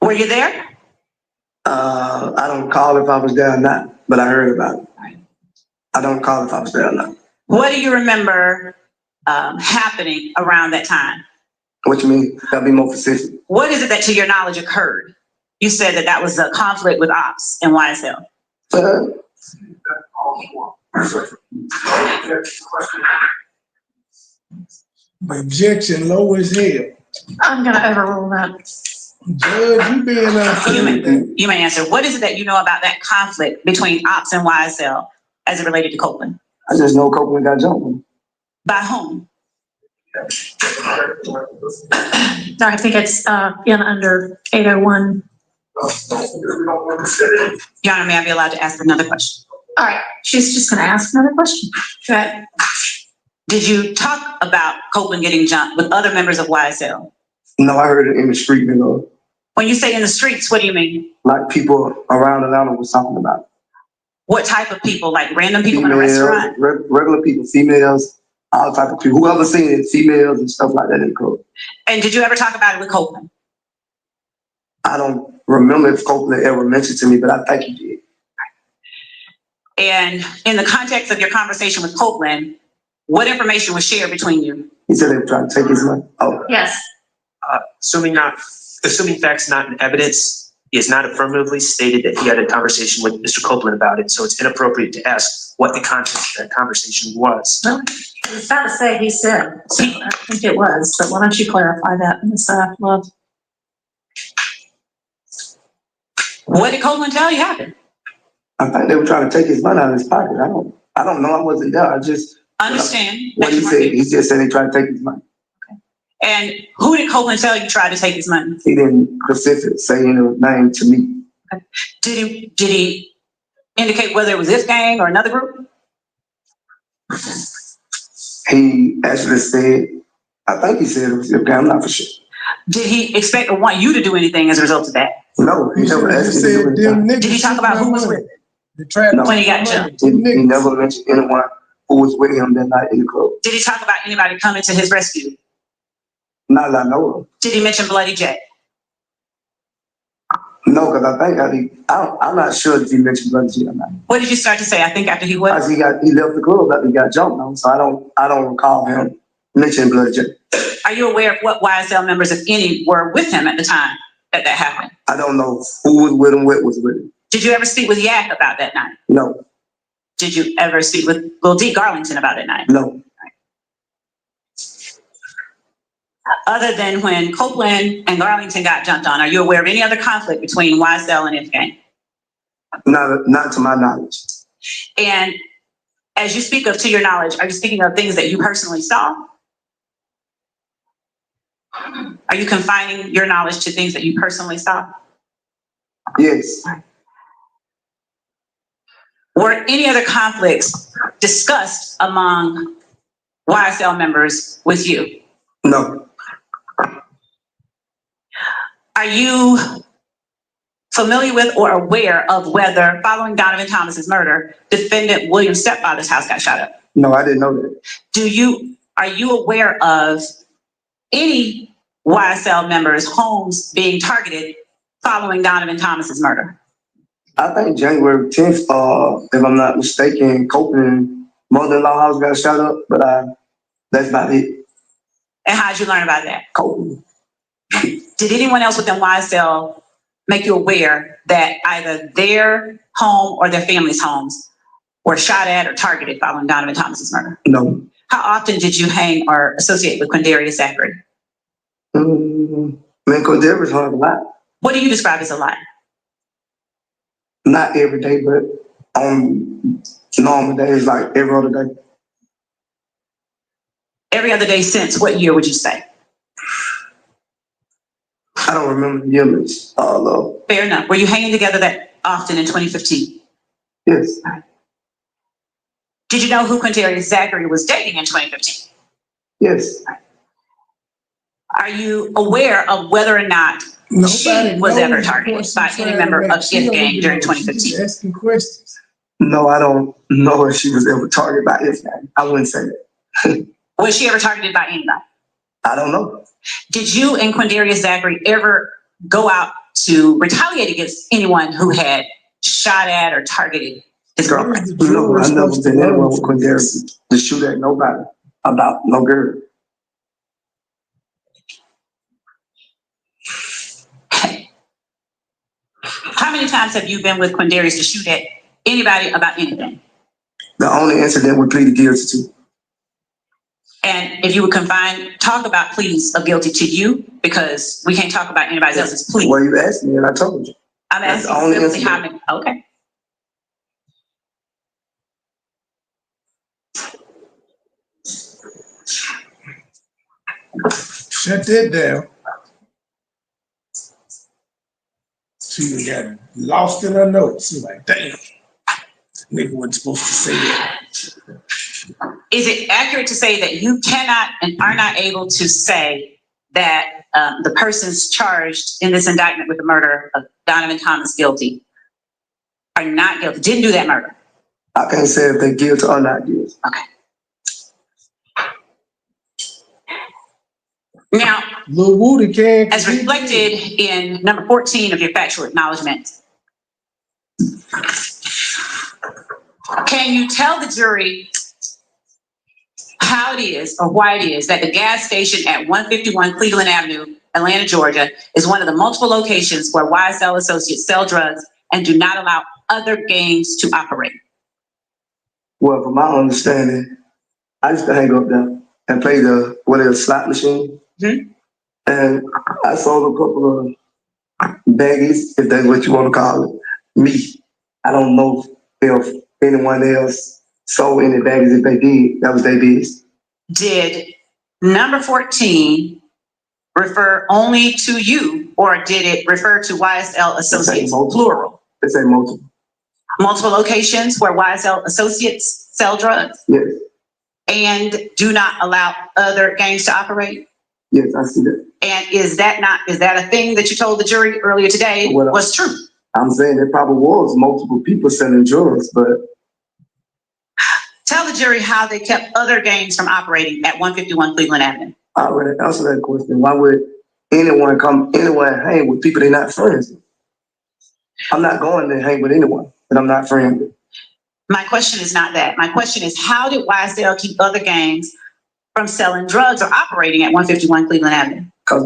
Were you there? I don't recall if I was there or not, but I heard about it. I don't recall if I was there or not. What do you remember happening around that time? What you mean? Gotta be more specific. What is it that, to your knowledge, occurred? You said that that was a conflict with Ops and YSL. Objection, low as hell. I'm gonna overrule that. Judge, you being unfair. You may answer. What is it that you know about that conflict between Ops and YSL as it related to Copeland? I just know Copeland got jumped. By whom? No, I think it's in under 801. Your Honor, may I be allowed to ask another question? All right, she's just gonna ask another question. Go ahead. Did you talk about Copeland getting jumped with other members of YSL? No, I heard it in the street, you know. When you say in the streets, what do you mean? Like people around Atlanta was talking about it. What type of people? Like random people in a Females, restaurant? regular people, females, all type of people. Whoever seen it, females and stuff like that in the club. And did you ever talk about it with Copeland? I don't remember if Copeland ever mentioned to me, but I think he did. And in the context of your conversation with Copeland, what information was shared between you? He said they were trying to take his money. Oh. Yes. Assuming facts not in evidence, he has not affirmatively stated that he had a conversation with Mr. Copeland about it, so it's inappropriate to ask what the context of that conversation was. Well, I was about to say he said, so I think it was, but why don't you clarify that, Ms. Love? What did Copeland tell you happened? I think they were trying to take his money out of his pocket. I don't know. I wasn't there. I just understand what he said. He just said they tried to take his money. And who did Copeland tell you tried to take his money? He didn't specifically say any name to me. Okay. Did he indicate whether it was this gang or another group? He actually said, I think he said it was this gang. I'm not for sure. Did he expect or want you to do anything as a result of that? No, he never asked me to do anything. Did he talk about who was with it? No, when he got jumped? He never mentioned anyone who was with him that night in the club. Did he talk about anybody coming to his rescue? Not that I know of. Did he mention Bloody J? No, because I think I'm not sure if he mentioned Bloody J or not. What did you start to say? I think after he was. He left the club after he got jumped on, so I don't recall him mentioning Bloody J. Are you aware of what YSL members, if any, were with him at the time that happened? I don't know who was with him, what was with him. Did you ever speak with Yak about that night? No. Did you ever speak with Lil D Garlington about that night? No. Other than when Copeland and Garlington got jumped on, are you aware of any other conflict between YSL and IF gang? Not to my knowledge. And as you speak of to your knowledge, are you speaking of things that you personally saw? Are you confining your knowledge to things that you personally saw? Yes. Were any other conflicts discussed among YSL members with you? No. Are you familiar with or aware of whether, following Donovan Thomas's murder, defendant William's stepfather's house got shot up? No, I didn't know that. Are you aware of any YSL members' homes being targeted following Donovan Thomas's murder? I think January 10th, if I'm not mistaken, Copeland mother-in-law house got shot up, but that's about it. And how'd you learn about that? Copeland. Did anyone else within YSL make you aware that either their home or their family's homes were shot at or targeted following Donovan Thomas's murder? No. How often did you hang or associate with Quindarius Zachary? Man, Quindarius hung a lot. What do you describe as a lot? Not every day, but on normal days, like every other day. Every other day since what year would you say? I don't remember the image. Though. Fair enough. Were you hanging together that often in 2015? Yes. Did you know who Quindarius Zachary was dating in 2015? Yes. Are you aware of whether or not she was ever targeted by any member of If Gang during 2015? Asking questions. No, I don't know if she was ever targeted by If Gang. I wouldn't say that. Was she ever targeted by anybody? I don't know. Did you and Quindarius Zachary ever go out to retaliate against anyone who had shot at or targeted his girlfriend? No, I've never been anywhere with Quindarius to shoot at nobody about no girl. How many times have you been with Quindarius to shoot at anybody about anything? The only incident we pleaded guilty to. And if you would talk about pleas of guilty to you, because we can't talk about anybody else's plea. Well, you asked me and I told you. I'm asking simply how many. Okay. Shut that down. She got lost in her notes. She's like, damn, nigga wasn't supposed to say that. Is it accurate to say that you cannot and are not able to say that the persons charged in this indictment with the murder of Donovan Thomas guilty are not guilty, didn't do that murder? I can't say if they're guilty or not guilty. Okay. Now, Lil Woody can. As reflected in number 14 of your factual acknowledgement, can you tell the jury how it is or why it is that the gas station at 151 Cleveland Avenue, Atlanta, Georgia, is one of the multiple locations where YSL associates sell drugs and do not allow other gangs to operate? Well, from my understanding, I used to hang up there and play the slot machine. Mm-hmm. And I sold a couple of baggies, if that's what you want to call it. Me. I don't know if anyone else sold any baggies. If they did, that was their business. Did number 14 refer only to you, or did it refer to YSL associates plural? They say multiple. Multiple locations where YSL associates sell drugs? Yes. And do not allow other gangs to operate? Yes, I see that. And is that a thing that you told the jury earlier today was true? I'm saying there probably was multiple people selling drugs, but. Tell the jury how they kept other gangs from operating at 151 Cleveland Avenue. I already answered that question. Why would anyone come anywhere and hang with people they're not friends with? I'm not going to hang with anyone that I'm not friends with. My question is not that. My question is, how did YSL keep other gangs from selling drugs or operating at 151 Cleveland Avenue? Because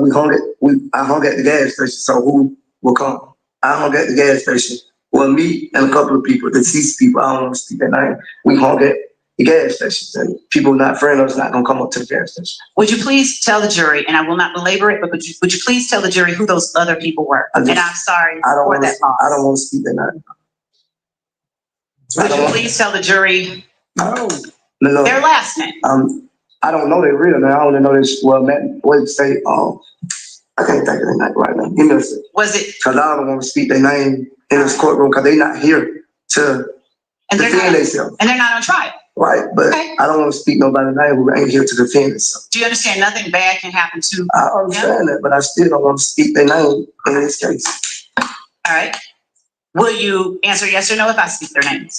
I hung at the gas station, so who will come? I hung at the gas station. Well, me and a couple of people, deceased people, I don't want to speak that name, we hung at the gas station. And people not friends of us not going to come up to the gas station. Would you please tell the jury, and I will not belabor it, but would you please tell the jury who those other people were? And I'm sorry for that loss. I don't want to speak that name. Would you please tell the jury no. their last name? I don't know their real name. I only know this. Well, Matt, what did you say? I can't think of their name right now. Give me a second. Was it? Because I don't want to speak their name in this courtroom because they're not here to defend themselves. And they're not on trial. Right, but I don't want to speak nobody's name who ain't here to defend themselves. Do you understand nothing bad can happen to? I understand that, but I still don't want to speak their name in this case. All right. Will you answer yes or no if I speak their names?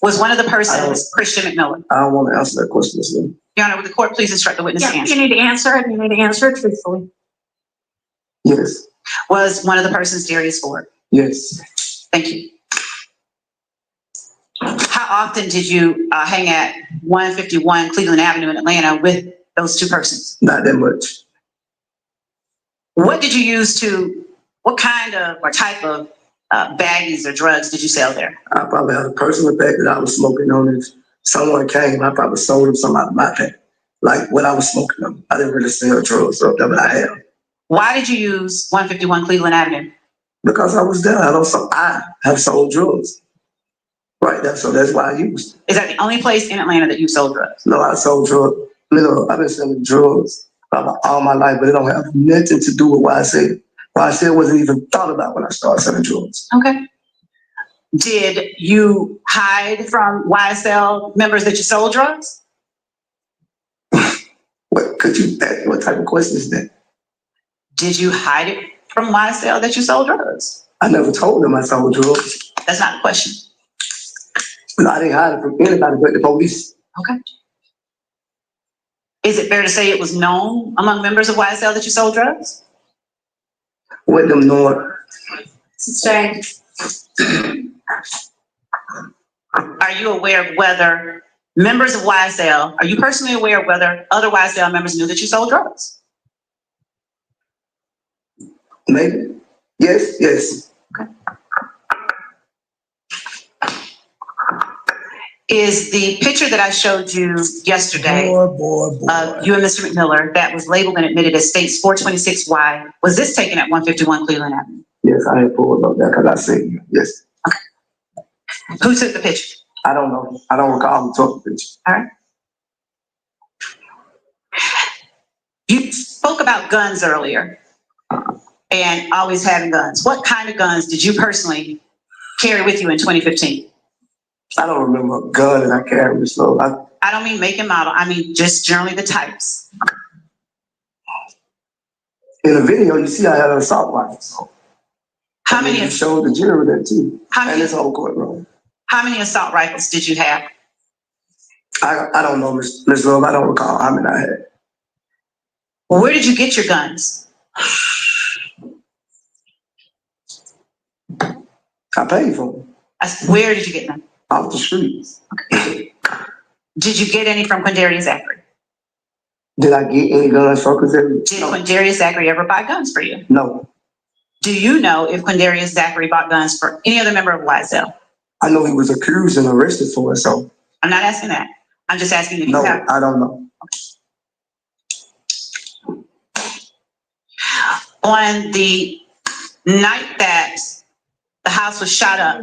Was one of the persons Christian McMillan? I don't want to answer that question. Your Honor, would the court please instruct the witness to answer? You need to answer it, and you need to answer it truthfully. Yes. Was one of the persons Darius Ford? Yes. Thank you. How often did you hang at 151 Cleveland Avenue in Atlanta with those two persons? Not that much. What did you use what kind of or type of baggies or drugs did you sell there? I probably had a personal pack that I was smoking on. If someone came, I probably sold them some out of my pack, like what I was smoking on. I didn't really sell drugs up there, but I have. Why did you use 151 Cleveland Avenue? Because I was there. I have sold drugs. Right, so that's why I used it. Is that the only place in Atlanta that you sold drugs? No, I sold drugs. I've been selling drugs all my life, but it don't have nothing to do with YSL. YSL wasn't even thought about when I started selling drugs. Okay. Did you hide from YSL members that you sold drugs? What type of question is that? Did you hide it from YSL that you sold drugs? I never told them I sold drugs. That's not the question. No, I didn't hide it from anybody but the police. Okay. Is it fair to say it was known among members of YSL that you sold drugs? With them knowing. Sustained. Are you aware of whether members of YSL, are you personally aware of whether other YSL members knew that you sold drugs? Maybe. Yes. Okay. Is the picture that I showed you yesterday of you and Mr. McMiller that was labeled and admitted as States 426Y, was this taken at 151 Cleveland Avenue? Yes, I had pulled up that because I seen you. Yes. Okay. Who took the picture? I don't know. I don't recall who took the picture. All right. You spoke about guns earlier and always having guns. What kind of guns did you personally carry with you in 2015? I don't remember a gun that I carried, so I don't mean make and model. I mean just generally the types. In the video, you see I had an assault rifle. So. How many? You showed the jury that too. And this whole courtroom. How many assault rifles did you have? I don't know, Ms. Love. I don't recall how many I had. Well, where did you get your guns? I paid for them. Where did you get them? Off the streets. Okay. Did you get any from Quindarius Zachary? Did I get any guns from Quindarius? Did Quindarius Zachary ever buy guns for you? No. Do you know if Quindarius Zachary bought guns for any other member of YSL? I know he was accused and arrested for it, so. I'm not asking that. I'm just asking if you No, have. I don't know. On the night that the house was shot up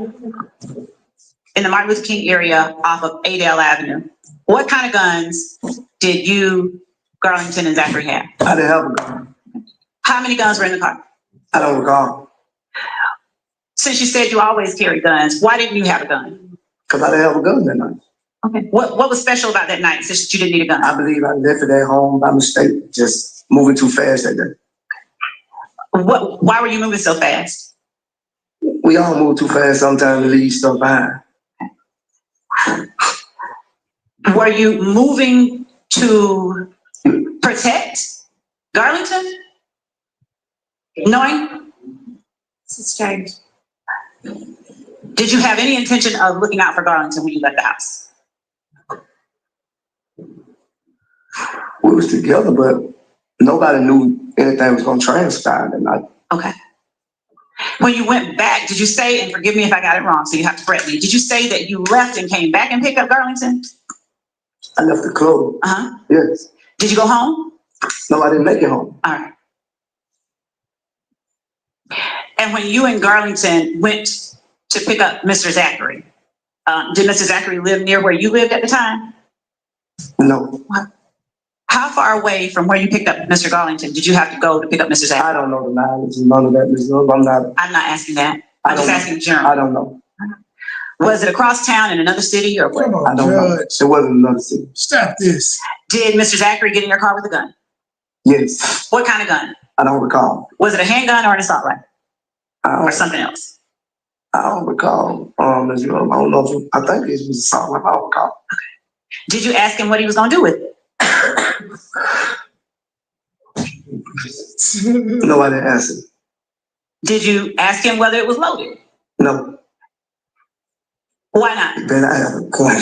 in the Martin Luther King area off of Adele Avenue, what kind of guns did you, Garlington, and Zachary have? I didn't have a gun. How many guns were in the car? I don't recall. Since you said you always carry guns, why didn't you have a gun? Because I didn't have a gun that night. Okay. What was special about that night since you didn't need a gun? I believe I left it at home by mistake, just moving too fast that day. Why were you moving so fast? We all move too fast sometimes to leave stuff behind. Were you moving to protect Garlington? Knowing? Sustained. Did you have any intention of looking out for Garlington when you left the house? We was together, but nobody knew anything was going to transpire that night. Okay. When you went back, did you say, and forgive me if I got it wrong, so you have to correct me, did you say that you left and came back and picked up Garlington? I left the club. Uh-huh. Yes. Did you go home? No, I didn't make it home. All right. And when you and Garlington went to pick up Mr. Zachary, did Mr. Zachary live near where you lived at the time? No. How far away from where you picked up Mr. Garlington did you have to go to pick up Mr. Zachary? I don't know the mileage and none of that, Ms. Love. I'm not asking that. I'm just asking general. I don't know. Was it across town in another city or what? Come on, I don't know. Judge. It wasn't another city. Stop this. Did Mr. Zachary get in your car with a gun? Yes. What kind of gun? I don't recall. Was it a handgun or an assault rifle? Or something else? I don't recall. Ms. Love, I don't know if I think it was assault rifle. I don't recall. Okay. Did you ask him what he was going to do with it? No, I didn't answer. Did you ask him whether it was loaded? No. Why not? Then I have a gun.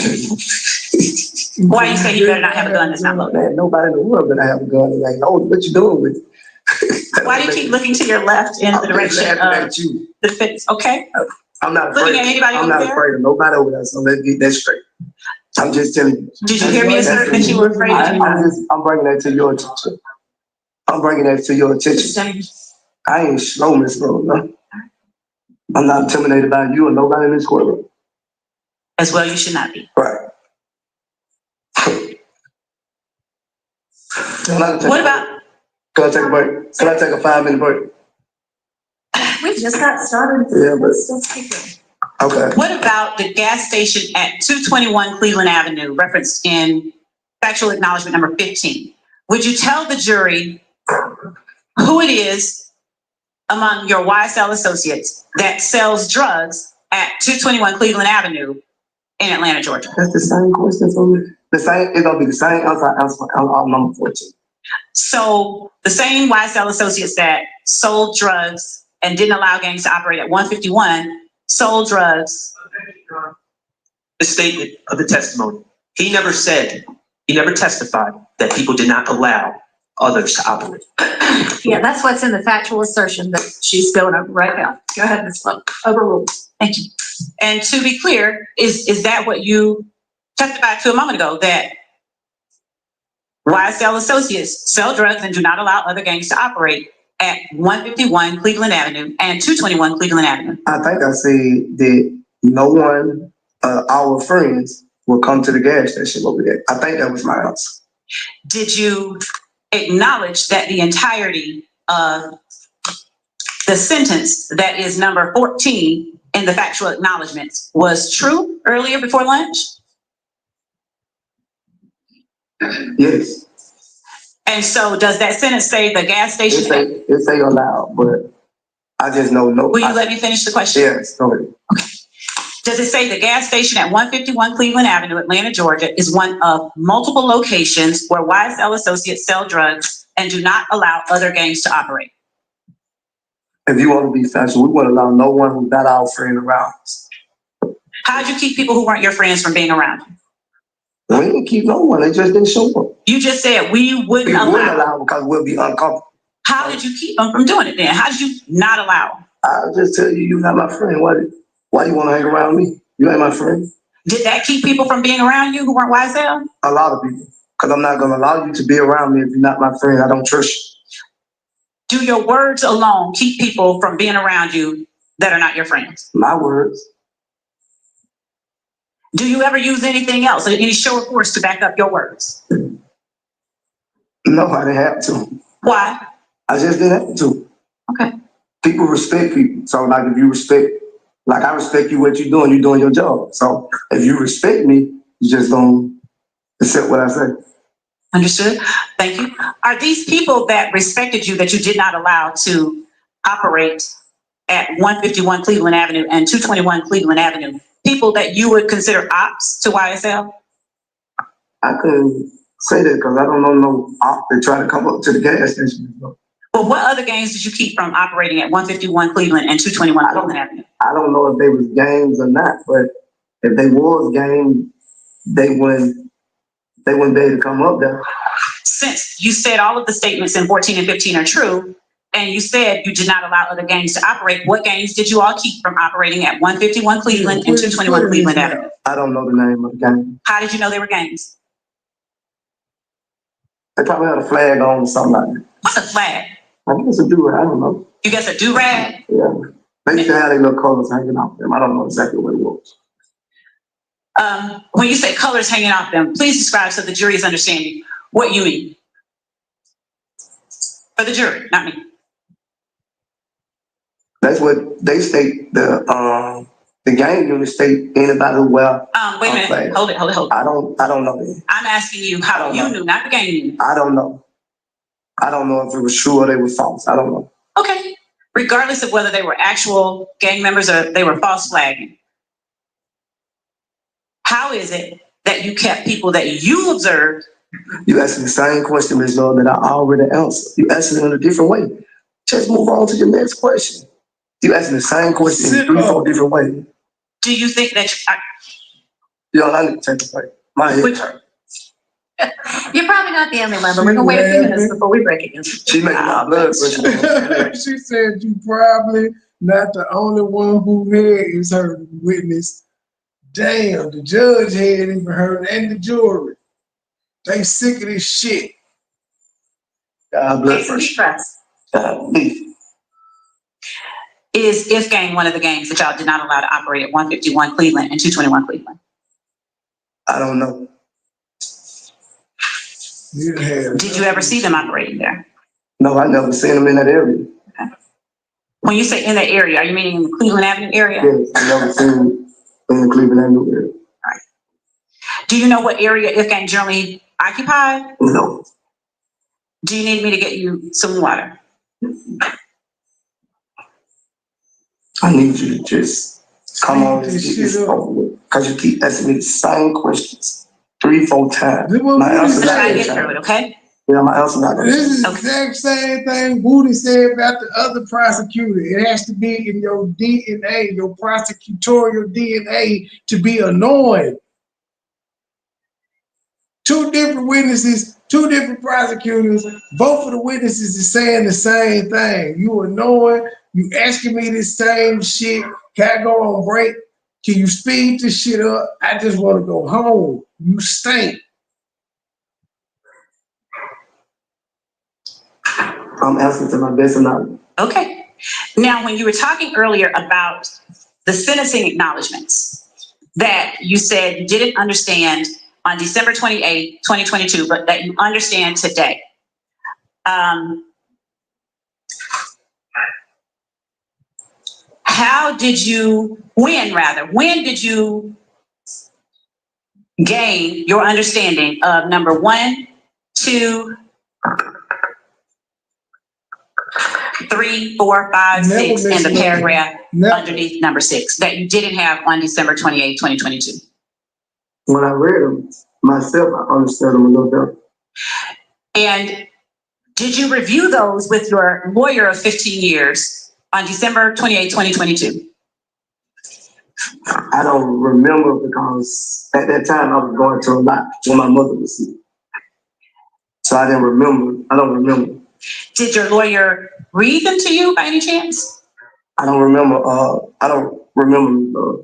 Why you say you better not have a gun that's not loaded? Man, nobody in the world better have a gun. Like, oh, what you doing with it? Why do you keep looking to your left in the direction of the fence? Okay. I'm not afraid. Looking at anybody I'm over not there? afraid of nobody over there. So let's get that straight. I'm just telling you. Did you hear me assert that you were afraid? I'm bringing that to your attention. I'm bringing that to your attention. I ain't slow, Miss Rose. No. I'm not intimidated by you or nobody in this courtroom. As well, you should not be. Right. What about Can I take a break? Can I take a 5-minute break? We just got started. Yeah, but- Still speaking. Okay. What about the gas station at 221 Cleveland Avenue, referenced in factual acknowledgement number 15? Would you tell the jury who it is among your YSL associates that sells drugs at 221 Cleveland Avenue in Atlanta, Georgia? That's the same question for me. The same, it's gonna be the same answer on number 14. So the same YSL associates that sold drugs and didn't allow gangs to operate at 151 sold drugs. The statement of the testimony. He never testified that people did not allow others to operate. Yeah, that's what's in the factual assertion that she's going over right now. Go ahead, Ms. Flo. Overruled. Thank you. And to be clear, is that what you testified to a moment ago, that YSL associates sell drugs and do not allow other gangs to operate at 151 Cleveland Avenue and 221 Cleveland Avenue? I think I said that no one, our friends, will come to the gas station over there. I think that was my answer. Did you acknowledge that the entirety of the sentence that is number 14 in the factual acknowledgments was true earlier before lunch? Yes. And so does that sentence say the gas station? It say allowed, but I just know no. Will you let me finish the question? Yes, go ahead. Okay. Does it say the gas station at 151 Cleveland Avenue, Atlanta, Georgia, is one of multiple locations where YSL associates sell drugs and do not allow other gangs to operate? If you want to be factual, we won't allow no one who's not our friend around us. How did you keep people who weren't your friends from being around you? We didn't keep no one. They just didn't show up. You just said we wouldn't allow. We wouldn't allow because we'll be uncomfortable. How did you keep them from doing it then? How did you not allow? I'll just tell you, you're not my friend. Why you want to hang around me? You ain't my friend. Did that keep people from being around you who weren't YSL? A lot of people. Because I'm not going to allow you to be around me if you're not my friend. I don't trust you. Do your words alone keep people from being around you that are not your friends? My words. Do you ever use anything else, any show of force to back up your words? No, I didn't have to. Why? I just didn't have to. Okay. People respect people. So like if you respect, like I respect you, what you're doing your job. So if you respect me, you just don't accept what I say. Understood. Thank you. Are these people that respected you that you did not allow to operate at 151 Cleveland Avenue and 221 Cleveland Avenue people that you would consider ops to YSL? I couldn't say that because I don't know no op that try to come up to the gas station. Well, what other gangs did you keep from operating at 151 Cleveland and 221 Cleveland Avenue? I don't know if they was gangs or not, but if they was gangs, they wouldn't be able to come up there. Since you said all of the statements in 14 and 15 are true, and you said you did not allow other gangs to operate, what gangs did you all keep from operating at 151 Cleveland and 221 Cleveland Avenue? I don't know the name of the gang. How did you know they were gangs? They probably had a flag on or something like that. What's a flag? I guess a do-rag, I don't know. You guess a do-rag? Yeah. They used to have their little colors hanging off them. I don't know exactly what it was. When you say colors hanging off them, please describe so the jury is understanding what you mean. For the jury, not me. That's what they state. The gang unit state anybody who wear. Wait a minute. Flag. Hold it. I don't know that. I'm asking you how you knew, not the gang unit. I don't know. I don't know if it was true or they were false. I don't know. Okay. Regardless of whether they were actual gang members or they were false flagging, how is it that you kept people that you observed? You asked me the same question, Ms. Lord, that I already answered. You asked it in a different way. Just move on to your next question. You asked me the same question in 3-4 different ways. Do you think that I need to take a break. My head hurt. You're probably not the only one, but we're gonna wait a few minutes before we break again. She making my blood pressure. She said you probably not the only one who heard is her witness. Damn, the judge had even heard and the jury. They sick of this shit. Blood pressure. Is If Gang one of the gangs that y'all did not allow to operate at 151 Cleveland and 221 Cleveland? I don't know. Did you ever see them operating there? No, I never seen him in that area. When you say in that area, are you meaning in the Cleveland Avenue area? Yes, I never seen him in the Cleveland Avenue area. Right. Do you know what area If Gang generally occupied? No. Do you need me to get you some water? I need you to just come on and get this over with. Because you keep asking me the same questions 3-4 times. My answer not I gonna get through it, change. okay? Yeah, my answer not gonna This change. is the exact same thing Booty said about the other prosecutor. It has to be in your DNA, your prosecutorial DNA, to be annoying. 2 different witnesses, 2 different prosecutors. Both of the witnesses is saying the same thing. You annoying. You asking me this same shit. Can I go on break? Can you speed this shit up? I just want to go home. You stink. I'm answering to my best of knowledge. Okay. Now, when you were talking earlier about the sentencing acknowledgments that you said you didn't understand on December 28, 2022, but that you understand today. When did you gain your understanding of number 1, 2, 3, 4, 5, 6, and the paragraph underneath number 6 that you didn't have on December 28, 2022? When I read them myself, I understood them a little better. And did you review those with your lawyer of 15 years on December 28, 2022? I don't remember because at that time I was going to a lot when my mother was sick. So I didn't remember. I don't remember. Did your lawyer read them to you by any chance? I don't remember. I don't remember.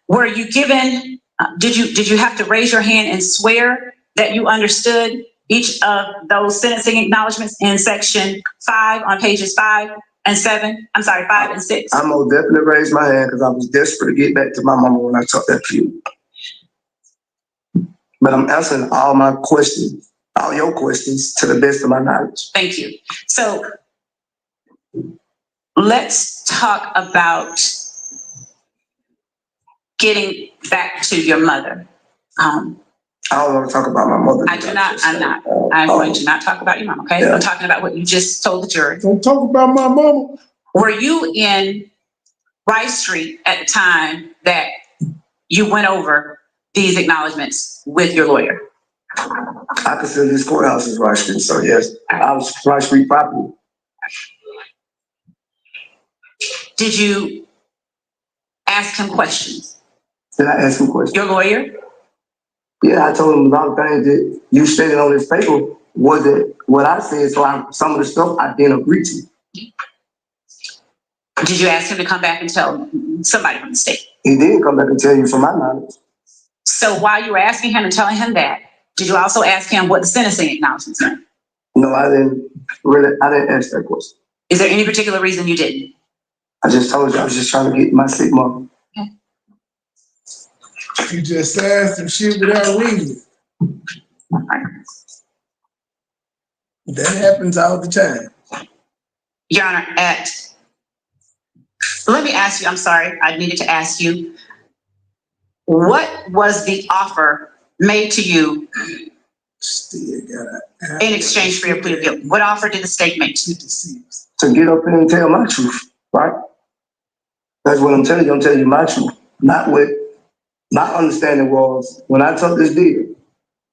Were you given? Did you have to raise your hand and swear that you understood each of those sentencing acknowledgments in section 5 on pages 5 and 7? I'm sorry, 5 and 6. I most definitely raised my hand because I was desperate to get back to my mama when I talked that to you. But I'm answering all my questions, all your questions, to the best of my knowledge. Thank you. So let's talk about getting back to your mother. I don't want to talk about my mother. I'm going to not talk about your mom, okay? Yeah. I'm talking about what you just told the jury. Don't talk about my mama. Were you in Rice Street at the time that you went over these acknowledgments with your lawyer? I consider this courthouse as Rice Street, so yes, I was Rice Street property. Did you ask him questions? Did I ask him questions? Your lawyer? Yeah, I told him a lot of things that you stated on this paper wasn't what I said, so some of the stuff I didn't agree to. Did you ask him to come back and tell somebody from the state? He did come back and tell you from my knowledge. So while you were asking him and telling him that, did you also ask him what the sentencing acknowledgments are? No, I didn't ask that question. Is there any particular reason you didn't? I just told you I was just trying to get my sick mom. Okay. You just said some shit without reading it. That happens all the time. Your Honor, let me ask you, I'm sorry, I needed to ask you, what was the offer made to you in exchange for your plea of guilt? What offer did the state make to you? To get up here and tell my truth, right? That's what I'm telling you. I'm telling you my truth. Not what my understanding was when I took this deal,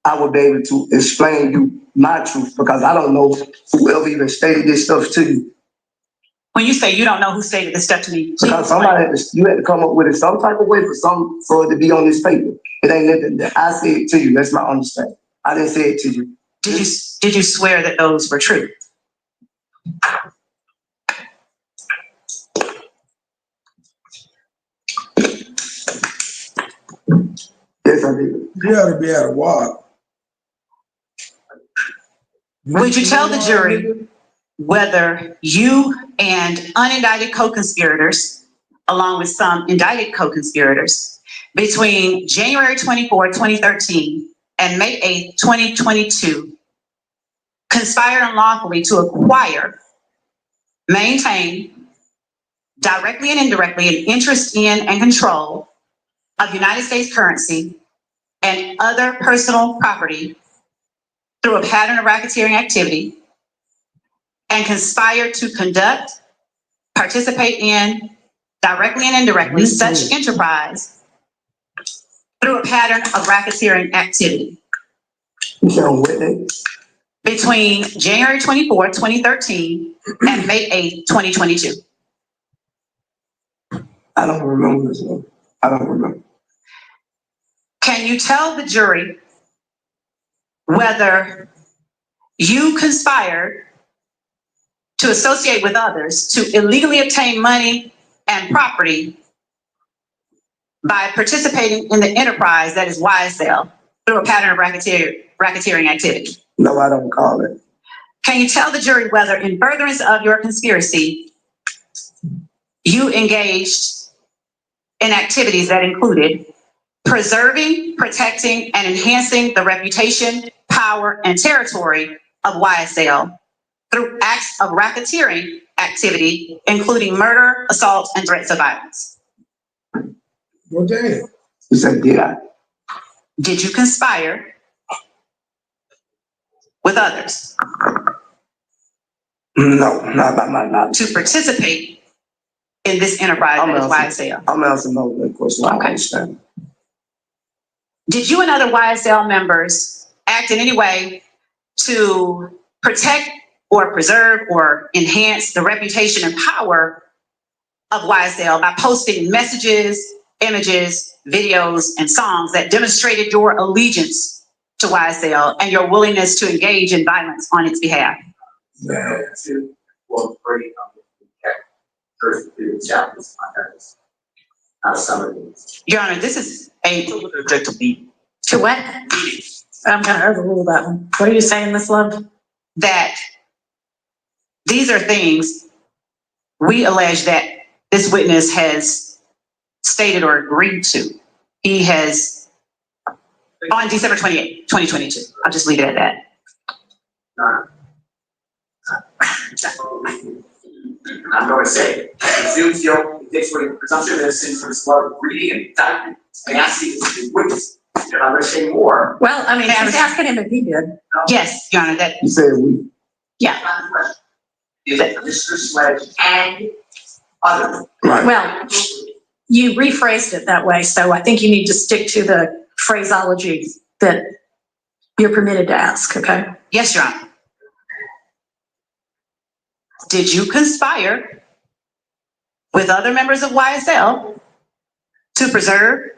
I would be able to explain you my truth because I don't know whoever even stated this stuff to you. When you say you don't know who stated this stuff to me, because you had to come up with it some type of way for it to be on this paper. It ain't nothing that I said to you. That's my understanding. I didn't say it to you. Did you swear that those were true? Yes, I did. You ought to be out of water. Would you tell the jury whether you and unindicted co-conspirators, along with some indicted co-conspirators, between January 24, 2013 and May 8, 2022, conspired unlawfully to acquire, maintain, directly and indirectly, an interest in and control of United States currency and other personal property through a pattern of racketeering activity, and conspired to conduct, participate in, directly and indirectly, such enterprise through a pattern of racketeering activity between January 24, 2013 and May 8, 2022. I don't remember this one. I don't remember. Can you tell the jury whether you conspired to associate with others to illegally obtain money and property by participating in the enterprise that is YSL through a pattern of racketeering activity? No, I don't call it. Can you tell the jury whether, in furtherance of your conspiracy, you engaged in activities that included preserving, protecting, and enhancing the reputation, power, and territory of YSL through acts of racketeering activity, including murder, assault, and threats of violence? Okay. You said, did I? Did you conspire with others? No, not by my knowledge. To participate in this enterprise that is YSL? I'm asking no that question. I understand. Did you and other YSL members act in any way to protect or preserve or enhance the reputation and power of YSL by posting messages, images, videos, and songs that demonstrated your allegiance to YSL and your willingness to engage in violence on its behalf? Yeah. Well, great. Your Honor, this is a Object to beat. To what? I'm gonna overrule that one. What are you saying, Ms. Love? That these are things we allege that this witness has stated or agreed to. He has, on December 28, 2022. I'll just leave it at that. I'm going to say, presumes guilt, takes away the presumption of innocence from this love of reading and document. I ask you to witness. If I'm going to say more. Well, I mean, I was asking him if he did. Yes, Your Honor, that. You said we. Yeah. Is that Mr. Sledge and others? Right. Well, you rephrased it that way, so I think you need to stick to the phraseology that you're permitted to ask, okay? Yes, Your Honor. Did you conspire with other members of YSL to preserve,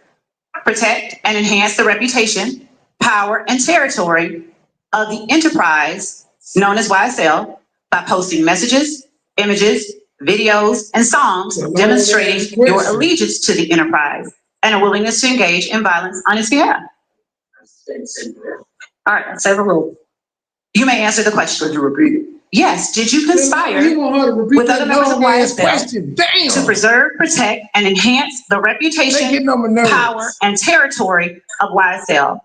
protect, and enhance the reputation, power, and territory of the enterprise known as YSL by posting messages, images, videos, and songs demonstrating your allegiance to the enterprise and a willingness to engage in violence on its behalf? All right, that's overruled. You may answer the question. Could you repeat it? Yes. Did you conspire with other members of YSL to preserve, protect, and enhance the reputation, power, and territory of YSL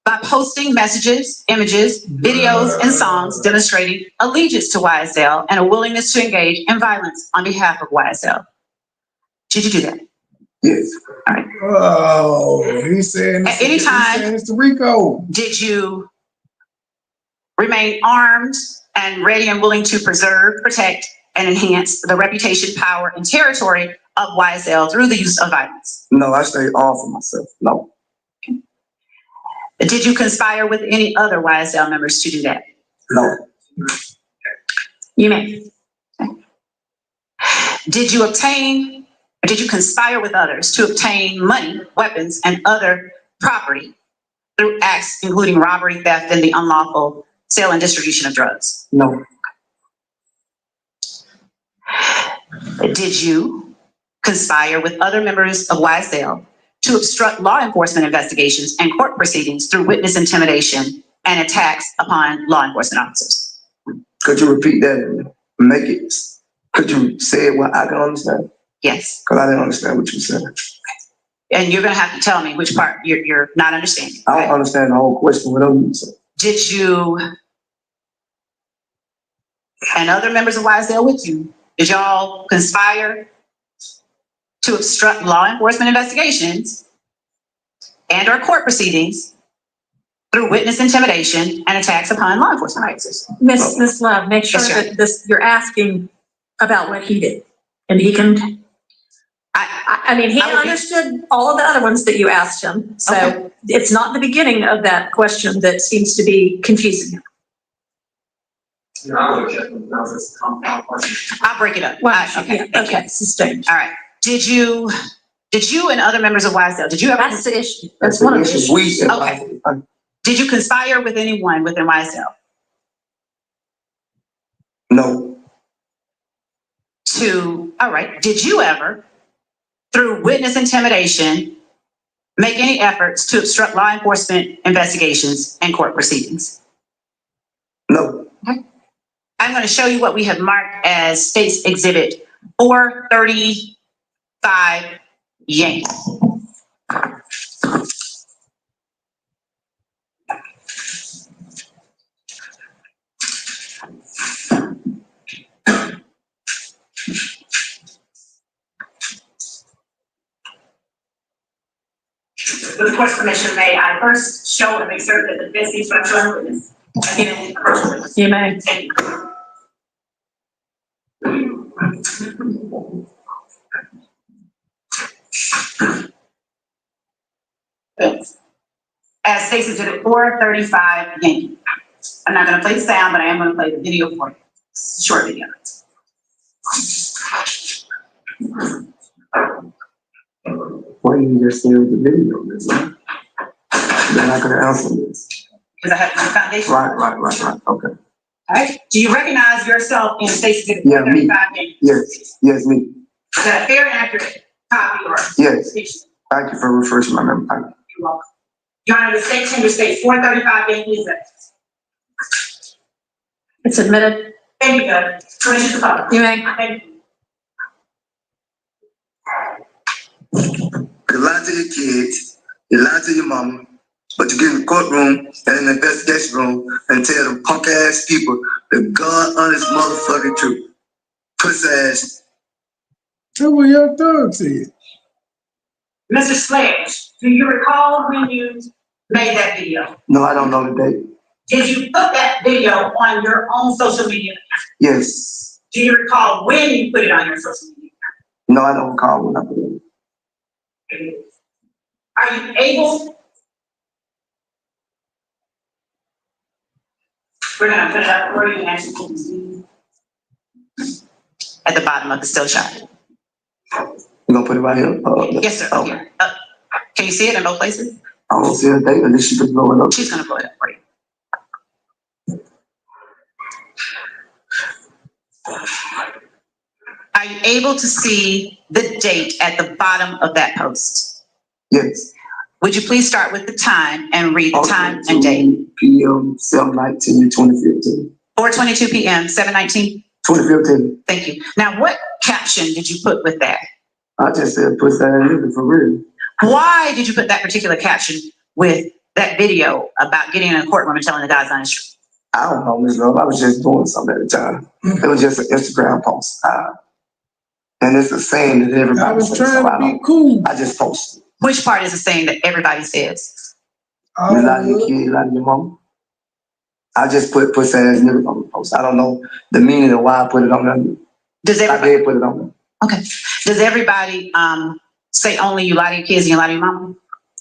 by posting messages, images, videos, and songs demonstrating allegiance to YSL and a willingness to engage in violence on behalf of YSL? Did you do that? Yes. All right. Oh, he's saying at any time, it's Rico. Did you remain armed and ready and willing to preserve, protect, and enhance the reputation, power, and territory of YSL through the use of violence? No, I stay off for myself. No. Okay. Did you conspire with any other YSL members to do that? No. You may. Okay. Did you conspire with others to obtain money, weapons, and other property through acts including robbery, theft, and the unlawful sale and distribution of drugs? No. Did you conspire with other members of YSL to obstruct law enforcement investigations and court proceedings through witness intimidation and attacks upon law enforcement officers? Could you repeat that and make it? Could you say it what I can understand? Yes. Because I didn't understand what you said. And you're going to have to tell me which part you're not understanding. I don't understand the whole question. What else you said? Did you and other members of YSL with you, did y'all conspire to obstruct law enforcement investigations and or court proceedings through witness intimidation and attacks upon law enforcement officers? Miss Love, make sure Yes, that this, you're asking about what he did. And he can, I mean, he understood all of the other ones that you asked him. So Okay. it's not the beginning of that question that seems to be confusing him. I'll break it up. Okay, sustained. All right. Did you and other members of YSL, did you ever? That's the issue. That's one of the issues. Okay. Did you conspire with anyone within YSL? No. All right. Did you ever, through witness intimidation, make any efforts to obstruct law enforcement investigations and court proceedings? No. Okay. I'm going to show you what we have marked as State's Exhibit 435 Yank. With the court's permission, may I first show and make certain that the defense sees what I'm showing witness? You may. As State's Exhibit 435 Yankee. I'm not going to play the sound, but I am going to play the video for you. Short video. Why didn't you just say the video, Miss Love? Then I could answer this. Because I have my foundation. Right. Okay. All right. Do you recognize yourself in State's Exhibit Yeah, me. 435 Yankee? Yes, me. Is that a fair and accurate copy or? Yes. Thank you for refreshing my memory. Thank you. You're welcome. Your Honor, the state chamber states 435 Yankee is that. It's admitted. Thank you, Judge. Permission to public. You may. Thank you. You lie to your kids, you lie to your mama, but you get in the courtroom and in the investigation room and tell them punk ass people the God honest motherfucking truth. Puss ass. That's what your thug said. Mr. Sledge, do you recall when you made that video? No, I don't know the date. Did you put that video on your own social media? Yes. Do you recall when you put it on your social media? No, I don't recall when I put it. Are you able? We're gonna put it up where you actually can see. At the bottom of the still shot. You gonna put it right here? Yes, sir. Okay. Here. Can you see it in both places? I don't see a date unless she can blow it up. She's gonna blow it up for you. Are you able to see the date at the bottom of that post? Yes. Would you please start with the time and read the time and date? PM 7/19/2015. 4:22 p.m. 7/19. 2015. Thank you. Now, what caption did you put with that? I just said puss ass nigga for real. Why did you put that particular caption with that video about getting in a courtroom and telling the God's honest truth? I don't know, Ms. Love. I was just doing something at the time. It was just an Instagram post. And it's a saying that everybody I was says, trying so to be cool. I just posted. Which part is the saying that everybody says? You lie to your kid, you lie to your mama. I just put puss ass nigga on the post. I don't know the meaning of why I put it on there. I did put it on there. Okay. Does everybody say only you lie to your kids and you lie to your mama?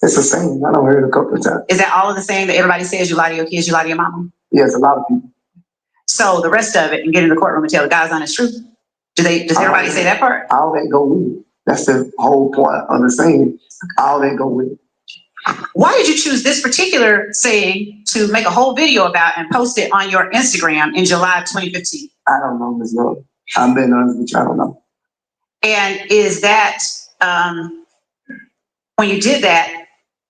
It's a saying. I don't hear it a couple of times. Is that all of the saying that everybody says? You lie to your kids, you lie to your mama? Yes, a lot of people. So the rest of it, and get in the courtroom and tell the God's honest truth. Does everybody say that part? All that go with it. That's the whole point of the saying. All that go with it. Why did you choose this particular saying to make a whole video about and post it on your Instagram in July of 2015? I don't know, Ms. Love. I'm being honest with you. I don't know. And is that, when you did that,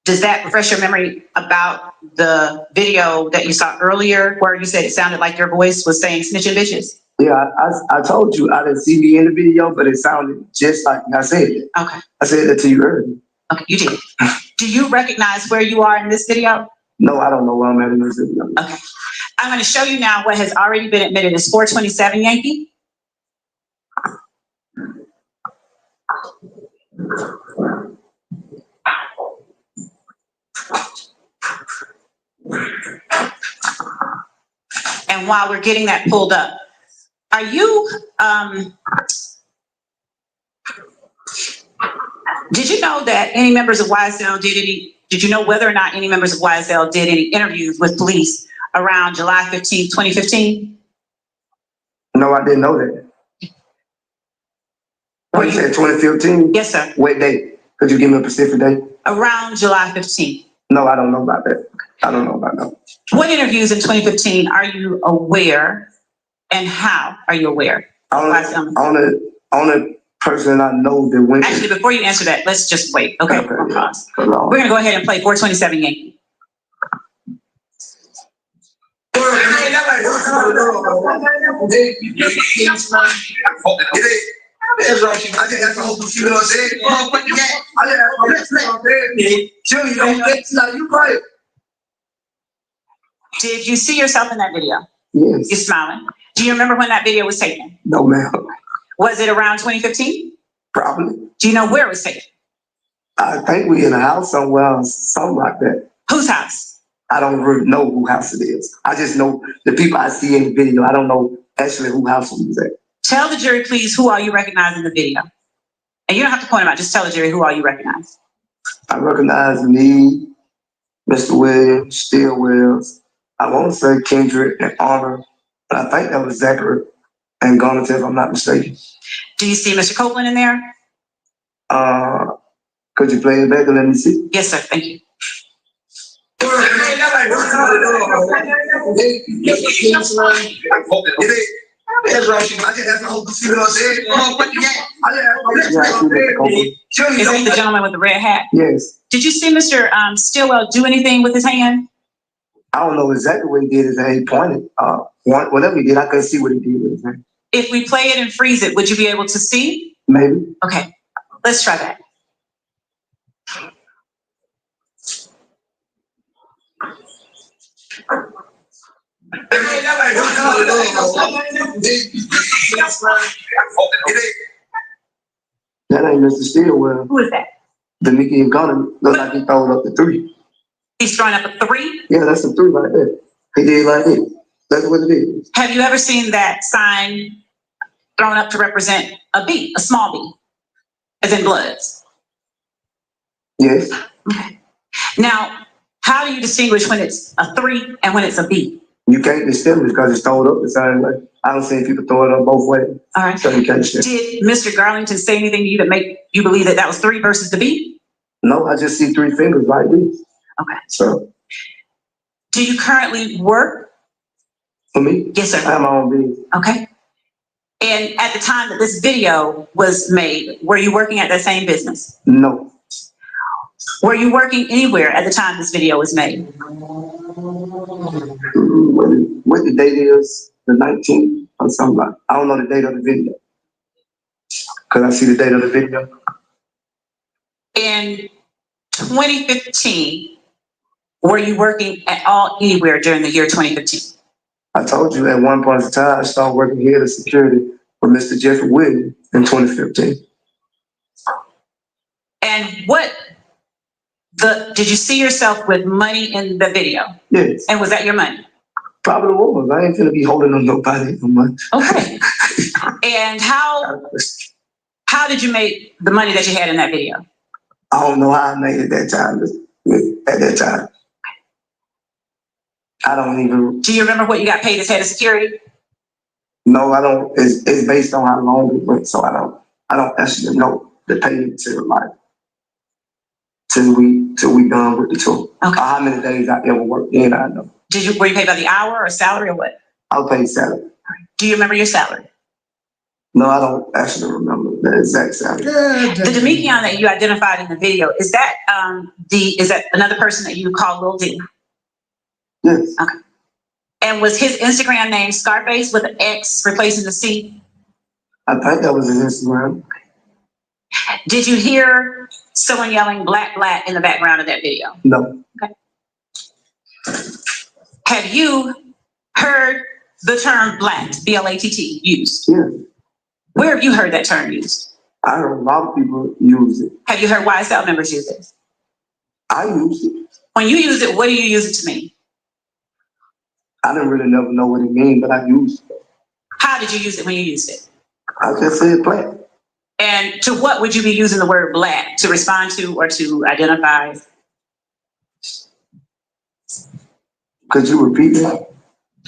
does that refresh your memory about the video that you saw earlier where you said it sounded like your voice was saying snitching bitches? Yeah, I told you I didn't see me in the video, but it sounded just like I said it. Okay. I said that to you earlier. Okay, you did. Do you recognize where you are in this video? No, I don't know where I'm at in this video. Okay. I'm going to show you now what has already been admitted as 427 Yankee. And while we're getting that pulled up, are you, did you know that any members of YSL did you know whether or not any members of YSL did any interviews with police around July 15th, 2015? No, I didn't know that. What you said, 2015? Yes, sir. What date? Could you give me a specific date? Around July 15th. No, I don't know about that. I don't know about that. What interviews in 2015 are you aware, and how are you aware? Only person I know that went. Actually, before you answer that, let's just wait. Okay, we'll pause. We're going to go ahead and play 427 Yankee. Did you see yourself in that video? Yes. You're smiling. Do you remember when that video was taken? No, ma'am. Was it around 2015? Probably. Do you know where it was taken? I think we in a house somewhere, something like that. Whose house? I don't really know whose house it is. I just know the people I see in the video. I don't know actually whose house it was at. Tell the jury, please, who all you recognize in the video. And you don't have to point them out. Just tell the jury who all you recognize. I recognize me, Mr. Williams, Stillwells. I won't say Kendrick and Honor, but I think that was Zachary and Garnet, if I'm not mistaken. Do you see Mr. Copeland in there? Could you play it back and let me see? Yes, sir. Thank you. Is that the gentleman with the red hat? Yes. Did you see Mr. Stillwell do anything with his hand? I don't know exactly what he did. He pointed. Whatever he did, I couldn't see what he did with his hand. If we play it and freeze it, would you be able to see? Maybe. Okay, let's try that. That ain't Mr. Stillwell. Who is that? The Mickey and Gunner look like he throwing up the 3. He's throwing up a 3? Yeah, that's the 3 right there. He did like it. That's what it is. Have you ever seen that sign thrown up to represent a B, a small b, as in Bloods? Yes. Okay. Now, how do you distinguish when it's a 3 and when it's a B? You can't distinguish because it's thrown up the same way. I don't see people throw it up both ways. All right. So you can't distinguish. Did Mr. Garlington say anything to you to make you believe that that was 3 versus the B? No, I just see 3 fingers like this. Okay. So. Do you currently work? For me? Yes, sir. I have my own business. Okay. And at the time that this video was made, were you working at that same business? No. Were you working anywhere at the time this video was made? What the date is, the 19th or something like that. I don't know the date of the video. Could I see the date of the video? In 2015, were you working at all anywhere during the year 2015? I told you at one point in time, I started working here as security for Mr. Jeffrey Williams in 2015. And did you see yourself with money in the video? Yes. And was that your money? Probably was. I ain't gonna be holding on nobody no much. Okay. And how did you make the money that you had in that video? I don't know how I made it that time. At that time. I don't even. Do you remember what you got paid as head of security? No, I don't. It's based on how long it went, so I don't actually know the payment till we done with the tour. Okay. How many days I ever worked in, I know. Were you paid by the hour or salary or what? I was paid salary. Do you remember your salary? No, I don't actually remember the exact salary. The Demekion that you identified in the video, is that another person that you call Lil D? Yes. Okay. And was his Instagram name Scarface with an X replacing the C? I think that was his Instagram. Did you hear someone yelling "black, black" in the background of that video? No. Okay. Have heard the term black, B-L-A-T-T, used? Yeah, Where have you heard that term used? I heard a lot of people use it. Have you heard YSL members use it? I used it. When you use it, what do you use it to mean? I didn't really never know what it means, but I used it. How did you use it when you used it? I just said black. And to what would you be using the word black? To respond to or to identify? Could you repeat that?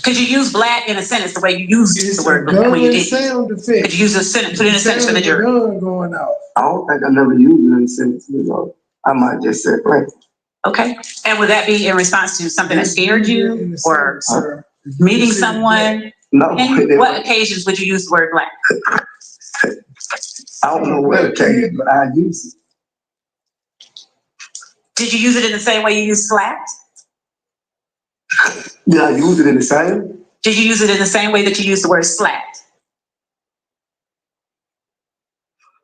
Could you use black in a sentence the way you used the word black Gun when you did? sound effect. Could you use a sentence, put in a sentence for the jury? Gun going off. I don't think I never used it in a sentence, you know. I might just say black. Okay. And would that be in response to something that scared you or meeting someone? No. And what occasions would you use the word black? I don't know what occasion, but I use it. Did you use it in the same way you use slapped? Did I use it in the same? Did you use it in the same way that you use the word slapped?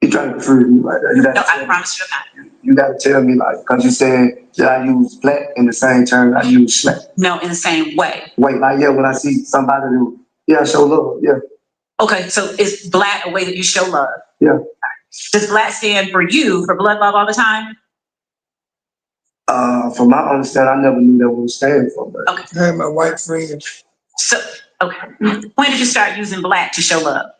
You trying to prove me like that? No, I promise you I'm not. You got to tell me like, because you said that I use black in the same term I use slap. No, in the same way. Wait, like, yeah, when I see somebody do, yeah, show love, yeah. Okay, so is black a way that you show love? Yeah. Does black stand for you, for blood love all the time? From my understanding, I never knew that what it stand for. But okay. I had my white friend. So, okay. When did you start using black to show love?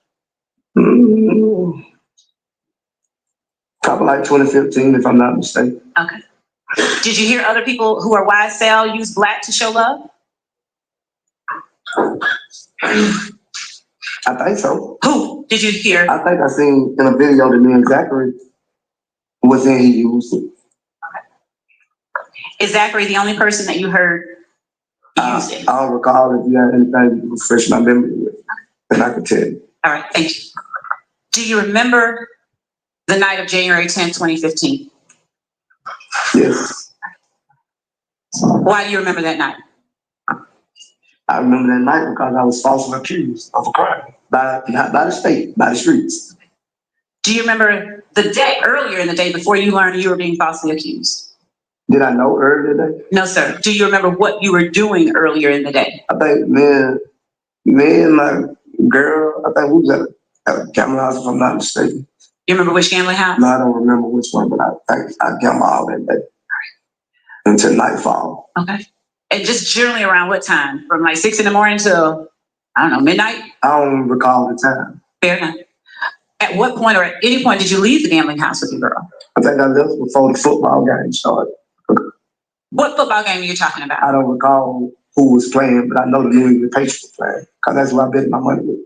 Probably like 2015, if I'm not mistaken. Okay. Did you hear other people who are YSL use black to show love? I think so. Who did you hear? I think I seen in a video that me and Zachary was in, he used it. Is Zachary the only person that you heard use it? I don't recall if you had anything to refresh my memory with, and I could tell you. All right, thank you. Do you remember the night of January 10, 2015? Yes. Why do you remember that night? I remember that night because I was falsely accused of a crime not by the state, by the streets. Do you remember the day, earlier in the day, before you learned you were being falsely accused? Did I know earlier today? No, sir. Do you remember what you were doing earlier in the day? I think me and my girl, I think we was at a gambling house, if I'm not mistaken. You remember which gambling house? No, I don't remember which one, but I gambled all that day until nightfall. Okay. And just generally around what time? From like 6 in the morning till, I don't know, midnight? I don't recall the time. Fair enough. At what point or at any point did you leave the gambling house with your girl? I think I left before the football game started. What football game are you talking about? I don't recall who was playing, but I know the New England Patriots were playing because that's who I bet my money with.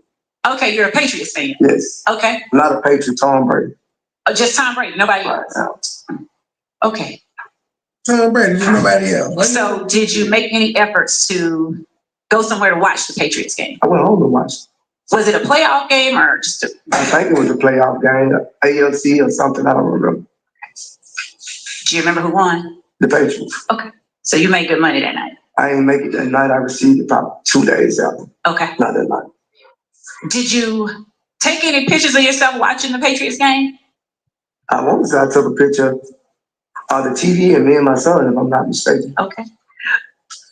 Okay, you're a Patriots fan. Yes. Okay. Not a Patriot, Tom Brady. Oh, just Tom Brady, nobody else. Okay. Tom Brady, there's nobody else. So did you make any efforts to go somewhere to watch the Patriots game? I went home to watch. Was it a playoff game or just a... I think it was a playoff game, AFC or something, I don't remember. Do you remember who won? The Patriots. Okay. So you made good money that night? I didn't make it that night. I received it probably 2 days after. Okay. Not that night. Did you take any pictures of yourself watching the Patriots game? I want to say I took a picture of the TV and me and my son, if I'm not mistaken. Okay.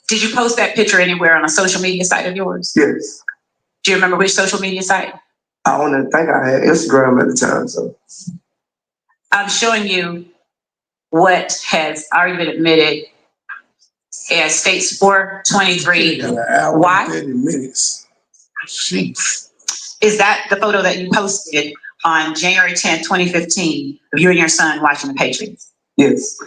Did you post that picture anywhere on a social media site of yours? Yes. Do you remember which social media site? I only think I had Instagram at the time, so. I'm showing you what has already been admitted as states 423. Why? 30 minutes. Jeez. Is that the photo that you posted on January 10th, 2015 of you and your son watching the Patriots? Yes.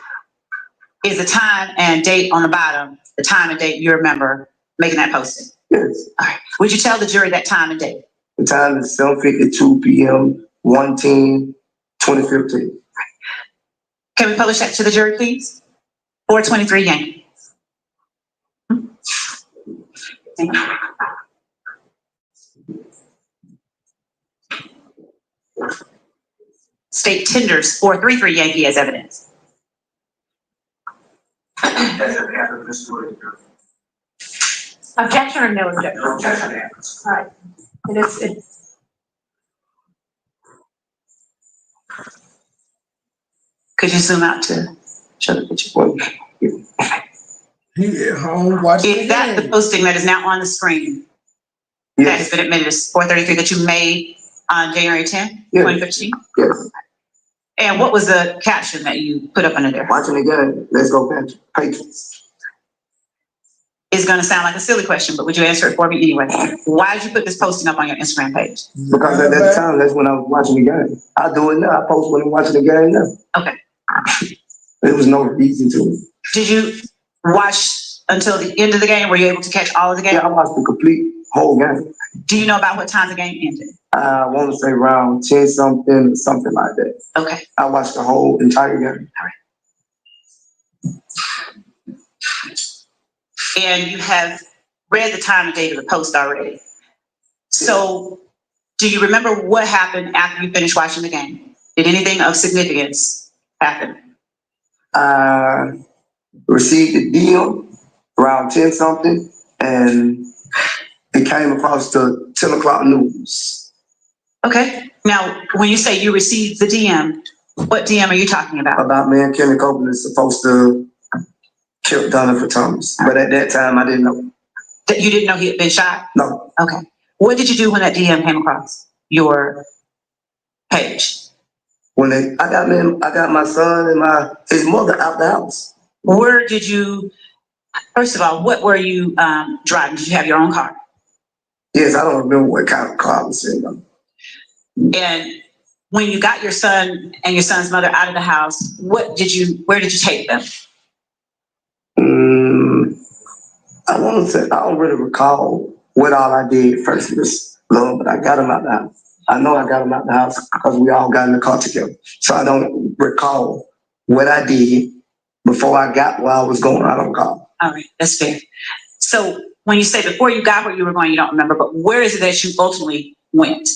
Is the time and date on the bottom the time and date you remember making that posting? Yes. All right. Would you tell the jury that time and date? The time is 7:52 p.m., 1/10/2015. Can we publish that to the jury, please? 423 Yankees. Thank you. State tenders 433 Yankee as evidence. Objection or no objection? Objection. All right. It's Could you zoom out to show the picture? He at home watching Is that the posting that is now on the screen? Yes. That has been admitted as 433 that you made on January 10th, Yes. 2015? Yes. And what was the caption that you put up under there? Watching the game. Let's go, Patriots. It's going to sound like a silly question, but would you answer it for me anyway? Why did you put this posting up on your Instagram page? Because at that time, that's when I was watching the game. I do it now. I post when I'm watching the game now. Okay. There was no reason to. Did you watch until the end of the game? Were you able to catch all of the game? Yeah, I watched the complete whole game. Do you know about what time the game ended? I want to say around 10 something, something like that. Okay. I watched the whole entire game. All right. And you have read the time and date of the post already. So do you remember what happened after you finished watching the game? Did anything of significance happen? I received the DM around 10 something, and it came across the 10 o'clock news. Okay. Now, when you say you received the DM, what DM are you talking about? About me and Kenny Copeland is supposed to kill Donovan Thomas. But at that time, I didn't know. That you didn't know he had been shot? No. Okay. What did you do when that DM came across your page? When I got my son and his mother out the house. Where did you, first of all, what were you driving? Did you have your own car? Yes, I don't remember what kind of car I was in. And when you got your son and your son's mother out of the house, where did you take them? I want to say, I don't really recall what all I did first, but I got him out the house. I know I got him out the house because we all got in the car together. So I don't recall what I did before I got where I was going. I don't recall. All right, that's fair. So when you say before you got where you were going, you don't remember, but where is it that you ultimately went?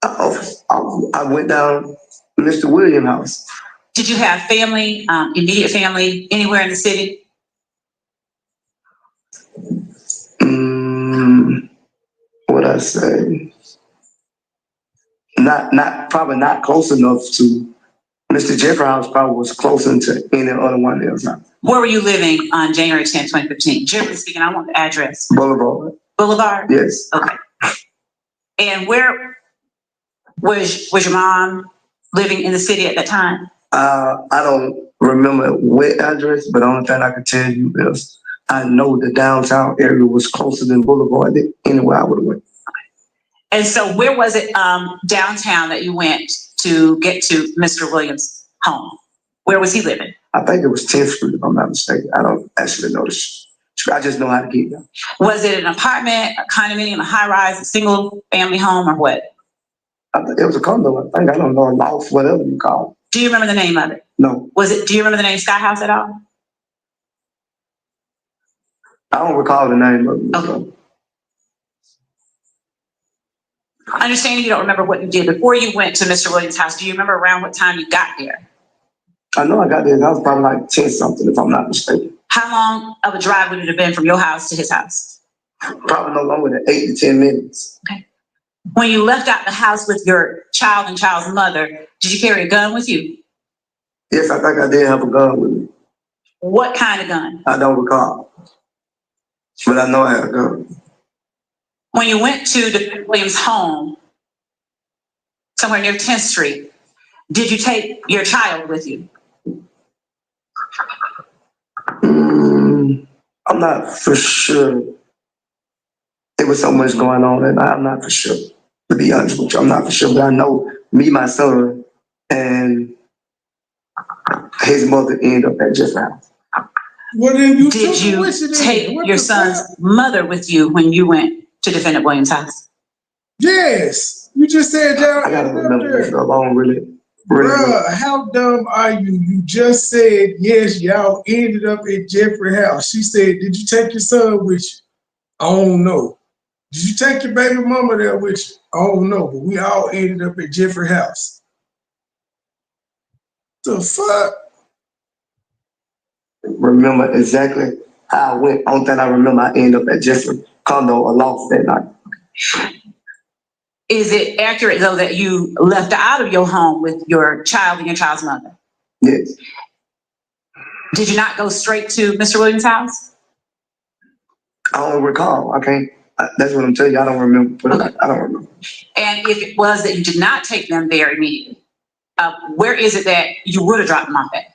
I went down to Mr. Williams' house. Did you have family, immediate family, anywhere in the city? What I say? Probably not close enough to Mr. Jeffrey house. Probably was closer to any other one else. Where were you living on January 10th, 2015? Generally speaking, I want the address. Boulevard. Boulevard? Yes. Okay. And where was your mom living in the city at that time? I don't remember what address, but the only thing I can tell you is I know the downtown area was closer than Boulevard than anywhere I would have went. And so where was it downtown that you went to get to Mr. Williams' home? Where was he living? I think it was 10th Street, if I'm not mistaken. I don't actually know this. I just know how to get there. Was it an apartment, a condominium, a high-rise, a single-family home, or what? It was a condo, I think. I don't know, a loft, whatever you call it. Do you remember the name of it? No. Do you remember the name Sky House at all? I don't recall the name of it. Okay. Understanding you don't remember what you did before you went to Mr. Williams' house, do you remember around what time you got there? I know I got there. That was probably like 10 something, if I'm not mistaken. How long of a drive would it have been from your house to his house? Probably no longer than 8 to 10 minutes. Okay. When you left out the house with your child and child's mother, did you carry a gun with you? Yes, I think I did have a gun with me. What kind of gun? I don't recall. But I know I had a gun. When you went to the Williams' home, somewhere near 10th Street, did you take your child with you? I'm not for sure. There was so much going on, and I'm not for sure. To be honest with you, I'm not for sure, but I know me, my son, and his mother ended up at Jeff's house. Did you take your son's mother with you when you went to Defendant Williams' house? Yes. You just said y'all. I gotta remember this stuff. I don't really. Bruh, how dumb are you? You just said, yes, y'all ended up at Jeffrey's house. She said, did you take your son with you? I don't know. Did you take your baby mama there with you? I don't know, but we all ended up at Jeffrey's house. The fuck? Remember exactly how I went. Only thing I remember, I ended up at Jeffrey's condo, a loft that night. Is it accurate, though, that you left out of your home with your child and your child's mother? Yes. Did you not go straight to Mr. Williams' house? I don't recall. I can't. That's what I'm telling you. I don't remember. Okay. I don't remember. And if it was that you did not take them there immediately, where is it that you would have dropped them off at?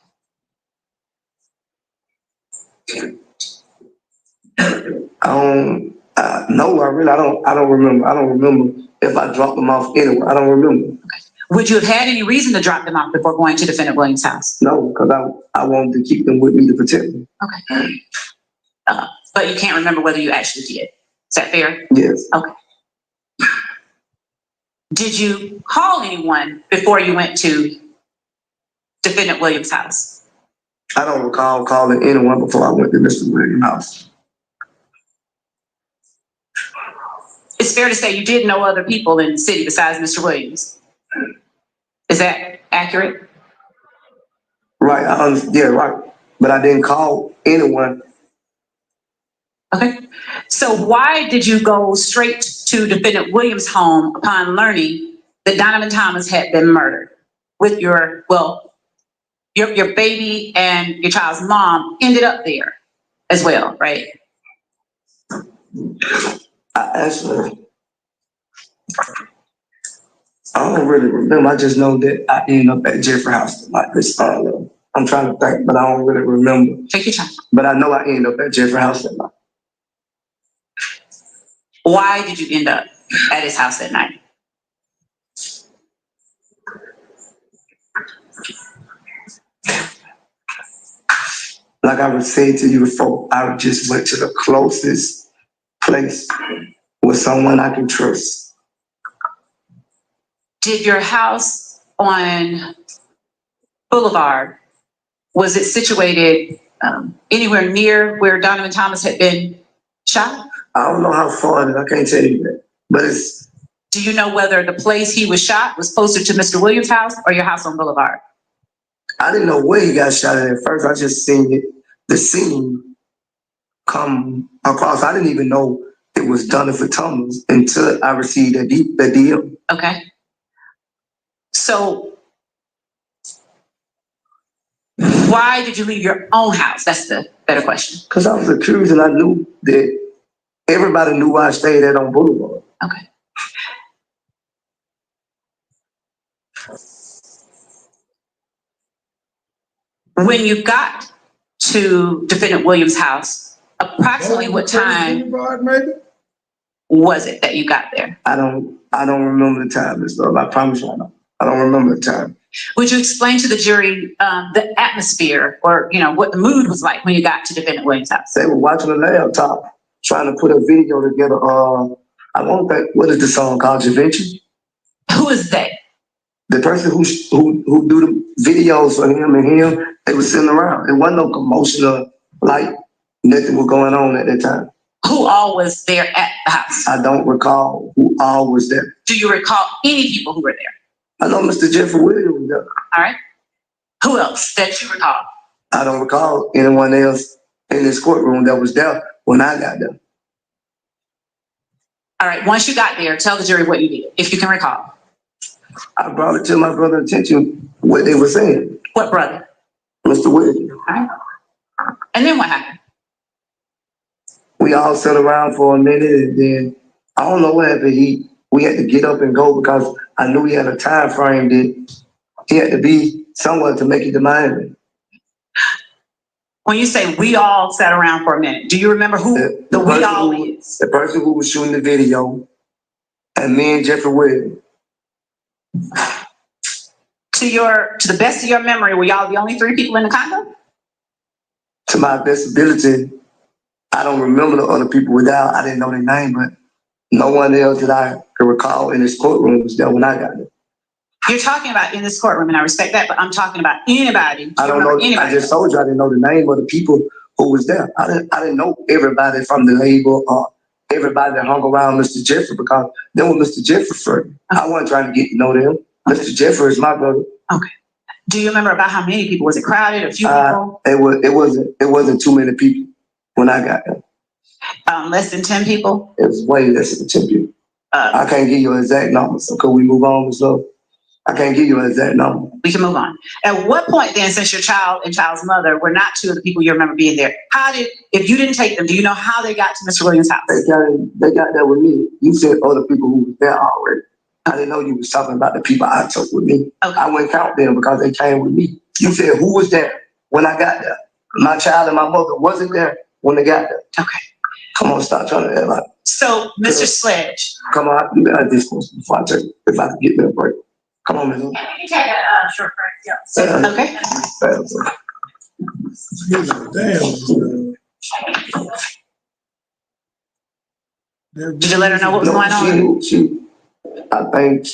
No, I don't remember. I don't remember if I dropped them off anywhere. I don't remember. Okay. Would you have had any reason to drop them off before going to Defendant Williams' house? No, because I wanted to keep them with me to protect them. Okay. But you can't remember whether you actually did. Is that fair? Yes. Okay. Did you call anyone before you went to Defendant Williams' house? I don't recall calling anyone before I went to Mr. Williams' house. It's fair to say you did know other people in the city besides Mr. Williams. Is that accurate? Right. Yeah, right. But I didn't call anyone. Okay. So why did you go straight to Defendant Williams' home upon learning that Donovan Thomas had been murdered with your baby and your child's mom ended up there as well, right? Actually, I don't really remember. I just know that I ended up at Jeffrey House like this. I'm trying to think, but I don't really remember. Take your time. But I know I ended up at Jeffrey House that night. Why did you end up at his house that night? Like I was saying to you before, I just went to the closest place with someone I can trust. Did your house on Boulevard, was it situated anywhere near where Donovan Thomas had been shot? I don't know how far it is. I can't tell you that. But it's... Do you know whether the place he was shot was closer to Mr. Williams' house or your house on Boulevard? I didn't know where he got shot at first. I just seen it, the scene come across. I didn't even know it was Donovan Thomas until I received the DM. Okay. So why did you leave your own house? That's the better question. Because I was accused and I knew that everybody knew where I stayed at on Boulevard. Okay. When you got to Defendant Williams' house, approximately what time was it that you got there? I don't remember the time, Miss Love. I promise you I don't. I don't remember the time. Would you explain to the jury the atmosphere or, what the mood was like when you got to Defendant Williams' house? They were watching the laptop, trying to put a video together. I won't think, what is the song called, Da Vinci? Who is they? The person who do the videos for him and him, they were sitting around. It wasn't no commotion or like nothing was going on at that time. Who all was there at the house? I don't recall who all was there. Do you recall any people who were there? I know Mr. Jeffrey Williams was there. All right. Who else that you recall? I don't recall anyone else in this courtroom that was there when I got there. All right. Once you got there, tell the jury what you did, if you can recall. I brought it to my brother's attention what they were saying. What brother? Mr. Williams. All right. And then what happened? We all sat around for a minute and then I don't know what happened. We had to get up and go because I knew he had a time frame that he had to be somewhere to make it to Miami. When you say we all sat around for a minute, do you remember who the we all is? The person who was shooting the video and me and Jeffrey Williams. To the best of your memory, were y'all the only three people in the condo? To my best ability, I don't remember the other people without. I didn't know their name, but no one else that I could recall in this courtroom was there when I got there. You're talking about in this courtroom, and I respect that, but I'm talking about anybody. I don't know. Anybody? I just told you I didn't know the name of the people who was there. I didn't know everybody from the label or everybody that hung around Mr. Jeffrey because they were Mr. Jeffrey first. I wasn't trying to get to know them. Okay. Mr. Jeffrey is my brother. Okay. Do you remember about how many people? Was it crowded? A few people? It wasn't too many people when I got there. Less than 10 people? It was way less than 10 people. I can't give you an exact number, so could we move on and stuff? I can't give you an exact number. We can move on. At what point then, since your child and child's mother were not two of the people you remember being there, if you didn't take them, do you know how they got to Mr. Williams' house? They got there with me. You said other people who was there already. I didn't know you was talking about the people I took with me. Okay. I wouldn't count them because they came with me. You said who was there when I got there. My child and my mother wasn't there when they got there. Okay. Come on, stop trying to act like. So, Mr. Sledge. Come on, you got this before I take it, if I can get me a break. Come on, Ms. You can take a short break, yeah. Okay. Did you let her know what was going on? I think.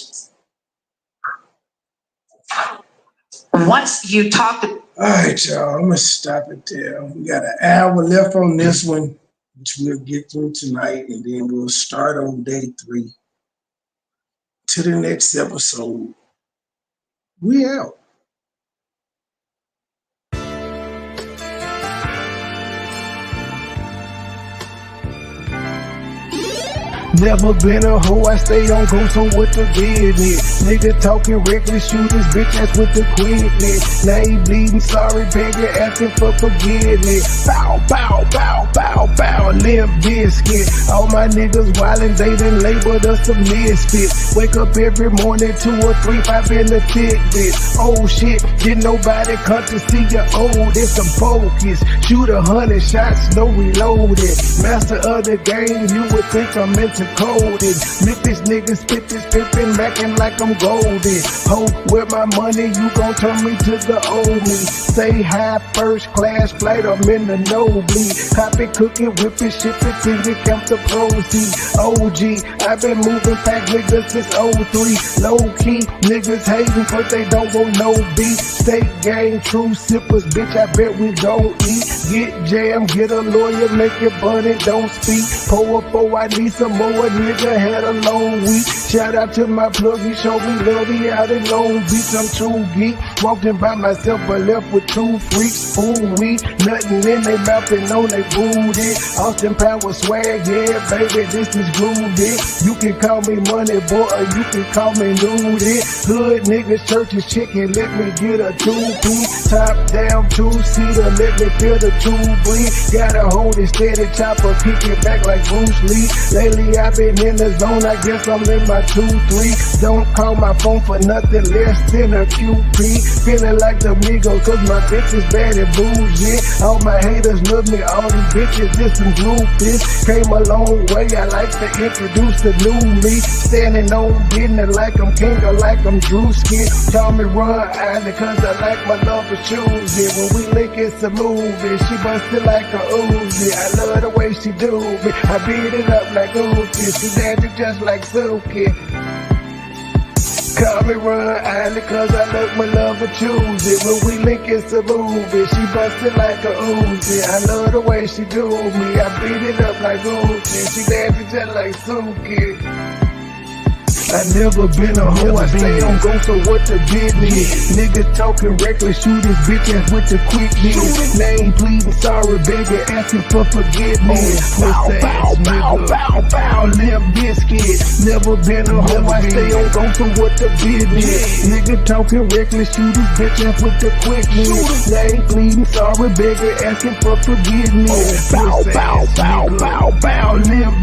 Once you talked. All right, y'all, I'm gonna stop it there. We got an hour left on this one, which we'll get through tonight, and then we'll start on day 3. To the next episode. We out. Never been a hoe, I stay on go, so what the business? Nigga talking reckless, shoot this bitch ass with the quickness. Now he bleeding, sorry, begging, asking for forgiveness. Bow, bow, bow, bow, bow, limp biscuit. All my niggas wildin', they done labeled us a misfit. Wake up every morning, 2 or 3, 5 in the thick bitch. Oh shit, didn't nobody come to see you old, it's some focus. Shoot 100 shots, no reloaded. Master of the game, you would think I'm into coded. Memphis niggas spit this pimpin', mackin' like I'm golden. Ho, with my money, you gon' turn me to the old me. Say hi, first class flight, I'm in the nosebleed. Hop it, cook it, whip it, ship it, till you count the proceeds. OG, I've been moving pack niggas since 03. Low key, niggas hating, but they don't want no beef. State gang, true sippers, bitch, I bet we gon' eat. Get jammed, get a lawyer, make it bunny, don't speak. Pour up, oh, I need some more. A nigga had a long week. Shout out to my plug, he showed me love, he out in Long Beach. I'm too geek, walking by myself but left with 2 freaks. Ooh, we nothing in they mouth and on they booty. Austin Power swag, yeah, baby, this is groovy. You can call me money boy, or you can call me nudie. Hood niggas, churches, chicken, let me get a 2-piece. Top down, 2-seater, let me feel the 2 breathe. Gotta hold it steady, chopper, kick it back like Bruce Lee. Lately I've been in the zone, I guess I'm in my 2-3. Don't call my phone for nothing less than a QP. Feeling like the Migos, cause my bitch is bad and bougie. All my haters love me, all these bitches is some groupies. Came a long way, I like to introduce the new me. Standing on business like I'm king or like I'm Drewski. Call me Ron Island, cause I like my love for choosy. When we link it's a movie, she bustin' like a Uzi. I love the way she do me, I beat it up like Uzi. She dancing just like Suki. Call me Ron Island, cause I love my love for choosy. When we link it's a movie, she bustin' like a Uzi. I love the way she do me, I beat it up like Uzi. She dancing just like Suki. I never been a hoe, I stay on go, so what the business? Nigga talking reckless, shoot his bitch ass with the quickness. Name pleading, sorry, begging, asking for forgiveness. Bow, bow, bow, bow, bow, limp biscuit. Never been a hoe, I stay on go, so what the business? Nigga talking reckless, shoot his bitch ass with the quickness. Name pleading, sorry, begging, asking for forgiveness. Bow, bow, bow, bow, bow, limp